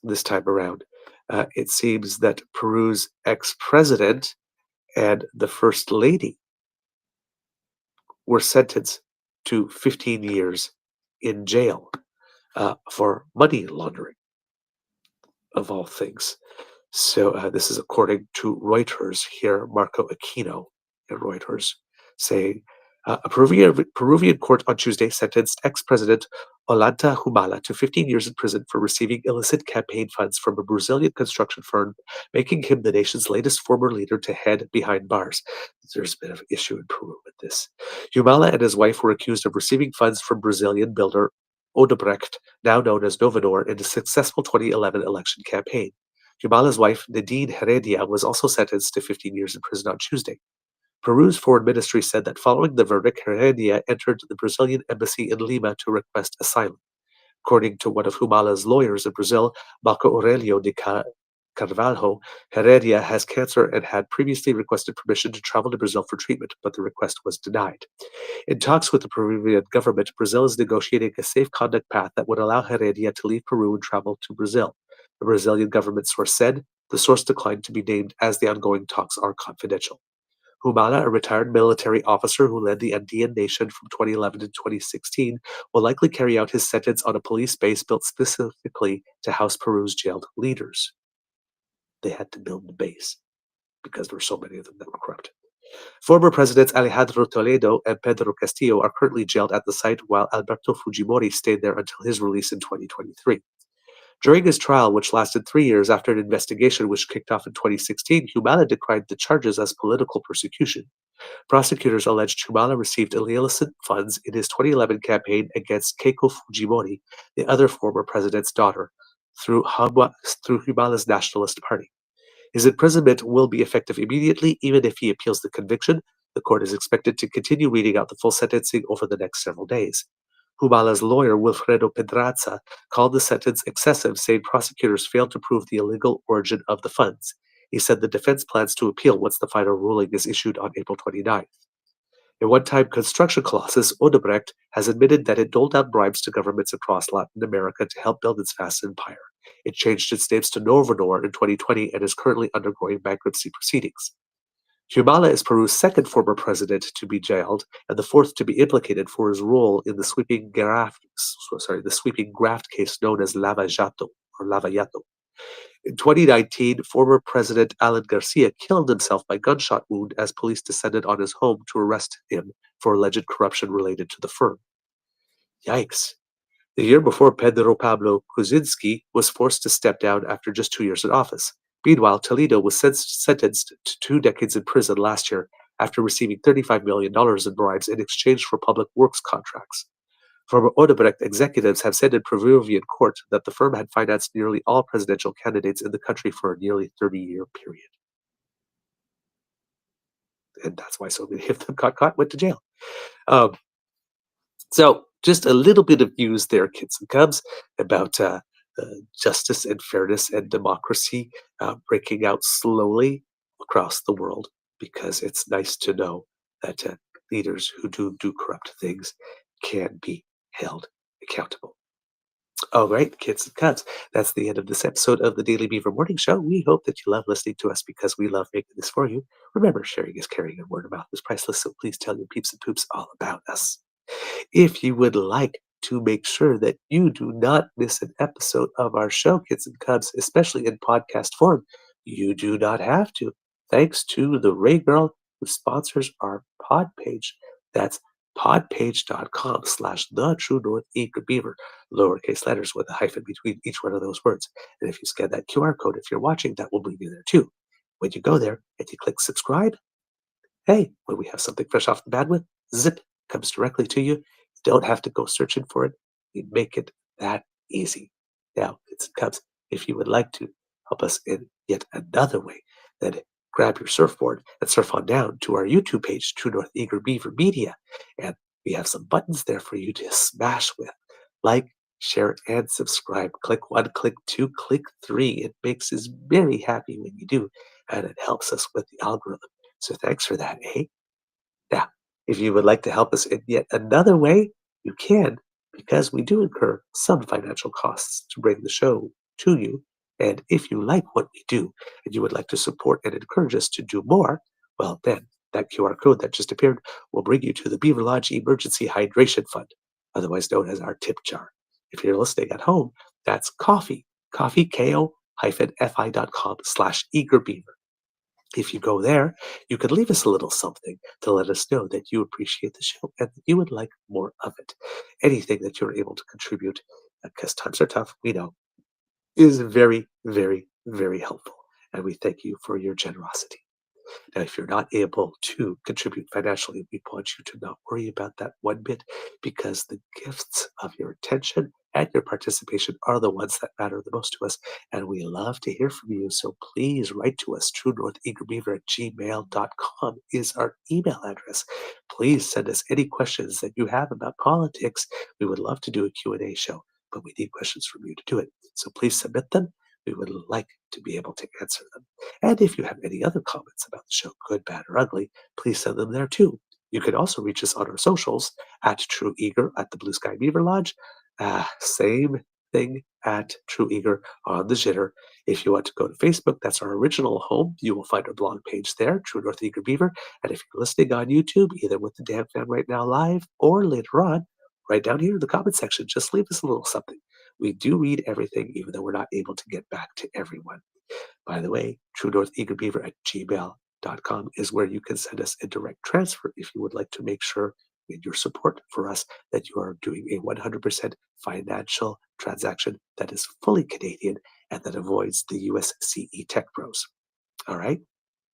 this time around. It seems that Peru's ex-president and the first lady were sentenced to 15 years in jail for money laundering, of all things. So this is according to Reuters here, Marco Aquino at Reuters, saying a Peruvian court on Tuesday sentenced ex-president Ollanta Humala to 15 years in prison for receiving illicit campaign funds from a Brazilian construction firm, making him the nation's latest former leader to head behind bars. There's a bit of an issue in Peru with this. Humala and his wife were accused of receiving funds from Brazilian builder Odebrecht, now known as Novinor, in a successful 2011 election campaign. Humala's wife, Nadine Heredia, was also sentenced to 15 years in prison on Tuesday. Peru's foreign ministry said that following the verdict, Heredia entered the Brazilian embassy in Lima to request asylum. According to one of Humala's lawyers in Brazil, Marco Aurelio de Carvalho, Heredia has cancer and had previously requested permission to travel to Brazil for treatment, but the request was denied. In talks with the Peruvian government, Brazil is negotiating a safe conduct path that would allow Heredia to leave Peru and travel to Brazil. The Brazilian government source said the source declined to be named as the ongoing talks are confidential. Humala, a retired military officer who led the Andean Nation from 2011 to 2016, will likely carry out his sentence on a police base built specifically to house Peru's jailed leaders. They had to build the base because there were so many of them that were corrupt. Former Presidents Alejandro Toledo and Pedro Castillo are currently jailed at the site, while Alberto Fujimori stayed there until his release in 2023. During his trial, which lasted 3 years after an investigation which kicked off in 2016, Humala decried the charges as political persecution. Prosecutors alleged Humala received illicit funds in his 2011 campaign against Keiko Fujimori, the other former president's daughter, through Humala's Nationalist Party. His imprisonment will be effective immediately, even if he appeals the conviction. The court is expected to continue reading out the full sentencing over the next several days. Humala's lawyer, Wilfredo Pedraza, called the sentence excessive, saying prosecutors failed to prove the illegal origin of the funds. He said the defense plans to appeal once the final ruling is issued on April 29th. In one-time construction colossus, Odebrecht has admitted that it doled out bribes to governments across Latin America to help build its vast empire. It changed its names to Novornor in 2020 and is currently undergoing bankruptcy proceedings. Humala is Peru's second former president to be jailed and the fourth to be implicated for his role in the sweeping graft case known as Lava Jato. In 2019, former President Alan Garcia killed himself by gunshot wound as police descended on his home to arrest him for alleged corruption related to the firm. Yikes. The year before, Pedro Pablo Kuczynski was forced to step down after just 2 years in office. Meanwhile, Toledo was sentenced to 2 decades in prison last year after receiving $35 million in bribes in exchange for public works contracts. Former Odebrecht executives have said in Peruvian court that the firm had financed nearly all presidential candidates in the country for a nearly 30-year period. And that's why so many of them got caught, went to jail. So just a little bit of news there, kids and cubs, about justice and fairness and democracy breaking out slowly across the world, because it's nice to know that leaders who do corrupt things can be held accountable. All right, kids and cubs, that's the end of this episode of the Daily Beaver Morning Show. We hope that you love listening to us because we love making this for you. Remember, sharing is caring and word of mouth is priceless, so please tell your peeps and poops all about us. If you would like to make sure that you do not miss an episode of our show, kids and cubs, especially in podcast form, you do not have to. Thanks to the Ray Girl who sponsors our pod page. That's podpage.com/thetruenortheagerbeaver, lowercase letters with a hyphen between each one of those words. And if you scan that QR code, if you're watching, that will bring you there too. When you go there and you click subscribe, hey, when we have something fresh off the bat with, zip, comes directly to you. You don't have to go searching for it. We make it that easy. Now, kids and cubs, if you would like to help us in yet another way, then grab your surfboard and surf on down to our YouTube page, True North Eager Beaver Media. And we have some buttons there for you to smash with. Like, share, and subscribe. Click 1, click 2, click 3. It makes us very happy when you do, and it helps us with the algorithm. So thanks for that, eh? Now, if you would like to help us in yet another way, you can, because we do incur some financial costs to bring the show to you. And if you like what we do and you would like to support and encourage us to do more, well, then that QR code that just appeared will bring you to the Beaver Lodge Emergency Hydration Fund, otherwise known as our tip jar. If you're listening at home, that's coffee, ko-fi.com/eagerbeaver. If you go there, you can leave us a little something to let us know that you appreciate the show and that you would like more of it. Anything that you're able to contribute, because times are tough, we know, is very, very, very helpful. And we thank you for your generosity. Now, if you're not able to contribute financially, we want you to not worry about that one bit, because the gifts of your attention and your participation are the ones that matter the most to us. And we love to hear from you. So please write to us. truenortheagerbeaver@gmail.com is our email address. Please send us any questions that you have about politics. We would love to do a Q&A show, but we need questions from you to do it. So please submit them. We would like to be able to answer them. And if you have any other comments about the show, good, bad, or ugly, please send them there too. You can also reach us on our socials at True Eager at the Blue Sky Beaver Lodge. Same everything at True Eager on the Jitter. If you want to go to Facebook, that's our original home. You will find our blog page there, True North Eager Beaver. And if you're listening on YouTube, either with the Dan Fan right now live or later on, right down here in the comment section, just leave us a little something. We do read everything, even though we're not able to get back to everyone. By the way, truenortheagerbeaver@gmail.com is where you can send us a direct transfer if you would like to make sure in your support for us that you are doing a 100% financial transaction that is fully Canadian and that avoids the US CE tech bros. All right?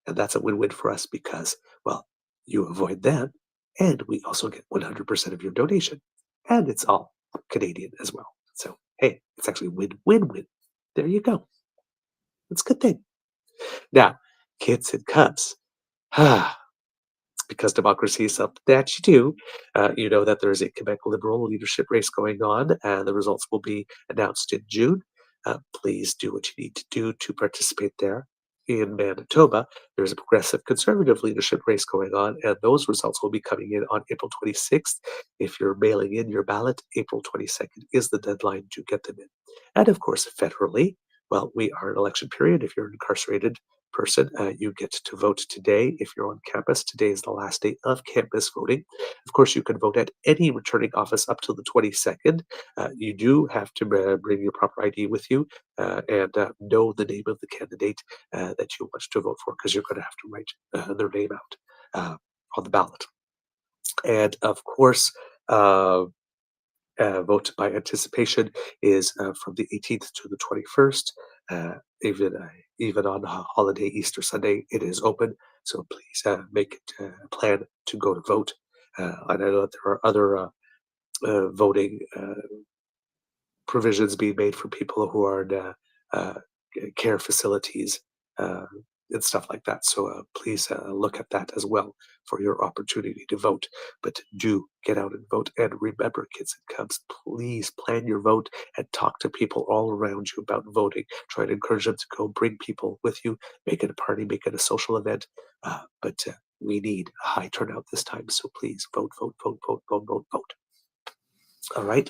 And that's a win-win for us because, well, you avoid them and we also get 100% of your donation. And it's all Canadian as well. So, hey, it's actually win-win-win. There you go. It's a good thing. Now, kids and cubs. Because democracy is something that you do. You know that there is a Quebec Liberal leadership race going on, and the results will be announced in June. Please do what you need to do to participate there. In Manitoba, there's a Progressive Conservative leadership race going on, and those results will be coming in on April 26th. If you're mailing in your ballot, April 22nd is the deadline to get them in. And of course, federally, well, we are in election period. If you're an incarcerated person, you get to vote today. If you're on campus, today is the last day of campus voting. Of course, you can vote at any returning office up to the 22nd. You do have to bring your proper ID with you and know the name of the candidate that you want to vote for, because you're going to have to write their name out on the ballot. And of course, vote by anticipation is from the 18th to the 21st. Even on holiday Easter Sunday, it is open. So please make it a plan to go to vote. And I know that there are other voting provisions being made for people who are in care facilities and stuff like that. So please look at that as well for your opportunity to vote. But do get out and vote. And remember, kids and cubs, please plan your vote and talk to people all around you about voting. Try to encourage them to go, bring people with you, make it a party, make it a social event. But we need a high turnout this time. So please vote, vote, vote, vote, vote, vote, vote. All right.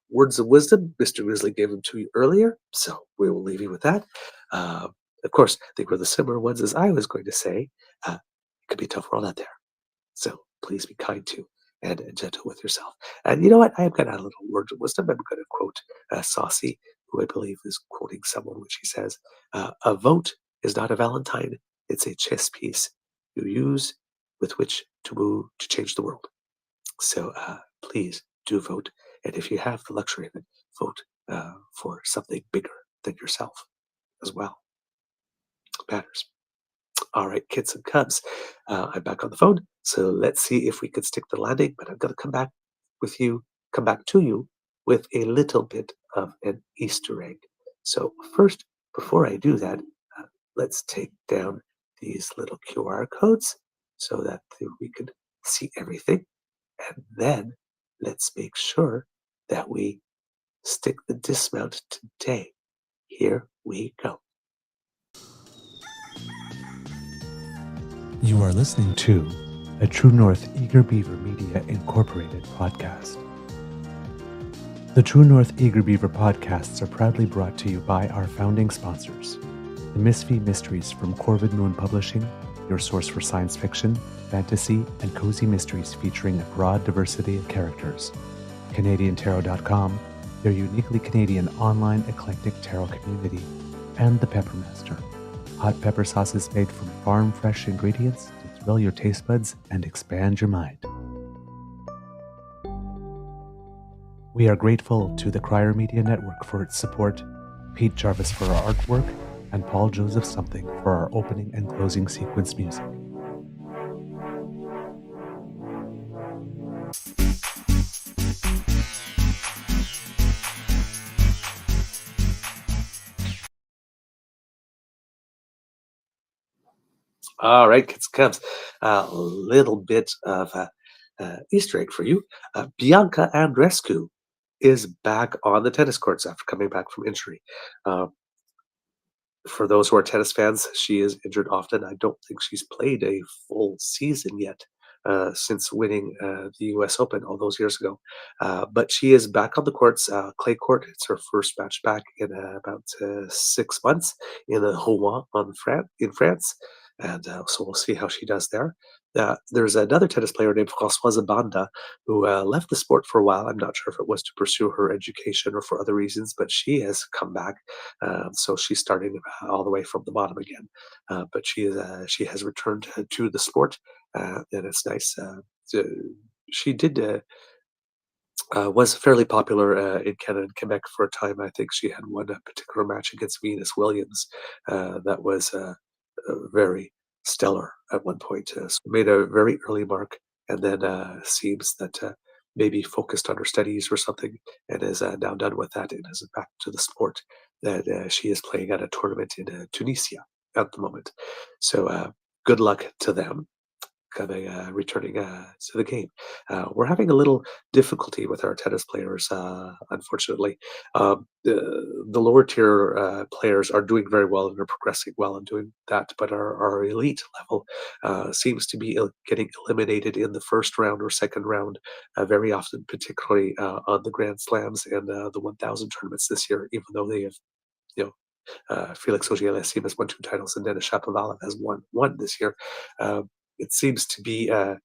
Words of wisdom. Mr. Grizzly gave them to you earlier, so we will leave you with that. Of course, they were the similar ones as I was going to say. It could be a tough world out there, so please be kind to and gentle with yourself. And you know what? I am going to add a little word of wisdom. I'm going to quote Saucy, who I believe is quoting someone when she says, "A vote is not a Valentine; it's a chess piece you use with which to move to change the world." So please do vote. And if you have the luxury of it, vote for something bigger than yourself as well. It matters. All right, kids and cubs, I'm back on the phone. So let's see if we can stick the landing. But I'm going to come back to you with a little bit of an Easter egg. So first, before I do that, let's take down these little QR codes so that we can see everything. And then let's make sure that we stick the dismount today. Here we go. You are listening to a True North Eager Beaver Media Incorporated podcast. The True North Eager Beaver podcasts are proudly brought to you by our founding sponsors, the Misfit Mysteries from Corvid Moon Publishing, your source for science fiction, fantasy, and cozy mysteries featuring a broad diversity of characters. CanadianTarot.com, their uniquely Canadian online eclectic tarot community, and The Peppermaster, hot pepper sauces made from farm-fresh ingredients to thrill your taste buds and expand your mind. We are grateful to the Crier Media Network for its support, Pete Jarvis for our artwork, and Paul Joseph Something for our opening and closing sequence music. All right, kids and cubs, a little bit of Easter egg for you. Bianca Andreescu is back on the tennis courts after coming back from injury. For those who are tennis fans, she is injured often. I don't think she's played a full season yet since winning the U.S. Open all those years ago. But she is back on the courts, clay court. It's her first match back in about 6 months in Rouen in France. And so we'll see how she does there. There's another tennis player named Françoise Banda who left the sport for a while. I'm not sure if it was to pursue her education or for other reasons, but she has come back. So she's starting all the way from the bottom again. But she has returned to the sport, and it's nice. She did. Was fairly popular in Canada and Quebec for a time. I think she had won a particular match against Venus Williams that was very stellar at one point. So made a very early mark, and then seems that maybe focused on her studies or something, and is now done with that and is back to the sport. That she is playing at a tournament in Tunisia at the moment. So good luck to them. Coming, returning to the game. We're having a little difficulty with our tennis players, unfortunately. The lower tier players are doing very well and are progressing well and doing that, but our elite level seems to be getting eliminated in the first round or second round very often, particularly on the Grand Slams and the 1000 tournaments this year, even though they have, Felix Auger-Aliassime has won 2 titles and Denis Shapovalov has won 1 this year. It seems to be they're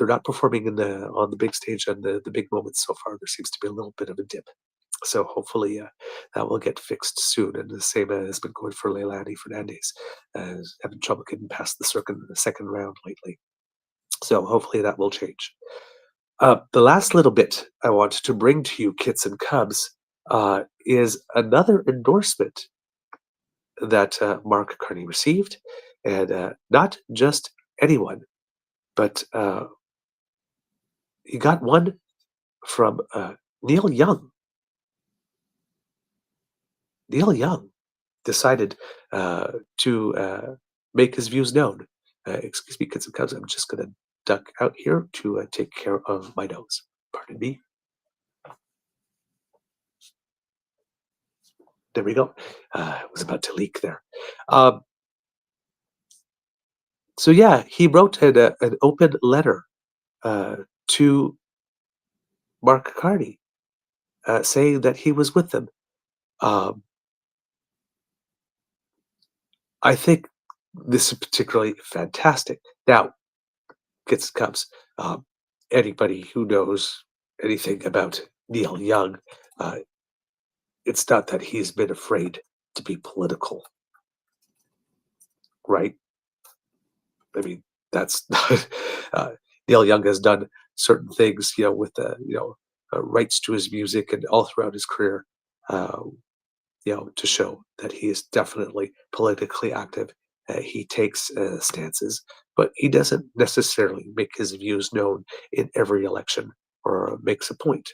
not performing on the big stage and the big moments so far. There seems to be a little bit of a dip. So hopefully that will get fixed soon. And the same has been going for Leilani Fernandez, having trouble getting past the second round lately. So hopefully that will change. The last little bit I want to bring to you, kits and cubs, is another endorsement that Mark Carney received. And not just anyone, but he got one from Neil Young. Neil Young decided to make his views known. Excuse me, kids and cubs, I'm just going to duck out here to take care of my nose. Pardon me. There we go. It was about to leak there. So yeah, he wrote an open letter to Mark Carney, saying that he was with them. I think this is particularly fantastic. Now, kids and cubs, anybody who knows anything about Neil Young, it's not that he's been afraid to be political, right? I mean, that's Neil Young has done certain things, with rights to his music and all throughout his career, to show that he is definitely politically active. He takes stances, but he doesn't necessarily make his views known in every election or makes a point,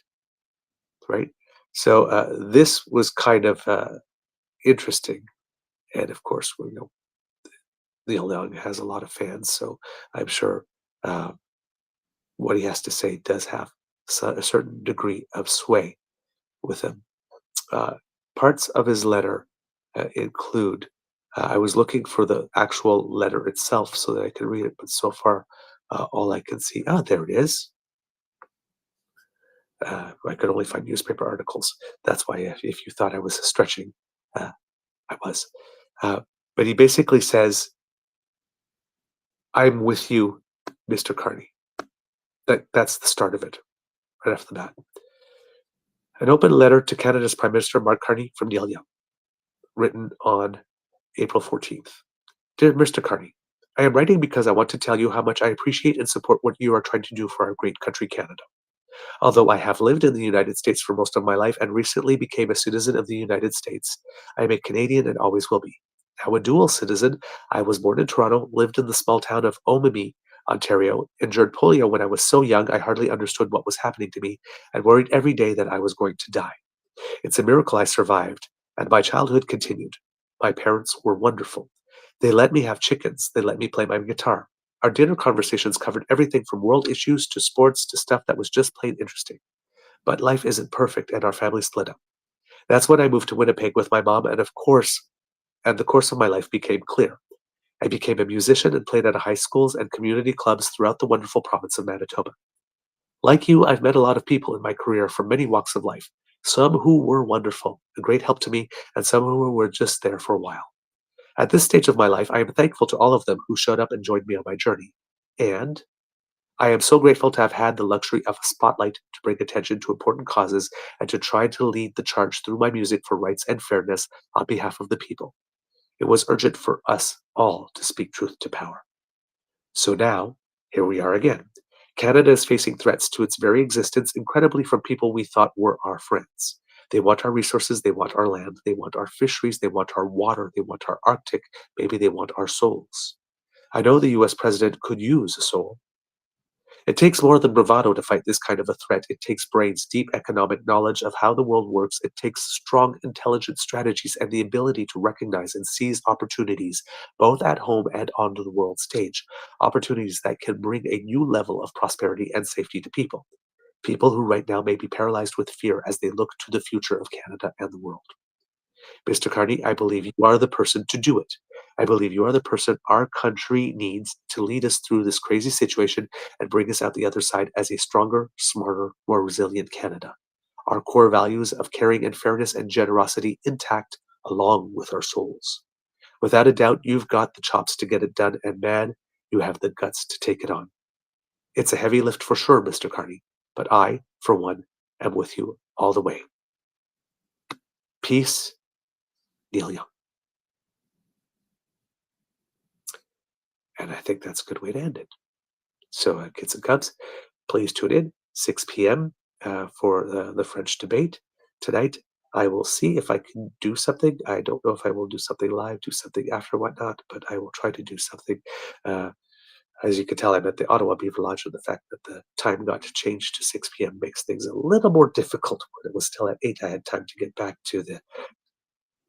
right? So this was kind of interesting, and of course, Neil Young has a lot of fans, so I'm sure what he has to say does have a certain degree of sway with him. Parts of his letter include, I was looking for the actual letter itself so that I could read it, but so far all I can see, there it is. I could only find newspaper articles. That's why if you thought I was stretching, I was. But he basically says, I'm with you, Mr. Carney. That's the start of it, right off the bat. An open letter to Canada's Prime Minister Mark Carney from Neil Young, written on April 14th. Dear Mr. Carney, I am writing because I want to tell you how much I appreciate and support what you are trying to do for our great country, Canada. Although I have lived in the United States for most of my life and recently became a citizen of the United States, I am a Canadian and always will be. Now a dual citizen, I was born in Toronto, lived in the small town of Omemee, Ontario, endured polio when I was so young I hardly understood what was happening to me and worried every day that I was going to die. It's a miracle I survived, and my childhood continued. My parents were wonderful. They let me have chickens. They let me play my guitar. Our dinner conversations covered everything from world issues to sports to stuff that was just plain interesting. But life isn't perfect, and our family split up. That's when I moved to Winnipeg with my mom, and the course of my life became clear. I became a musician and played at high schools and community clubs throughout the wonderful province of Manitoba. Like you, I've met a lot of people in my career from many walks of life, some who were wonderful, a great help to me, and some who were just there for a while. At this stage of my life, I am thankful to all of them who showed up and joined me on my journey. And I am so grateful to have had the luxury of a spotlight to bring attention to important causes and to try to lead the charge through my music for rights and fairness on behalf of the people. It was urgent for us all to speak truth to power. So now, here we are again. Canada is facing threats to its very existence, incredibly from people we thought were our friends. They want our resources, they want our land, they want our fisheries, they want our water, they want our Arctic, maybe they want our souls. I know the US president could use a soul. It takes more than bravado to fight this kind of a threat. It takes brains, deep economic knowledge of how the world works. It takes strong, intelligent strategies and the ability to recognize and seize opportunities, both at home and on the world stage. Opportunities that can bring a new level of prosperity and safety to people. People who right now may be paralyzed with fear as they look to the future of Canada and the world. Mr. Carney, I believe you are the person to do it. I believe you are the person our country needs to lead us through this crazy situation and bring us out the other side as a stronger, smarter, more resilient Canada. Our core values of caring and fairness and generosity intact along with our souls. Without a doubt, you've got the chops to get it done, and man, you have the guts to take it on. It's a heavy lift for sure, Mr. Carney, but I, for one, am with you all the way. Peace, Neil Young. And I think that's a good way to end it. So, kids and cubs, please tune in 6 p.m. For the French debate tonight. I will see if I can do something. I don't know if I will do something live, do something after, whatnot, but I will try to do something. As you can tell, I'm at the Ottawa Beaver Lodge, and the fact that the time got changed to 6 p.m. makes things a little more difficult. When it was still at 8, I had time to get back to the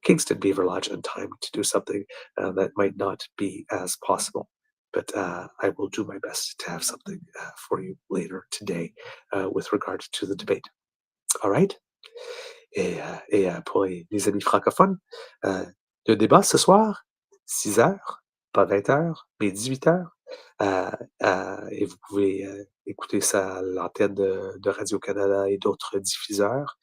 Kingston Beaver Lodge in time to do something that might not be as possible. But I will do my best to have something for you later today with regard to the debate. All right? Et pour les amis francophones, le débat ce soir, 6 heures, pas 20 heures, mais 18 heures. Et vous pouvez écouter ça à l'antenne de Radio-Canada et d'autres diffuseurs.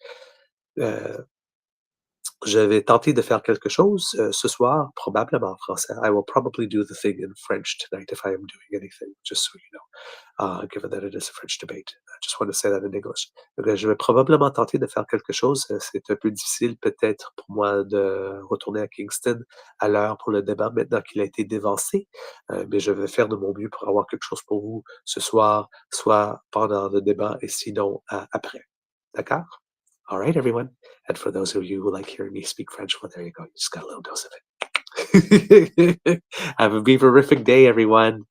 Je vais tenter de faire quelque chose ce soir, probablement en français. I will probably do the thing in French tonight if I am doing anything, just so you know, given that it is a French debate. I just want to say that in English. Donc, je vais probablement tenter de faire quelque chose. C'est un peu difficile peut-être pour moi de retourner à Kingston à l'heure pour le débat maintenant qu'il a été dévancé, mais je vais faire de mon mieux pour avoir quelque chose pour vous ce soir, soit pendant le débat et sinon après. D'accord? All right, everyone. And for those of you who like hearing me speak French, well, there you go. You just got a little dose of it. Have a beaverific day, everyone.